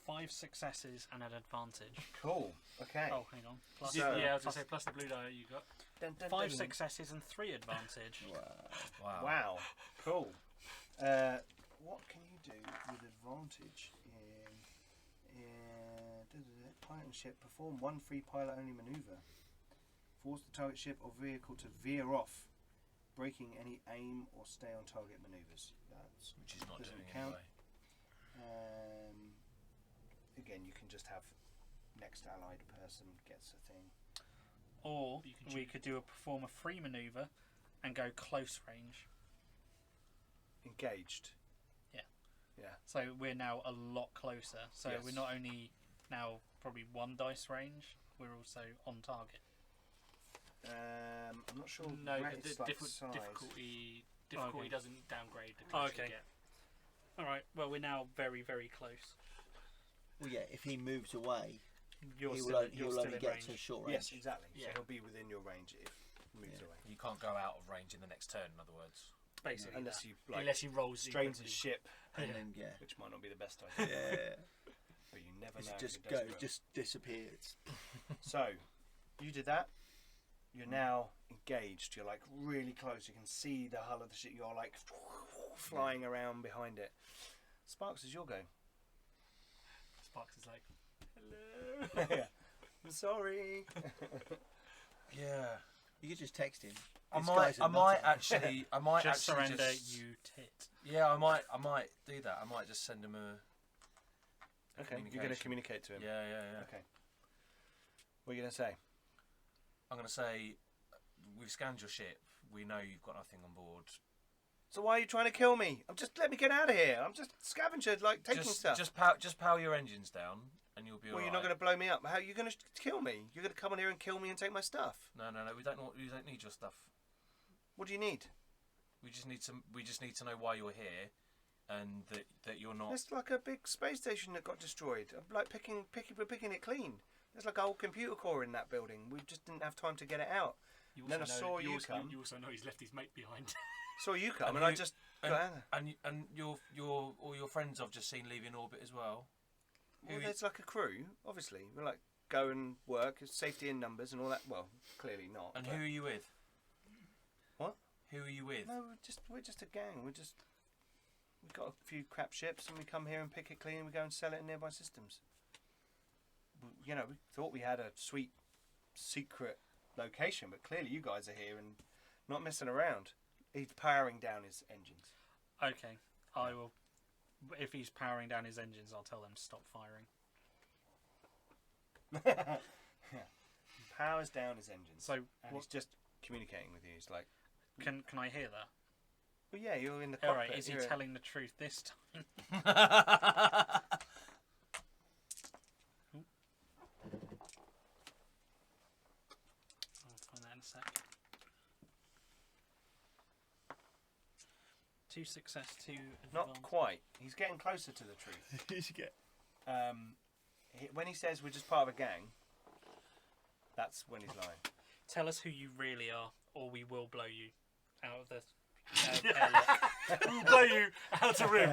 5 successes and an advantage. Cool. Okay. Oh, hang on. Plus, So- Yeah, I was going to say plus the blue die you got. Dun, dun, 5 dun. successes and 3 advantage. Wow. Wow. Cool. What can you do with advantage in pilot and ship? Perform 1 free pilot only maneuver. Force the target ship or vehicle to veer off, breaking any aim or stay on target maneuvers. Which is not doesn't doing count. anyway. Again, you can just have next allied person gets a thing. Or You can we could do a perform a free maneuver and go close range. Engaged. Yeah. Yeah. So we're now a lot closer. So Yes. we're not only now probably 1 dice range, we're also on target. I'm not sure. No, where but it's the like size. difficulty Okay. doesn't downgrade the Oh, closer you okay. get. Alright, well we're now very, very close. Well, yeah, if he moves away, You're he still, will, you're he'll still only in get range. to short range. Yes, exactly. Yeah. So he'll be within your range if he moves Yeah. away. You can't go out of range in the next turn, in other words. Basically. Unless you like Unless he rolls strains his incredibly- ship, And then, yeah. which might not be the best idea. Yeah. But you never It's know. if just it does go, grow. just disappears. So, you did that. You're now engaged. You're like really close. You can see the hull of the ship. You're like flying around behind it. Sparks, is your go. Sparks is like, hello. Yeah. I'm sorry. Yeah. You could just text him. I This might guy's a nutter. actually Just surrender, just- you tit. Yeah, I might do that. I might just send him a Okay, you're going to communicate to him. Yeah. Okay. What are you going to say? I'm going to say, we've scanned your ship. We know you've got nothing on board. So why are you trying to kill me? Let me get out of here. I'm just scavenger, like taking stuff. Just power your engines down, and you'll be Well, alright. you're not going to blow me up. How are you going to kill me? You're going to come on here and kill me and take my stuff. No. We don't need your stuff. What do you need? We just need to know why you're here, and that you're not. It's like a big space station that got destroyed. I'm like we're picking it clean. There's like a whole computer core in that building. We just didn't have time to get it out. Then I saw you come. You also know he's left his mate behind. Saw you come, and I just got out there. And your all your friends I've just seen leaving orbit as well. Well, there's like a crew, obviously. We're like go and work, safety in numbers and all that. Well, clearly not. And who are you with? What? Who are you with? No, we're just a gang. We've got a few crap ships, and we come here and pick it clean, and we go and sell it in nearby systems. You know, we thought we had a sweet secret location, but clearly you guys are here and not messing around. He's powering down his engines. Okay, I will. If he's powering down his engines, I'll tell them to stop firing. Yeah. He powers down his engines. So he's just communicating with you. He's like, can I hear that? well, yeah, you're in the cockpit. All right, is he telling the truth this time? I'll find that in a sec. 2 success, 2 Not advantage. quite. He's getting closer to the truth. You should get. When he says we're just part of a gang, that's when he's lying. Tell us who you really are, or we will blow you out of the airlock. We'll blow you out of room.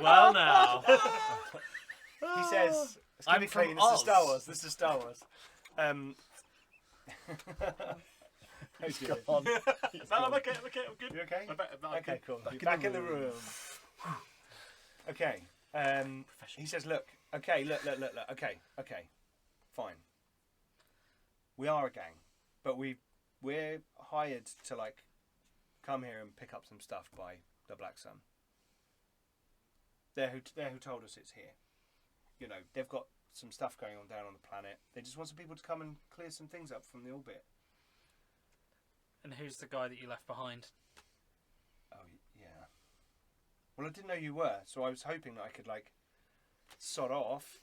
Well now. He says, it's I'm gonna be from clean. This is Oz. Star Wars. This is Star Wars. He's gone. No, I'm okay. I'm good. You okay? I'm Okay, good. cool. Back You're in back the in the room. Okay. He says, look. Okay, look. Okay. Fine. We are a gang, but we're hired to like come here and pick up some stuff by the Black Sun. They're who told us it's here. You know, they've got some stuff going on down on the planet. They just want some people to come and clear some things up from the orbit. And who's the guy that you left behind? Oh, yeah. Well, I didn't know you were, so I was hoping that I could, like, sod off,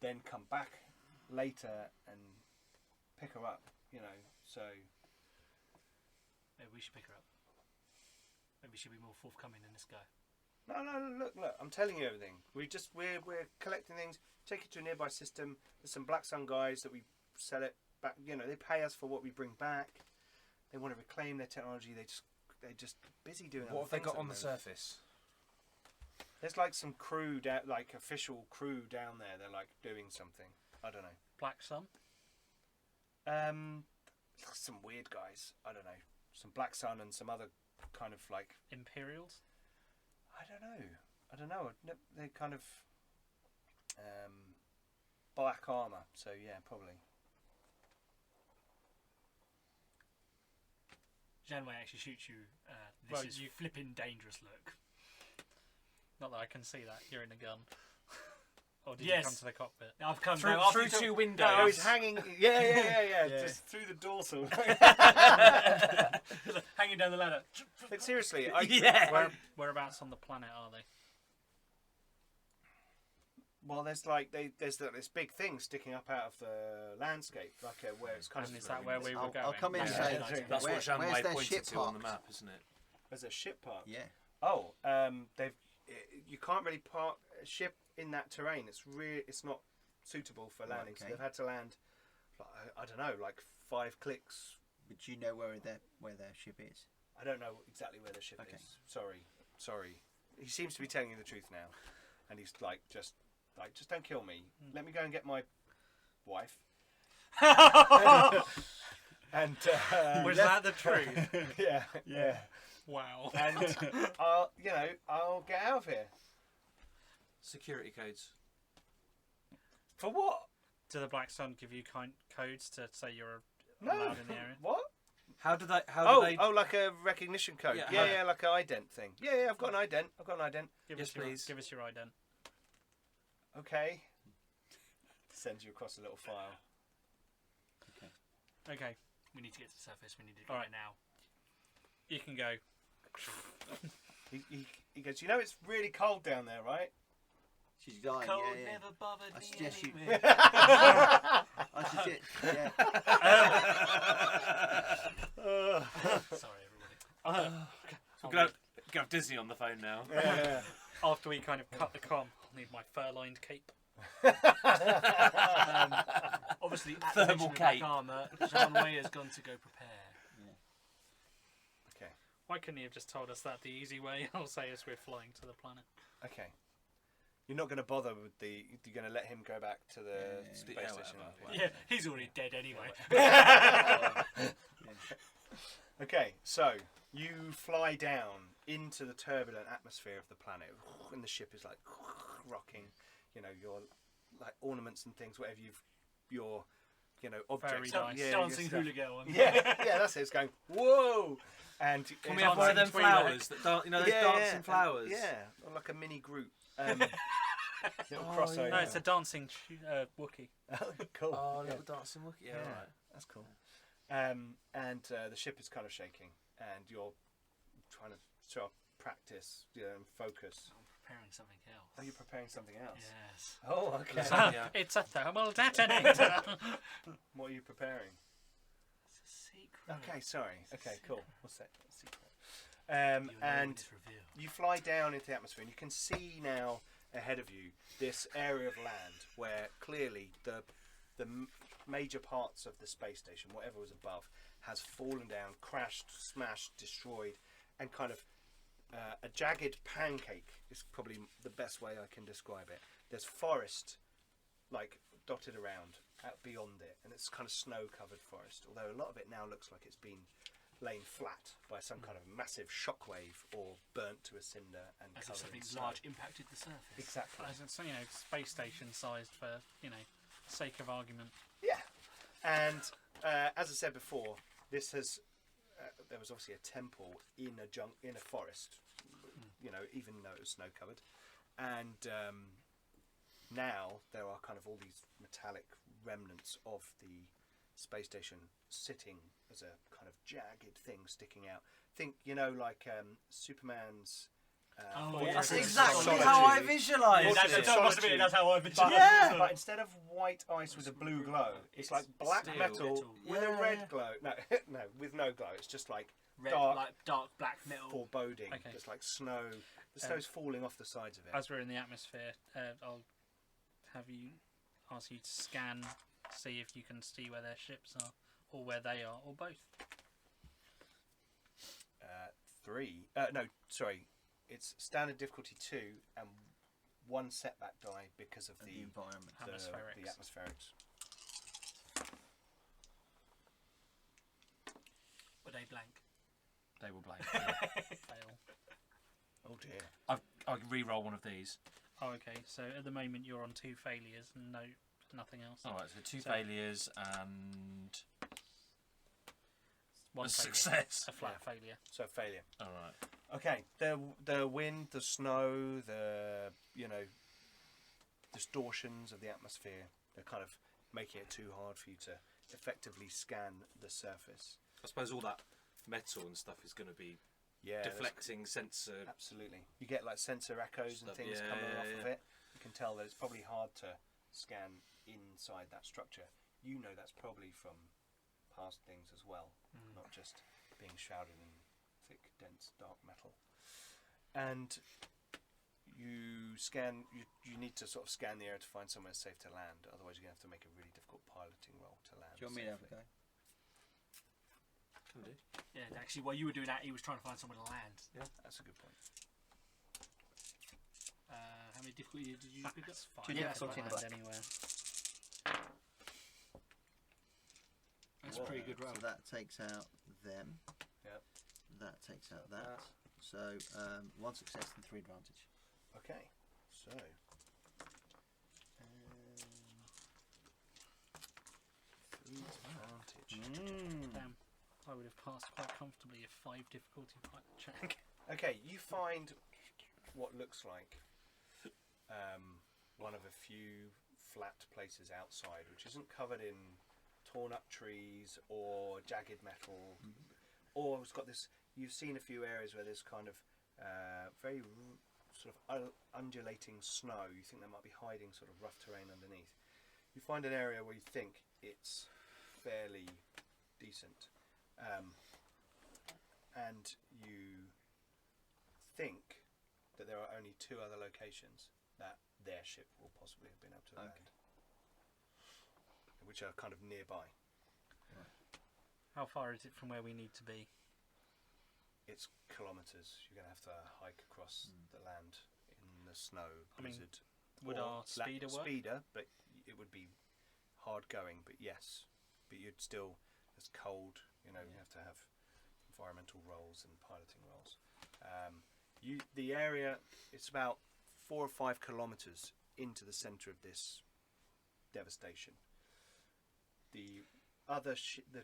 then come back later and pick her up, you know, so... Maybe we should pick her up. Maybe we should be more forthcoming in this guy. No, look, I'm telling you everything. We're collecting things, take it to a nearby system. There's some Black Sun guys that we sell it back, you know, they pay us for what we bring back. They want to reclaim their technology, they're just busy doing What other have they things got at on the moment. surface? There's like some crew, like official crew down there. They're like doing something. I don't know. Black Sun? Some weird guys. I don't know. Some Black Sun and some other kind of like... Imperials? I don't know. They're kind of black armour. So yeah, probably. Janway actually shoots you. This Well, is you- flipping dangerous look. Not that I can see that. You're in a gun. Or did Yes. you come to the cockpit? I've come Through, no, after through you took- 2 windows. Oh, he's hanging. Yeah. Yeah. Just through the dorsal. hanging down the ladder. But seriously, Yeah. Whereabouts on the planet are they? well, there's like there's this big thing sticking up out of the landscape, like where it's kind And of. is that where we were I'll going? come in and Yeah, say, yeah, That's where, what Janway where's their pointed ship to on the parked? map, isn't it? There's a ship park. Yeah. Oh, you can't really park a ship in that terrain. It's not suitable for landing. So Okay. they've had to land. Like, I don't know, like 5 clicks. But do you know where their ship is? I don't know exactly where the ship Okay. is. Sorry. He seems to be telling you the truth now, and he's like, just don't kill me. Let me go and get my wife. And Was that the truth? yeah. Wow. And I'll get out of here. Security codes. For what? Do the Black Sun give you codes to say you're No. allowed in the area? What? How do they? Like a recognition code. Yeah, Yeah, like an ident thing. Yeah, I've got an ident. Give Yes, us your, please. Give us your ident. Okay. Sends you across a little file. Okay, We need to get to the surface. We need to go All right right. now. you can go. He goes, you know it's really cold down there, right? She's dying. Cold yeah. never bothered I me suggest you- anyway. I suggest, yeah. Sorry, everybody. We're gonna have Disney on the phone now. Yeah. After we kind of cut the comm, I'll need my fur-lined cape. Obviously, at Thermal the mention of cape. black armour, Jean Way has gone to go prepare. Okay. Why couldn't he have just told us that the easy way? I'll say as we're flying to the planet. Okay. You're not going to bother with the. You're going to let him go back to the space Yeah, station. whatever. Yeah, he's already dead anyway. Okay, so you fly down into the turbulent atmosphere of the planet, and the ship is like rocking. You know, your like ornaments and things, whatever your objects. Very nice. Yeah, Dancing your hula stuff. girl. Yeah, that's it. It's going whoa, and Can we have one of them Dancing flowers that dance? You know, those dancing flowers. Yeah, or like a mini Groot. Little crossover. No, it's a dancing Wookiee. Cool. Oh, yeah. little dancing Wookiee. Yeah, right. That's cool. And the ship is kind of shaking, and you're trying to sort of practice, and focus. I'm preparing something else. Are you preparing something else? Yes. Oh, okay. Lasagna. It's a thermal detonator. What are you preparing? It's a secret. Okay, sorry. Okay, cool. What's that? Secret. You'll know when And it's revealed. you fly down into the atmosphere, and you can see now ahead of you this area of land where clearly the major parts of the space station, whatever was above, has fallen down, crashed, smashed, destroyed, and kind of a jagged pancake is probably the best way I can describe it. There's forest like dotted around out beyond it, and it's kind of snow-covered forest, although a lot of it now looks like it's been lain flat by some kind of massive shockwave or burnt to a cinder and As if covered something in snow. large impacted the surface. Exactly. As it's, space station sized for, sake of argument. Yeah, and as I said before, this has there was obviously a temple in a forest, even though it was snow covered, and now there are kind of all these metallic remnants of the space station sitting as a kind of jagged thing sticking out. Think like Superman's. That's Exactly Solitude. how I visualised Yeah, it. that must have been- that's how I But, Yeah. but instead of white ice with a blue glow, it's like black steel. metal with a Yeah. red glow. No, no, with no glow. It's just like Red, dark, like dark black metal. foreboding. Okay. Just like snow. The snow's falling off the sides of it. As we're in the atmosphere, I'll ask you to scan, see if you can see where their ships are, or where they are, or both. 3. No, sorry. It's standard difficulty 2 and 1 setback die because of And the environment. Atmospherics. The atmospherics. Were they blank? They were blank. Fail. Oh dear. I can re-roll one of these. Oh, okay. So at the moment you're on 2 failures and nothing else. All right, so 2 So- failures and 1 a failure. success. A flat failure. So failure. All right. Okay. The wind, the snow, the distortions of the atmosphere, they're kind of making it too hard for you to effectively scan the surface. I suppose all that metal and stuff is going to be Yeah. there's- deflecting sensor. Absolutely. You get like sensor echoes and Stuff, things yeah, coming yeah, off of yeah. it. You can tell that it's probably hard to scan inside that structure. That's probably from past things as well, not just being shrouded in thick, dense, dark metal. And you scan. You need to sort of scan the area to find somewhere safe to land. Otherwise, you're gonna have to make a really difficult piloting roll to land. Do you want me to have a safely. go? Can do. Yeah, actually, while you were doing that, he was trying to find somewhere to land. That's a good point. How many difficulty did you pick up? That's fine. Two You difficulty can in land black. anywhere. That's a pretty good roll. So that takes out them. Yep. That takes out that. So 1 success and 3 advantage. Okay. So. 3 advantage. Damn. I would have passed quite comfortably if 5 difficulty check. Okay, you find what looks like one of a few flat places outside, which isn't covered in torn up trees or jagged metal, or it's got this. You've seen a few areas where there's kind of very sort of undulating snow. You think there might be hiding sort of rough terrain underneath. You find an area where you think it's fairly decent, and you think that there are only 2 other locations that their ship will possibly have been able to Okay. land, which are kind of nearby. How far is it from where we need to be? It's kilometres. You're going to have to hike across the land in the snow. I mean, blizzard, would or our speeder work? Speeder, but it would be hard going. But yes, but you'd still. It's cold. You know, you have to have environmental roles and piloting roles. The area. It's about 4 or 5 kilometres into the centre of this devastation. The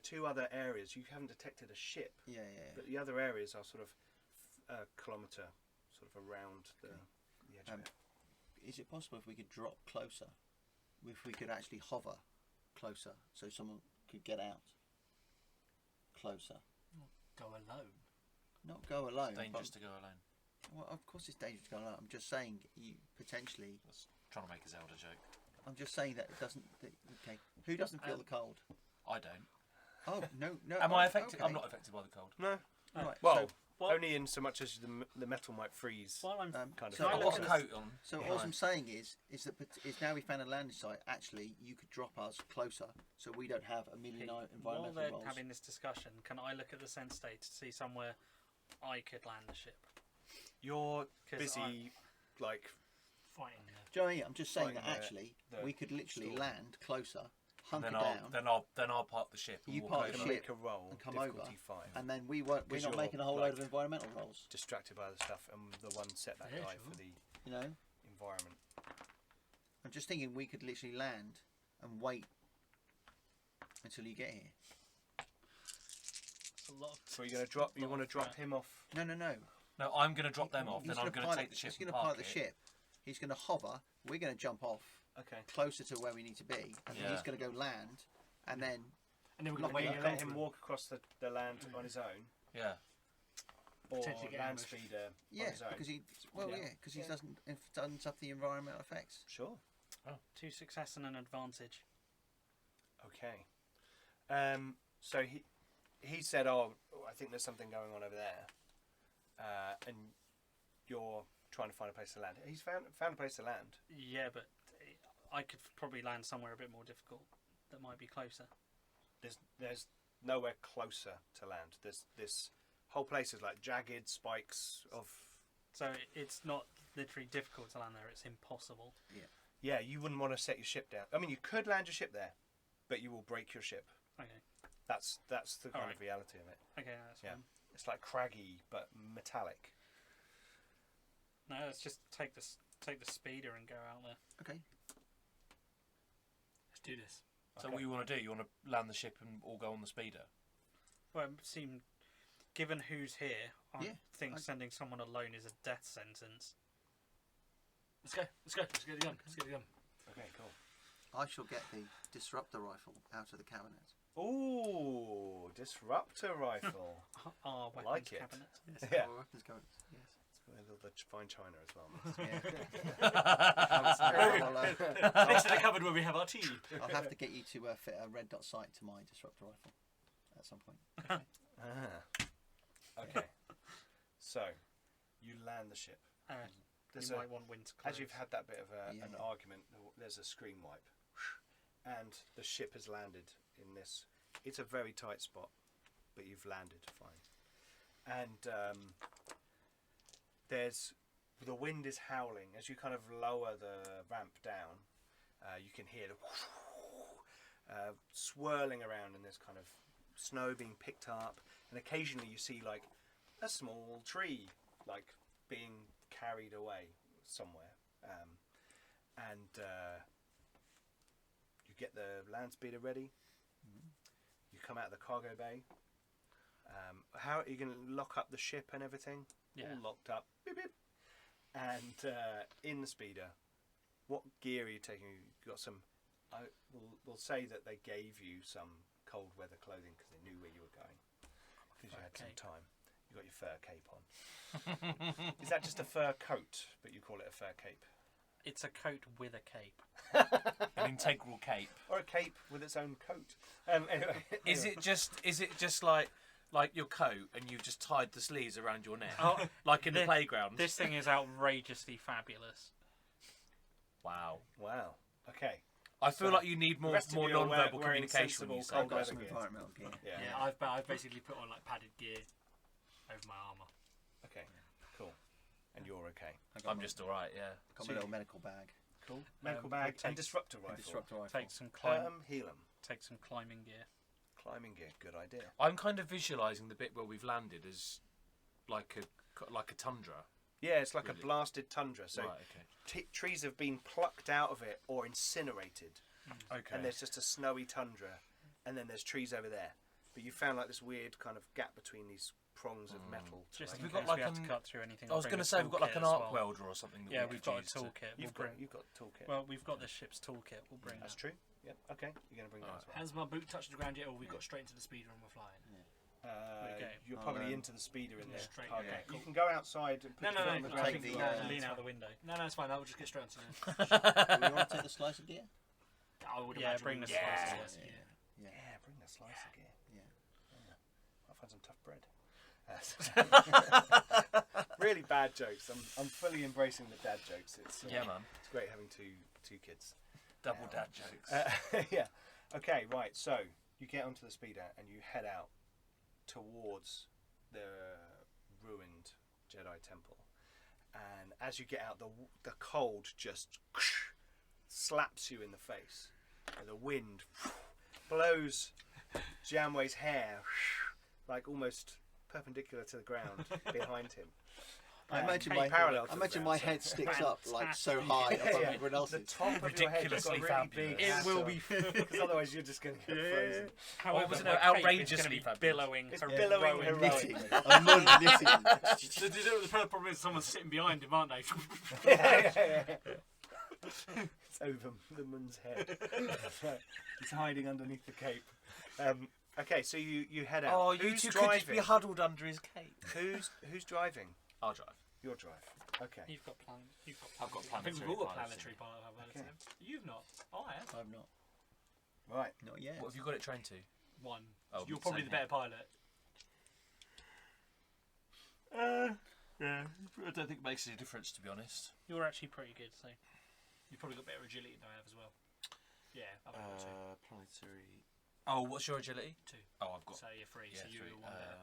two other areas, you haven't detected a ship, Yeah. but the other areas are sort of a kilometre, sort of around the edge of it. Is it possible if we could drop closer? If we could actually hover closer so someone could get out closer? Go alone. Not go alone. Dangerous but- to go alone. Well, of course it's dangerous to go alone. I'm just saying you potentially. That's trying to make a Zelda joke. I'm just saying that it doesn't. Okay. Who doesn't feel the cold? I don't. Oh no. Am oh, I affected? okay. I'm not affected by the cold. No, Right. well, Well- only in so much as the metal might freeze. While I'm Kind of so thing. I've what got a I'm- coat on. So Yeah. all I'm saying is that is now we found a landing site. Actually, you could drop us closer, so we don't have a million while environmental they're roles. having this discussion, can I look at the sense state to see somewhere I could land the ship? You're 'Cause busy, like Fighting. Do you know what I mean? I'm just saying Fighting that the- actually the we could literally storm. land closer, And hunker then down, then I'll park the ship. And You walk park over. the can ship make a roll, and come difficulty over. 5. and then we're not you're, making a whole load of like- environmental roles. Distracted by the stuff, and the one set that Yeah, die sure. for the You know, environment. I'm just thinking we could literally land and wait until you get here. It's a lot. So you're going to drop. You lot want to of drop threat. him off? No. No, I'm going to drop them off. He's Then I'm gonna going to pilot- take the ship. He's and going to park pilot the it. ship. He's going to hover. We're going to jump off Okay. closer to where we need to be, and then Yeah. he's going to go land, and then And then we're Not going Wait, Yeah, you to let him walk across the land on his own, Yeah. or Potentially get land ambushed. speeder on yeah, his own. because he Yeah. doesn't have the environmental effects. Sure. 2 success and an advantage. Okay. So he said, "Oh, I think there's something going on over there," and you're trying to find a place to land. He's found a place to land. Yeah, but I could probably land somewhere a bit more difficult that might be closer. There's nowhere closer to land. There's this whole place is like jagged spikes of. So it's not literally difficult to land there, it's impossible. Yeah, you wouldn't want to set your ship down. I mean, you could land your ship there, but you will break your ship. Okay, That's the kind Alright. of reality of it. okay, that's Yeah. fine. It's like craggy but metallic. No, let's just take the speeder and go out there. Okay. Let's do this. So Okay. what you want to do? You want to land the ship and all go on the speeder? Well, it seemed, given who's here, I Yeah, think I- sending someone alone is a death sentence. Let's go. Let's get it done. Let's get it done. Okay, cool. I shall get the disruptor rifle out of the cabinet. Ooh, disruptor rifle. Our weapons like it. cabinet. Yeah. Our weapons cabinet. Yes. With the fine china as well. Next to the cupboard where we have our tea. I'll have to get you to fit a red dot sight to my disruptor rifle at some point. Okay. So, you land the ship. There's You a- might want wind to close. as you've had that bit of Yeah, an yeah. argument, there's a screen wipe, and the ship has landed in this. It's a very tight spot, but you've landed fine. And there's the wind is howling as you kind of lower the ramp down. You can hear the swirling around in this kind of snow being picked up, and occasionally you see like a small tree like being carried away somewhere, and you get the land speeder ready. You come out of the cargo bay. How are you going to lock up the ship and everything? Yeah. All locked up. Beep, beep. And in the speeder, what gear are you taking? You got some. We'll say that they gave you some cold weather clothing because they knew where you were going. Because you had some cape. time. You got your fur cape on. Is that just a fur coat, but you call it a fur cape? It's a coat with a cape. An integral cape. Or a cape with its own coat. Anyway. Is it just like your coat and you've just tied the sleeves around your neck, Oh, like in the Thi- playground? This thing is outrageously fabulous. Wow. Wow. Okay. I feel like you need more rest of you are non-verbal wearing communication when you say sensible cold I've got that. some gear. environmental gear. Yeah. Yeah, I've basically put on like padded gear over my armour. Okay. Cool. And you're okay. I got I'm my- just alright, yeah. got my little medical bag. Cool. Medical Um, bag take- and disruptor rifle. Disruptor rifle. Take some climb. Heal 'em. Take some climbing gear. Climbing gear. Good idea. I'm kind of visualising the bit where we've landed as like a tundra. Yeah, it's like Really? a blasted tundra. So Right, okay. trees have been plucked out of it or incinerated, Okay. and there's just a snowy tundra, and then there's trees over there. But you found like this weird kind of gap between these prongs of metal. to, Just like, in We've case got like we have to an- cut through anything. I was going going to say, we've got like an arc welder or something. That Yeah, we we've could got a use to- toolkit. you've We'll got bring. a toolkit. Well, we've got the ship's toolkit. We'll bring That's that. true. Yep. Okay. You're gonna bring that as well. Has my boot touched the ground yet, or we got straight into the speeder and we're flying? Okay. You're I'll, probably into the speeder in yeah, there. straight, Okay. okay, You cool. can go outside and put No, your no, foot no, on the no, ground. take Take the, the, uh, lean out the window. No, it's fine. I'll just get straight onto it. Do we want to take the slicer gear? I would Yeah, imagine bring we the would. slices, Yeah. Yeah. Yeah, bring the slicer gear. Yeah. I'll find some tough bread. Really bad jokes. I'm fully embracing the dad jokes. It's Yeah, man. It's great having two kids. Double dad jokes. Yeah. Okay. Right. So you get onto the speeder and you head out towards the ruined Jedi temple. And as you get out, the cold just slaps you in the face, and the wind blows Janway's hair like almost perpendicular to the ground behind him. I imagine parallel to I the imagine ground, my so- head sticks up like so high above everyone The else's. top of your head has got a Ridiculously really big fabulous. hat will on, be because otherwise you're just going to get frozen. However, was it? my No, cape is outrageously gonna be fabulous. billowing. It's heroic. billowing heroic. Knitting. I'm not knitting. The problem is someone's sitting behind him, aren't they? It's over the man's head. He's hiding underneath the cape. Okay, so you head out. Oh, you Who's two could just be driving? huddled under his cape. Who's driving? I'll drive. Your drive. Okay. You've got plans. You've got I've got I think planetary we've all got pilots. planetary pilot. Okay. You've not. Oh, I have. I'm not. Right. Not yet. What have you got it trained to? One. Oh, You're same probably the here. better pilot. Yeah, I don't think it makes any difference, to be honest. You're actually pretty good, so You've probably got better agility than I have as well. Yeah, I've got two. Planetary. Oh, what's your agility? Two. Oh, I've got. So you're three. Yeah, so you're three. one better.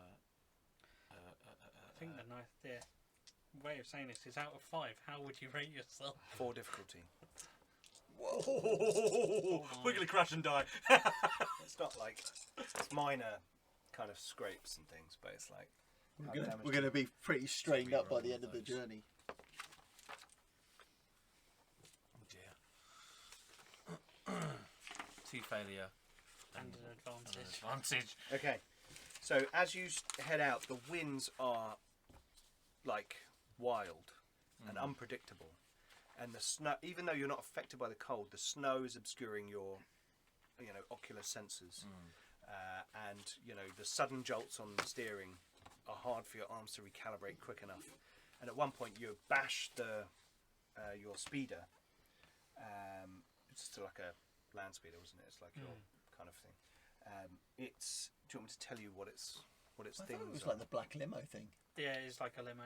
I think the nice way of saying this is out of 5. How would you rate yourself? 4 difficulty. Whoa! We're gonna crash and die. It's not like it's minor kind of scrapes and things, but it's like We're gonna be pretty strained up by the reroll end of the those. journey. Oh dear. 2 failure And an and an advantage. advantage. Okay, so as you head out, the winds are like wild and unpredictable, and the snow. Even though you're not affected by the cold, the snow is obscuring your, ocular senses, and the sudden jolts on the steering are hard for your arms to recalibrate quick enough. And at one point, you bash your speeder. It's still like a land speeder, wasn't it? It's like your kind of thing. It's. Do you want me to tell you what its I thought things it was are? like the black limo thing. Yeah, it's like a limo.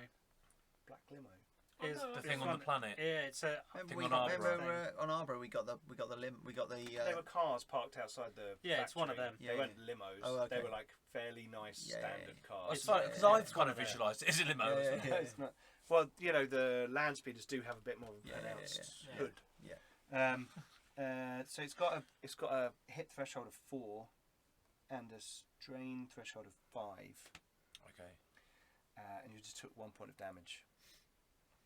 Black limo. It's The thing on the planet. Yeah, it's a. Remember, Thing on Arbra. on Arbra we got the They were cars parked outside the Yeah, it's one of factory. them. They Yeah, weren't limos. Oh, okay. They were like fairly nice Yeah, standard yeah. cars. It's funny because Yeah, I've it's kind of one of visualised it as a limo. Yeah, isn't it? yeah. It's not. Well, the land speeders do have a bit more of a Yeah, yeah, pronounced yeah. hood. Yeah. So it's got a hit threshold of 4 and a strain threshold of 5, Okay. and you just took 1 point of damage.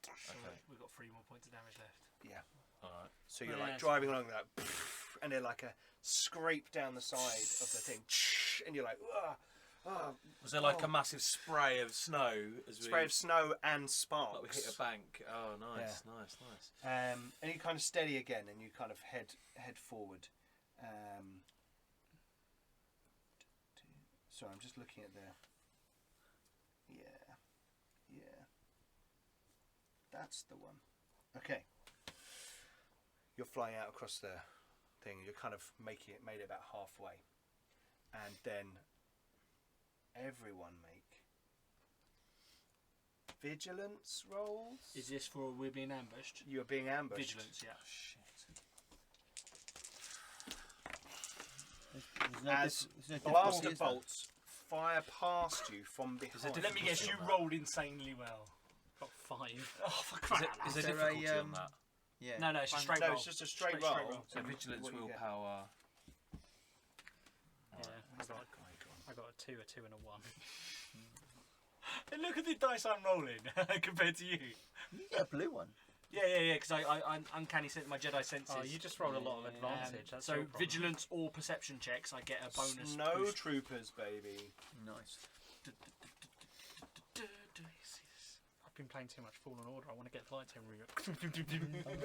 So Okay. we've got 3 more points of damage left. Yeah. All right. So you're Yeah, like it's driving along that, and they're like a scrape down the side of the thing, and you're like, Was there like a massive spray of snow as we spray of snow and like sparks. we hit a bank? Oh, nice, nice. And you kind of steady again, and you kind of head forward. Sorry, I'm just looking at the. Yeah, that's the one. Okay, you're flying out across the thing. You're kind of made it about halfway, and then everyone make vigilance rolls. Is this for we're being ambushed? You are being ambushed. Vigilance, yeah. Shit. There's no As there's no blaster difficulty, is there? bolts fire past you from behind. Let me guess, you rolled insanely well. Got 5. Oh, for crying out Is there there a, difficulty on that? Yeah. No, it's a straight No, roll. it's just a straight roll. So vigilance, What you get. willpower. Yeah, I got a 2, a 2, and a 1. And look at the dice I'm rolling compared to you. You get a blue one. Yeah, because I uncanny sense my Jedi senses. Oh, you just rolled a lot of advantage. That's so your problem. vigilance or perception checks, I get a bonus. Snow boost. troopers, baby. Nice. I've been playing too much Fallen Order. I want to get the lightsaber route.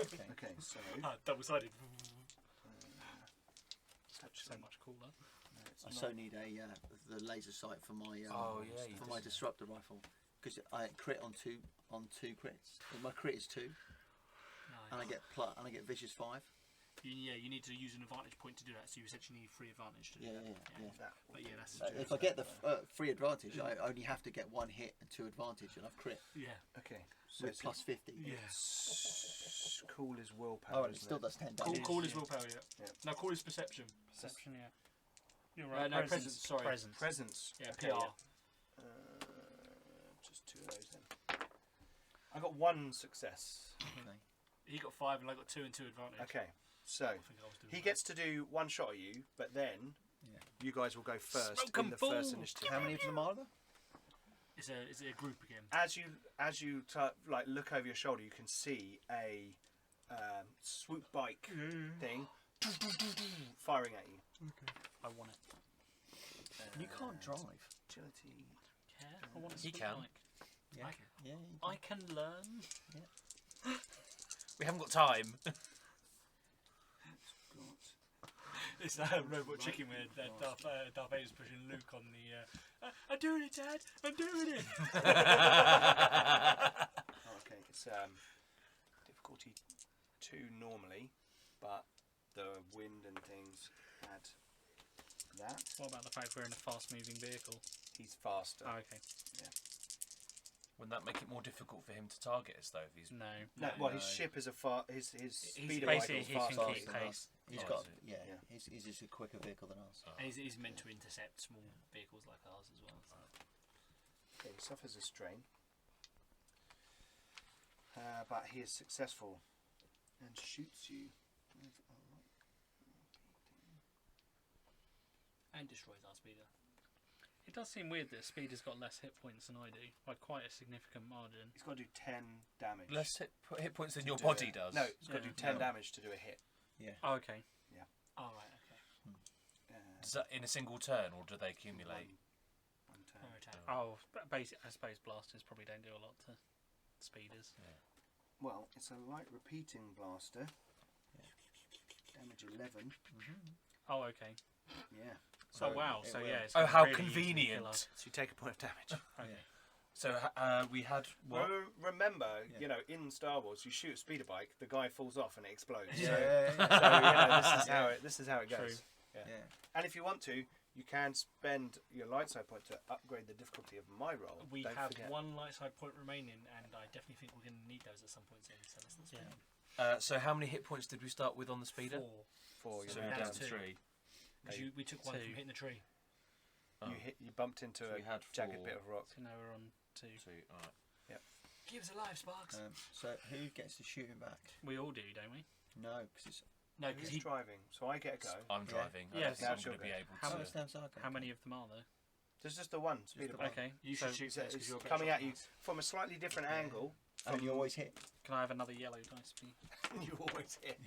Okay. Okay, so Double-sided. So much cooler. I so need the laser sight for my Oh, yeah, you for did my say. disruptor rifle because I crit on two crits. My crit is 2, and I get vicious 5. You need to use an advantage point to do that. So you essentially need 3 advantage to do Yeah. that. But yeah, that's If I get the free advantage, I only have to get 1 hit and 2 advantage, and I've crit okay. So with plus 50. it's cool is willpower. Oh, and it isn't still it? does 10 Cool, damage. cool is willpower. Yeah. Yeah. No, cool is perception. Perception, yeah. You're No, presence. Sorry. Presence. Presence. Yeah, Okay, PR. Just 2 of those then. I got 1 success. Okay. He got 5 and I got 2 and 2 advantage. Okay, so I think I was doing he that. gets to do 1 shot at you, but then you guys will go first Smoke in 'em the full. first initiative. How many of them are there? Is it a group again? As you like look over your shoulder, you can see a swoop bike thing firing at you. I want it. You can't drive. Agility. Yeah, I want a He sweet can. bike. Yeah. I can. Yeah. I can learn. We haven't got time. It's that robot chicken where Darth Vader's pushing Luke on the. I'm doing it, Dad. I'm doing it. Oh, okay, it's difficulty 2 normally, but the wind and things add that. What about the fact we're in a fast-moving vehicle? He's faster. Oh, okay. Wouldn't that make it more difficult for him to target us though? If he's No. No, well, his No. ship is his speeder basically bike is he can faster keep than pace. us. He's Oh, got is it? yeah. He's just a quicker vehicle than us. Oh. And he's meant to intercept small vehicles like ours as well. So. Okay, he suffers a strain, but he is successful and shoots you with a And destroys our speeder. It does seem weird that Speeder's got less hit points than I do, by quite a significant margin. He's got to do 10 damage. less hit points than to your do body it. does. No, he's got to do 10 No. damage to do a hit. Yeah. Oh, okay. Oh, right, okay. Does that in a single turn, or do they accumulate? One turn. No attack. Oh, I suppose blasters probably don't do a lot to speeders. Well, it's a light repeating blaster. Damage 11. Oh, okay. Yeah. Oh, wow. So, yeah. It's Oh, gonna how really easily kill convenient! us. So you take a point of damage. Okay. So we had what? Remember, Yeah. you know, in Star Wars, you shoot a speeder bike, the guy falls off and it explodes. Yeah. So, Yeah. so you know, this is how it goes. True. Yeah. Yeah. And if you want to, you can spend your light side point to upgrade the difficulty of my roll. We Don't have forget. 1 light side point remaining, and I definitely think we're going to need those at some point soon. So let's not spend Yeah. So how many hit points did we start with on the speeder? 4. 4. So You're we're down down to to two. 3. Because we took 1 2. from hitting the tree. Oh. You bumped into So a we had jagged 4. bit of rock. So now we're on 2. So, all right. Give us a life, Sparks. So who gets to shoot him back? We all do, don't we? No, because it's No, because Who's driving? So I get a go. I'm Yeah. driving. Yeah, I don't think so I'm she'll going to be go. able How to. much times are How many of them are there? There's just the one speeder the bike. Okay. you so should shoot It's, first because it's you're a better coming shot at than you us. from a slightly different angle. and you always hit. can I have another yellow dice, please? You always hit.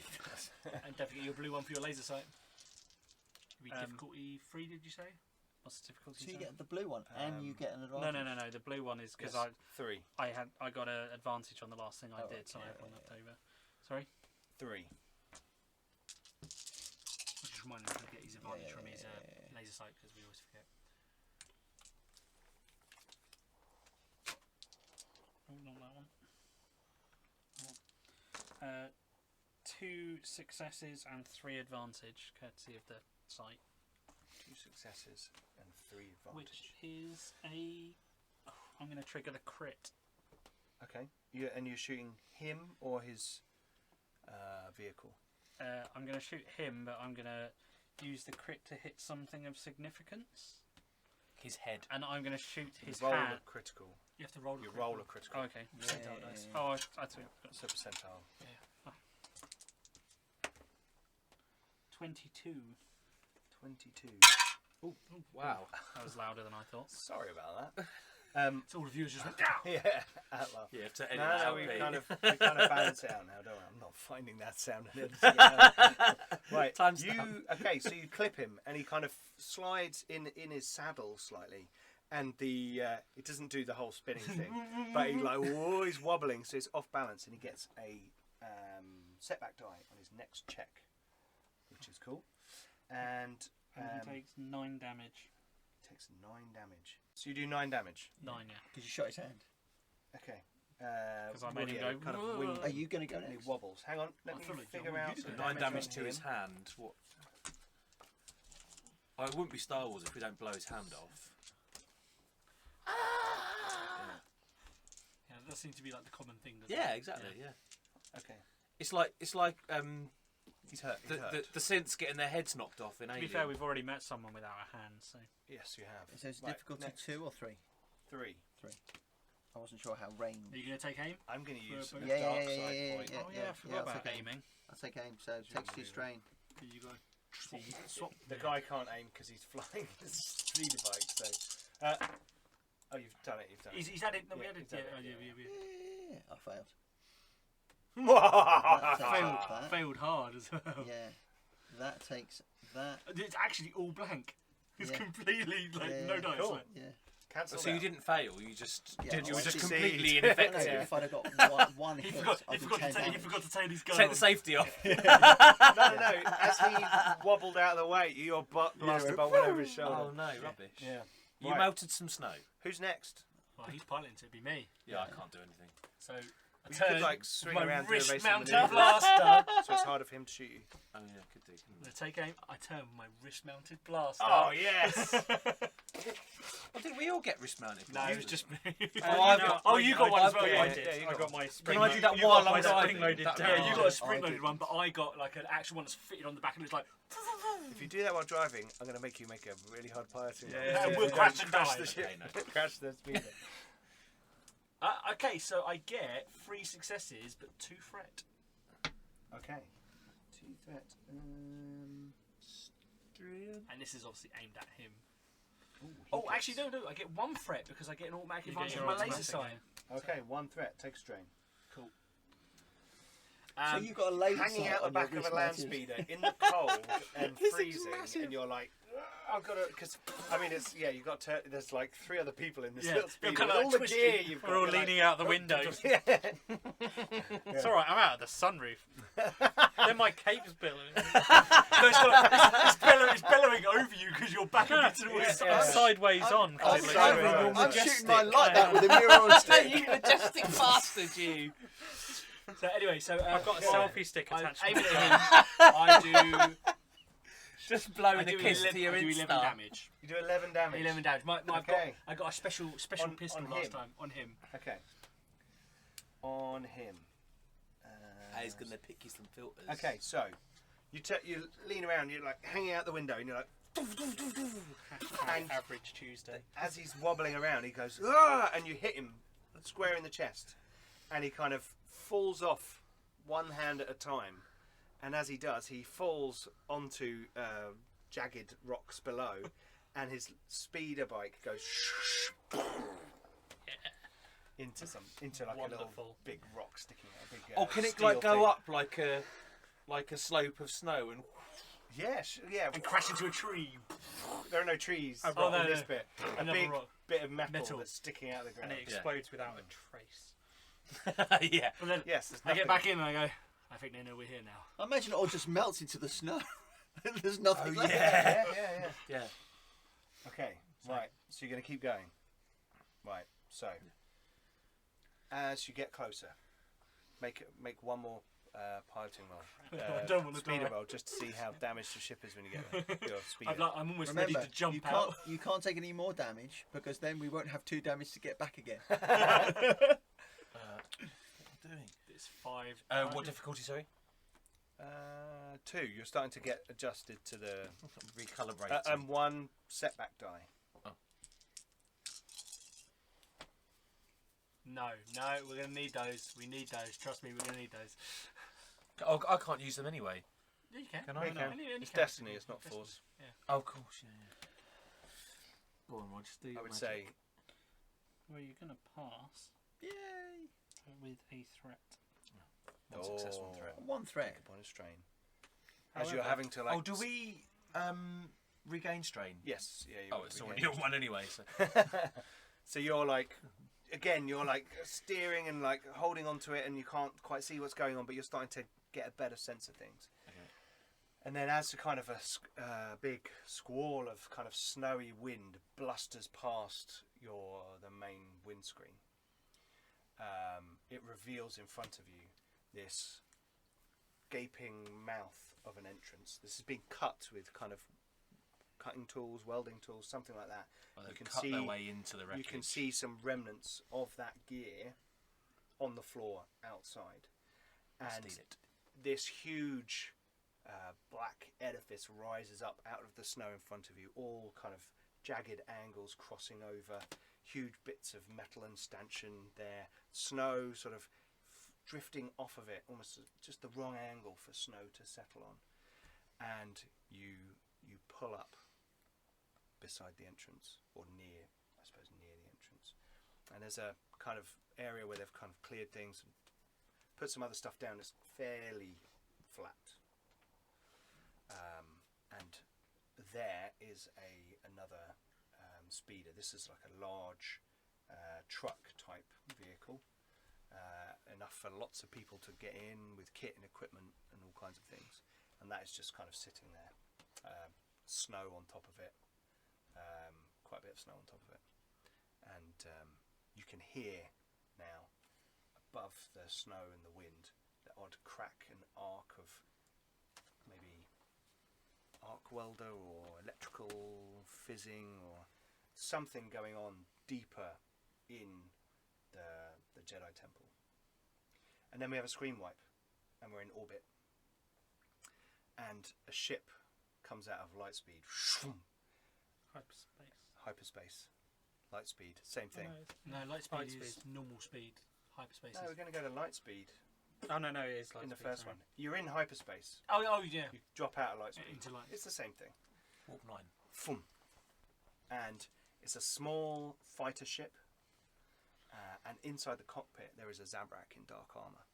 And don't forget your blue one for your laser sight. Be Um, difficulty 3, did you say? What's the difficulty? So you zone? get the blue one, and you get an advantage. No. The blue one is because Yes. 3. I got an advantage on the last thing I Oh, did, so I okay, have one yeah. left over. Sorry. 3. I just remind him to get his advantage from his laser sight because we always forget. Oh, not that one. 2 successes and 3 advantage, courtesy of the site. 2 successes and 3 advantage. Which is a... I'm going to trigger the crit. Okay. You're shooting him or his vehicle? I'm going to shoot him, but I'm going to use the crit to hit something of significance. His head. And I'm going to shoot his roll hand. a critical. You have to roll. You roll a critical. Oh, okay. Percentile dice. Oh, I thought It's a percentile. Yeah. 22. 22. Oh, wow. That was louder than I thought. Sorry about that. So all the viewers just went down. Yeah, out loud. You have to edit No, that out, we Pete. kind of balance it out now, don't we? I'm not finding that sound. And editing it out. Right, okay, so you clip him, and he kind of slides in his saddle slightly, and it doesn't do the whole spinning thing, but he's wobbling, so it's off balance, and he gets a setback die on his next check, which is cool. And He takes 9 damage. takes 9 damage. So you do 9 damage. 9, yeah. Because you shot his hand. Okay. Because I made him yeah, go. kind of wing. Are you going to go And he next? wobbles. Hang on, let I me feel like figure you're out using the 9 damage on to him. his hand. What? Oh, it wouldn't be Star Wars if we don't blow his hand off. Yeah, that seems to be like the common thing. doesn't Yeah, it? exactly. Yeah. Okay. It's like He's hurt. He's hurt. the synths getting their heads knocked off in To be Alien. fair, we've already met someone without a hand, so. Yes, you have. So it's Right, difficulty next. 2 or 3? 3. I wasn't sure how range. Are you going to take aim? I'm going to use For- the Yeah, dark yeah, side yeah, point. yeah, Oh yeah, I forgot about okay. aiming. I'll take aim, so it takes 2 strain. Here you go. See, the guy can't aim because he's flying his speeder bike. So, oh, you've done it. You've done He's had it. No, we Yeah, had it. he's had Yeah, it, yeah. Yeah, I failed. it. That. Failed hard as well. Yeah, that takes that. It's actually all blank. It's Yeah. completely like Yeah, no yeah. dice. Cool. Like, Yeah. Cancel. So you didn't fail. You just Yeah, you were I just succeed. completely No, ineffective. if I'd have got one he hit, forgot. I'd He be forgot, 10 to take, he damage. forgot to take his gun. Take the on. safety off. No. As he wobbled out of the way, your blaster bolt went over his shoulder. Oh no, rubbish. Yeah. You Right. melted some snow. Who's next? Well, he's piloting, so it'd be me. Yeah, I can't do anything. So I You turn could like swing my around to evasive wrist-mounted maneuver, blaster. so it's harder for him to shoot you. Oh yeah, could do. I'm gonna take aim. I turn my wrist-mounted blaster. Oh yes. Oh, didn't we all get wrist mounted? No, it was just me. I've got- oh, you got one as well. got Yeah, one. I did. Yeah, you I got got my spring. Can I do that you while got I'm my driving? spring-loaded That'd be Yeah, dart. you got I a spring-loaded did. one, but I got like an actual one that's fitted on the back and it's like. If you do that while driving, I'm going to make you make a really hard piloting. Yeah, roll. yeah, And we'll Don't crash and crash die. the ship. Okay, no. Crash the speeder. Okay, so I get 3 successes but 2 threat. Okay. 2 threat. And this is obviously aimed at him. Ooh, he Oh, gets- actually, no. I get 1 threat because I get an automatic You get advantage your on my laser automatic, sight. Okay, 1 threat. Take a strain. Cool. So you've got a laser Hanging sight out the on your back of a land wrist-mounted- speeder in the cold and This is freezing, massive. and you're like, I've got to, because I mean, it's you've got to. There's like 3 other people in this Yeah, little you're speeder. kinda With like all the twisting. gear you've got. We're all you're like, leaning out the window. yeah. It's alright, I'm out of the sunroof. Then my cape's billowing. No, it's bellowing over you because you're back a bit to the Yeah, side. yeah. Sideways on. 'cause I'm, it looks sorry, like- right. I'm Majestic. shooting mine like that with a mirror on stick. You majestic bastard, you! So anyway, I've got a selfie stick I'm attached to aiming the at him. I Just do. blowing I a do kiss 11, to your I do 11 Insta. damage. You do 11 damage. 11 damage. Okay. I got a special On- pistol on last him. time on him. Okay. On him. He's gonna pick you some filters. Okay, so you lean around, you're like hanging out the window, and you're like, and Average Tuesday. as he's wobbling around, he goes, ah, and you hit him square in the chest, and he kind of falls off one hand at a time, and as he does, he falls onto jagged rocks below, and his speeder bike goes into like a little Wonderful. big rock sticking out. A big, Oh, can it steel like go thing. up like a slope of snow and? Yes, yeah. And crash into a tree. There are no trees Oh, in no, this no. bit. A Another big rock. bit of metal, Metal. that's sticking out of the And ground. it explodes without a trace. Yeah. And then Yes, there's I nothing. get back in and I go, I think they know we're here now. I imagine it all just melts into the snow. There's nothing left. Yeah. Yeah. Okay, right. So you're going to keep going. Right. So as you get closer, make one more piloting roll. I don't want to speeder die. roll just to see how damaged the ship is when you get there. Your speeder. I'm almost Remember, ready to jump you out. you can't take any more damage because then we won't have 2 damage to get back again. doing? It's 5. What difficulty, sorry? 2. You're starting to get adjusted to the Recalibrating. and 1 setback die. No, we're going to need those. We need those. Trust me, we're going to need those. Oh, I can't use them anyway. Yeah, you can. Can I? You can. Any It's character Destiny. can. It's not Destiny. Force. Yeah. Oh, of course, yeah. Go on, Rod, just do your I would magic. say Well, you're going to pass Yay! with a threat. One success, one threat. One threat. bonus strain. As you're However- having to like. Oh, do we regain strain? Yes. Yeah. You Oh, would it's regain already on one anyway. So. So you're like, again, you're like steering and like holding onto it, and you can't quite see what's going on, but you're starting to get a better sense of things. Okay. And then, as a kind of a big squall of kind of snowy wind blusters past the main windscreen, it reveals in front of you this gaping mouth of an entrance. This has been cut with kind of cutting tools, welding tools, something like that. Well, You they've can cut see their way into the wreckage. You can see some remnants of that gear on the floor outside, and Steal it. this huge black edifice rises up out of the snow in front of you, all kind of jagged angles crossing over, huge bits of metal and stanchion there, snow sort of drifting off of it, almost just the wrong angle for snow to settle on, and you pull up beside the entrance, or near the entrance, and there's a kind of area where they've kind of cleared things and put some other stuff down. It's fairly flat, and there is another speeder. This is like a large truck type vehicle, enough for lots of people to get in with kit and equipment and all kinds of things, and that is just kind of sitting there, snow on top of it. Quite a bit of snow on top of it, and you can hear now above the snow and the wind the odd crack and arc of maybe arc welder or electrical fizzing or something going on deeper in the Jedi Temple. And then we have a screen wipe, and we're in orbit, and a ship comes out of light speed. Hyperspace, light speed, same thing. No, light speed Light is speed. normal speed. Hyperspace No, is... we're going to go to light speed Oh no, it is like in the first one. You're in hyperspace. Oh, yeah. You drop out of light speed. Into light. It's the same thing. Warp 9. Fum. And it's a small fighter ship, and inside the cockpit there is a Zabrak in dark armour,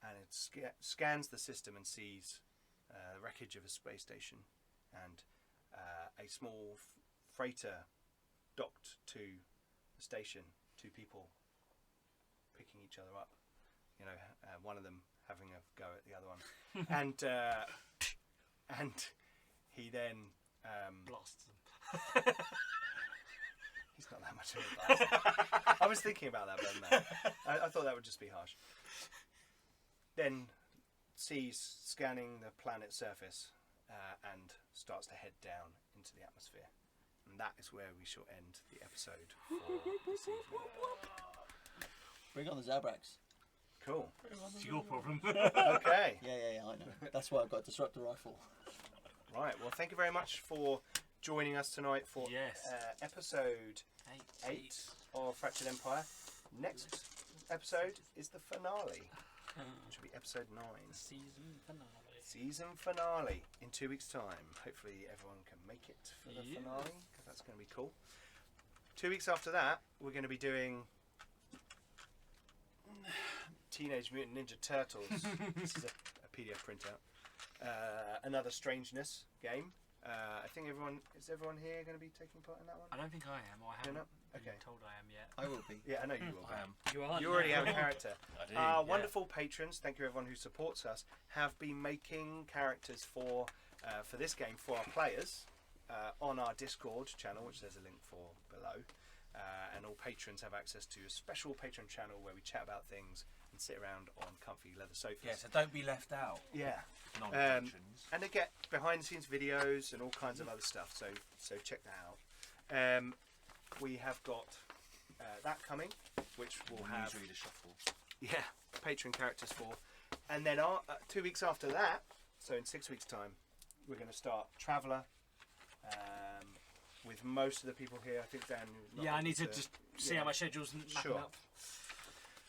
and it scans the system and sees the wreckage of a space station and a small freighter docked to the station. 2 people picking each other up, one of them having a go at the other one, and he then Blasts them. he's not that much of a bastard. I was thinking about that, but no. I thought that would just be harsh. Then sees scanning the planet's surface and starts to head down into the atmosphere. And that is where we shall end the episode for this evening. Bring on the Zabraks. Cool. It's your problem. Okay. Yeah, I know. That's why I've got Disruptor Rifle. Right. Well, thank you very much for joining us tonight for Yes. episode 8 of Fractured Empire. Next episode is the finale, which will be episode 9. Season finale. Season finale in 2 weeks' time. Hopefully everyone can make it for the Yeah. finale, because that's going to be cool. 2 weeks after that, we're going to be doing Teenage Mutant Ninja Turtles. This is a PDF printout. Another Strangeness game. I think everyone here going to be taking part in that one? I don't think I am, or I You're haven't not? Okay. been told I am yet. I will be. Yeah, I know you will. I am. You are. You already have a character. I do. Our yeah. wonderful patrons, thank you everyone who supports us, have been making characters for this game for our players on our Discord channel, which there's a link for below. And all patrons have access to a special patron channel where we chat about things and sit around on comfy leather sofas. Yeah, so don't be left out, Yeah. non-patrons. And they get behind the scenes videos and all kinds of other stuff, so check that out. We have got that coming, which will have Newsreader shuffle. patron characters for. And then 2 weeks after that, so in 6 weeks' time, we're going to start Traveller. With most of the people here, I think Dan. Yeah, I need to just see how my schedule's mapping up.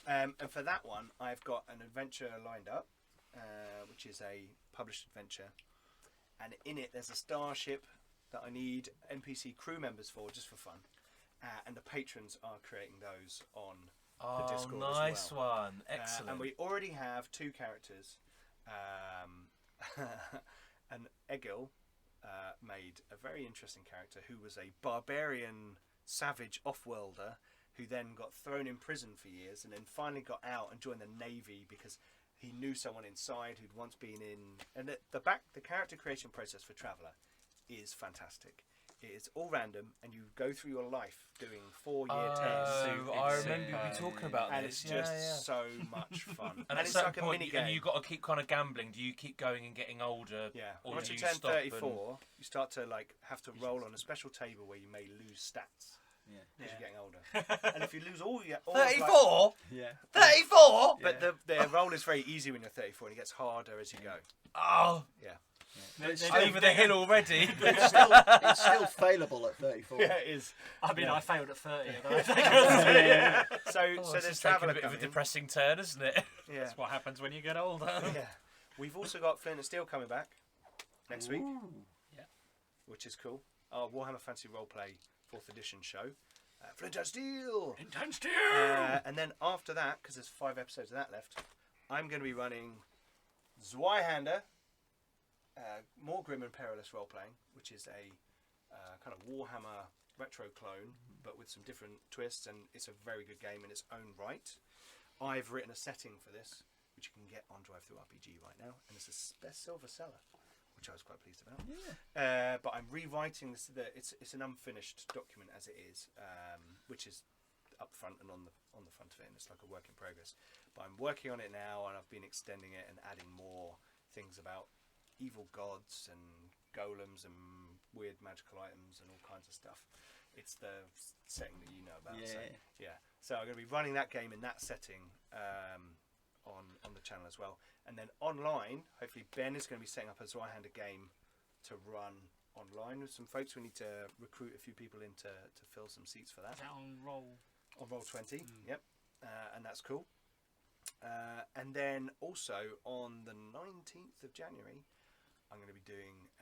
And for that one, I've got an adventure lined up, which is a published adventure, and in it there's a starship that I need NPC crew members for, just for fun, and the patrons are creating those on the Discord nice as well. one, excellent. And we already have 2 characters, and Egil made a very interesting character who was a barbarian savage off-worlder who then got thrown in prison for years and then finally got out and joined the Navy because he knew someone inside who'd once been in. And the character creation process for Traveller is fantastic. It is all random, and you go through your life doing 4-year tests. I remember you talking about and this. it's just so much fun. And it's at like that a point, mini game. and you've got to keep kind of gambling. Do you keep going and getting older? Yeah. Or Once do you you turn stop 34, you start to have to roll on a special table where you may lose stats. Yeah. Because you're getting older. And if you lose all your... 34? Yeah. 34? But the roll is very easy when you're 34 and it gets harder as you go. Oh, Yeah. over the hill already. It's still failable at 34. Yeah, it is. I mean, I failed at 30. Yeah. So It's there's just taking Traveller a bit of a coming. depressing turn, isn't it? Yeah. That's what happens when you get older. Yeah. We've also got Flint and Steel coming back next week. Yeah. Which is cool. Our Warhammer Fantasy Roleplay 4th edition show. Flint and Steel! Intense Steel! And then after that, because there's 5 episodes of that left, I'm going to be running Zweihander, more grim and perilous role-playing, which is a kind of Warhammer retro clone, but with some different twists, and it's a very good game in its own right. I've written a setting for this, which you can get on Drive-Thru-RPG right now, and it's a best silver seller, which I was quite pleased about. Yeah. But I'm rewriting this. It's an unfinished document as it is, which is up front and on the front of it, and it's like a work in progress. But I'm working on it now, and I've been extending it and adding more things about evil gods and golems and weird magical items and all kinds of stuff. It's the setting that you know about. Yeah. So I'm going to be running that game in that setting on the channel as well. And then online, hopefully Ben is going to be setting up a Zweihander game to run online with some folks. We need to recruit a few people in to fill some seats for that. Is that on roll? On Roll20, yep. And that's cool. And then also on the 19th of January, I'm going to be doing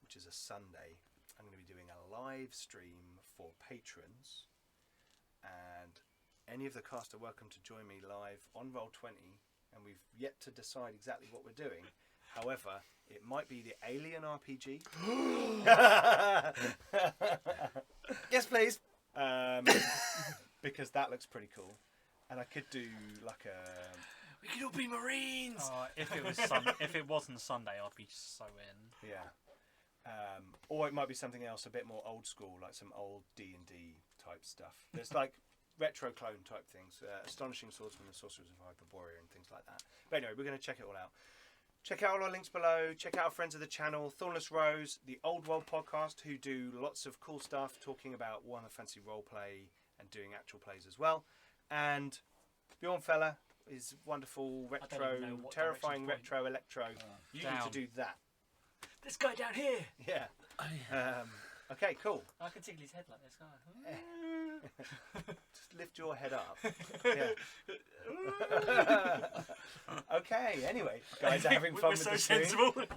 which is a Sunday, I'm going to be doing a live stream for patrons. And any of the cast are welcome to join me live on Roll20. And we've yet to decide exactly what we're doing. However, it might be the Alien RPG. Yes, please. Because that looks pretty cool. And I could do like a... We could all be Marines! If it wasn't Sunday, I'd be so in. Yeah. Or it might be something else, a bit more old school, like some old D&D type stuff. There's like retro clone type things, Astonishing Swordsman and Sorcerers of Hyperborea and things like that. But anyway, we're going to check it all out. Check out all our links below. Check out our friends of the channel, Thornless Rose, the Old World podcast, who do lots of cool stuff, talking about Warhammer Fantasy Roleplay and doing actual plays as well. And Bjørn Felle is wonderful retro, terrifying retro electro. You need to do that. This guy down here! Yeah. Okay, cool. I can tickle his head like this, can't I? Just lift your head up. Yeah. Okay, anyway, guys are having fun with the stream.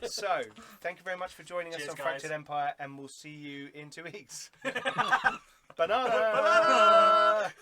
So, thank you very much for joining us on Fractured Empire, and we'll see you in 2 weeks. Banana! Banana!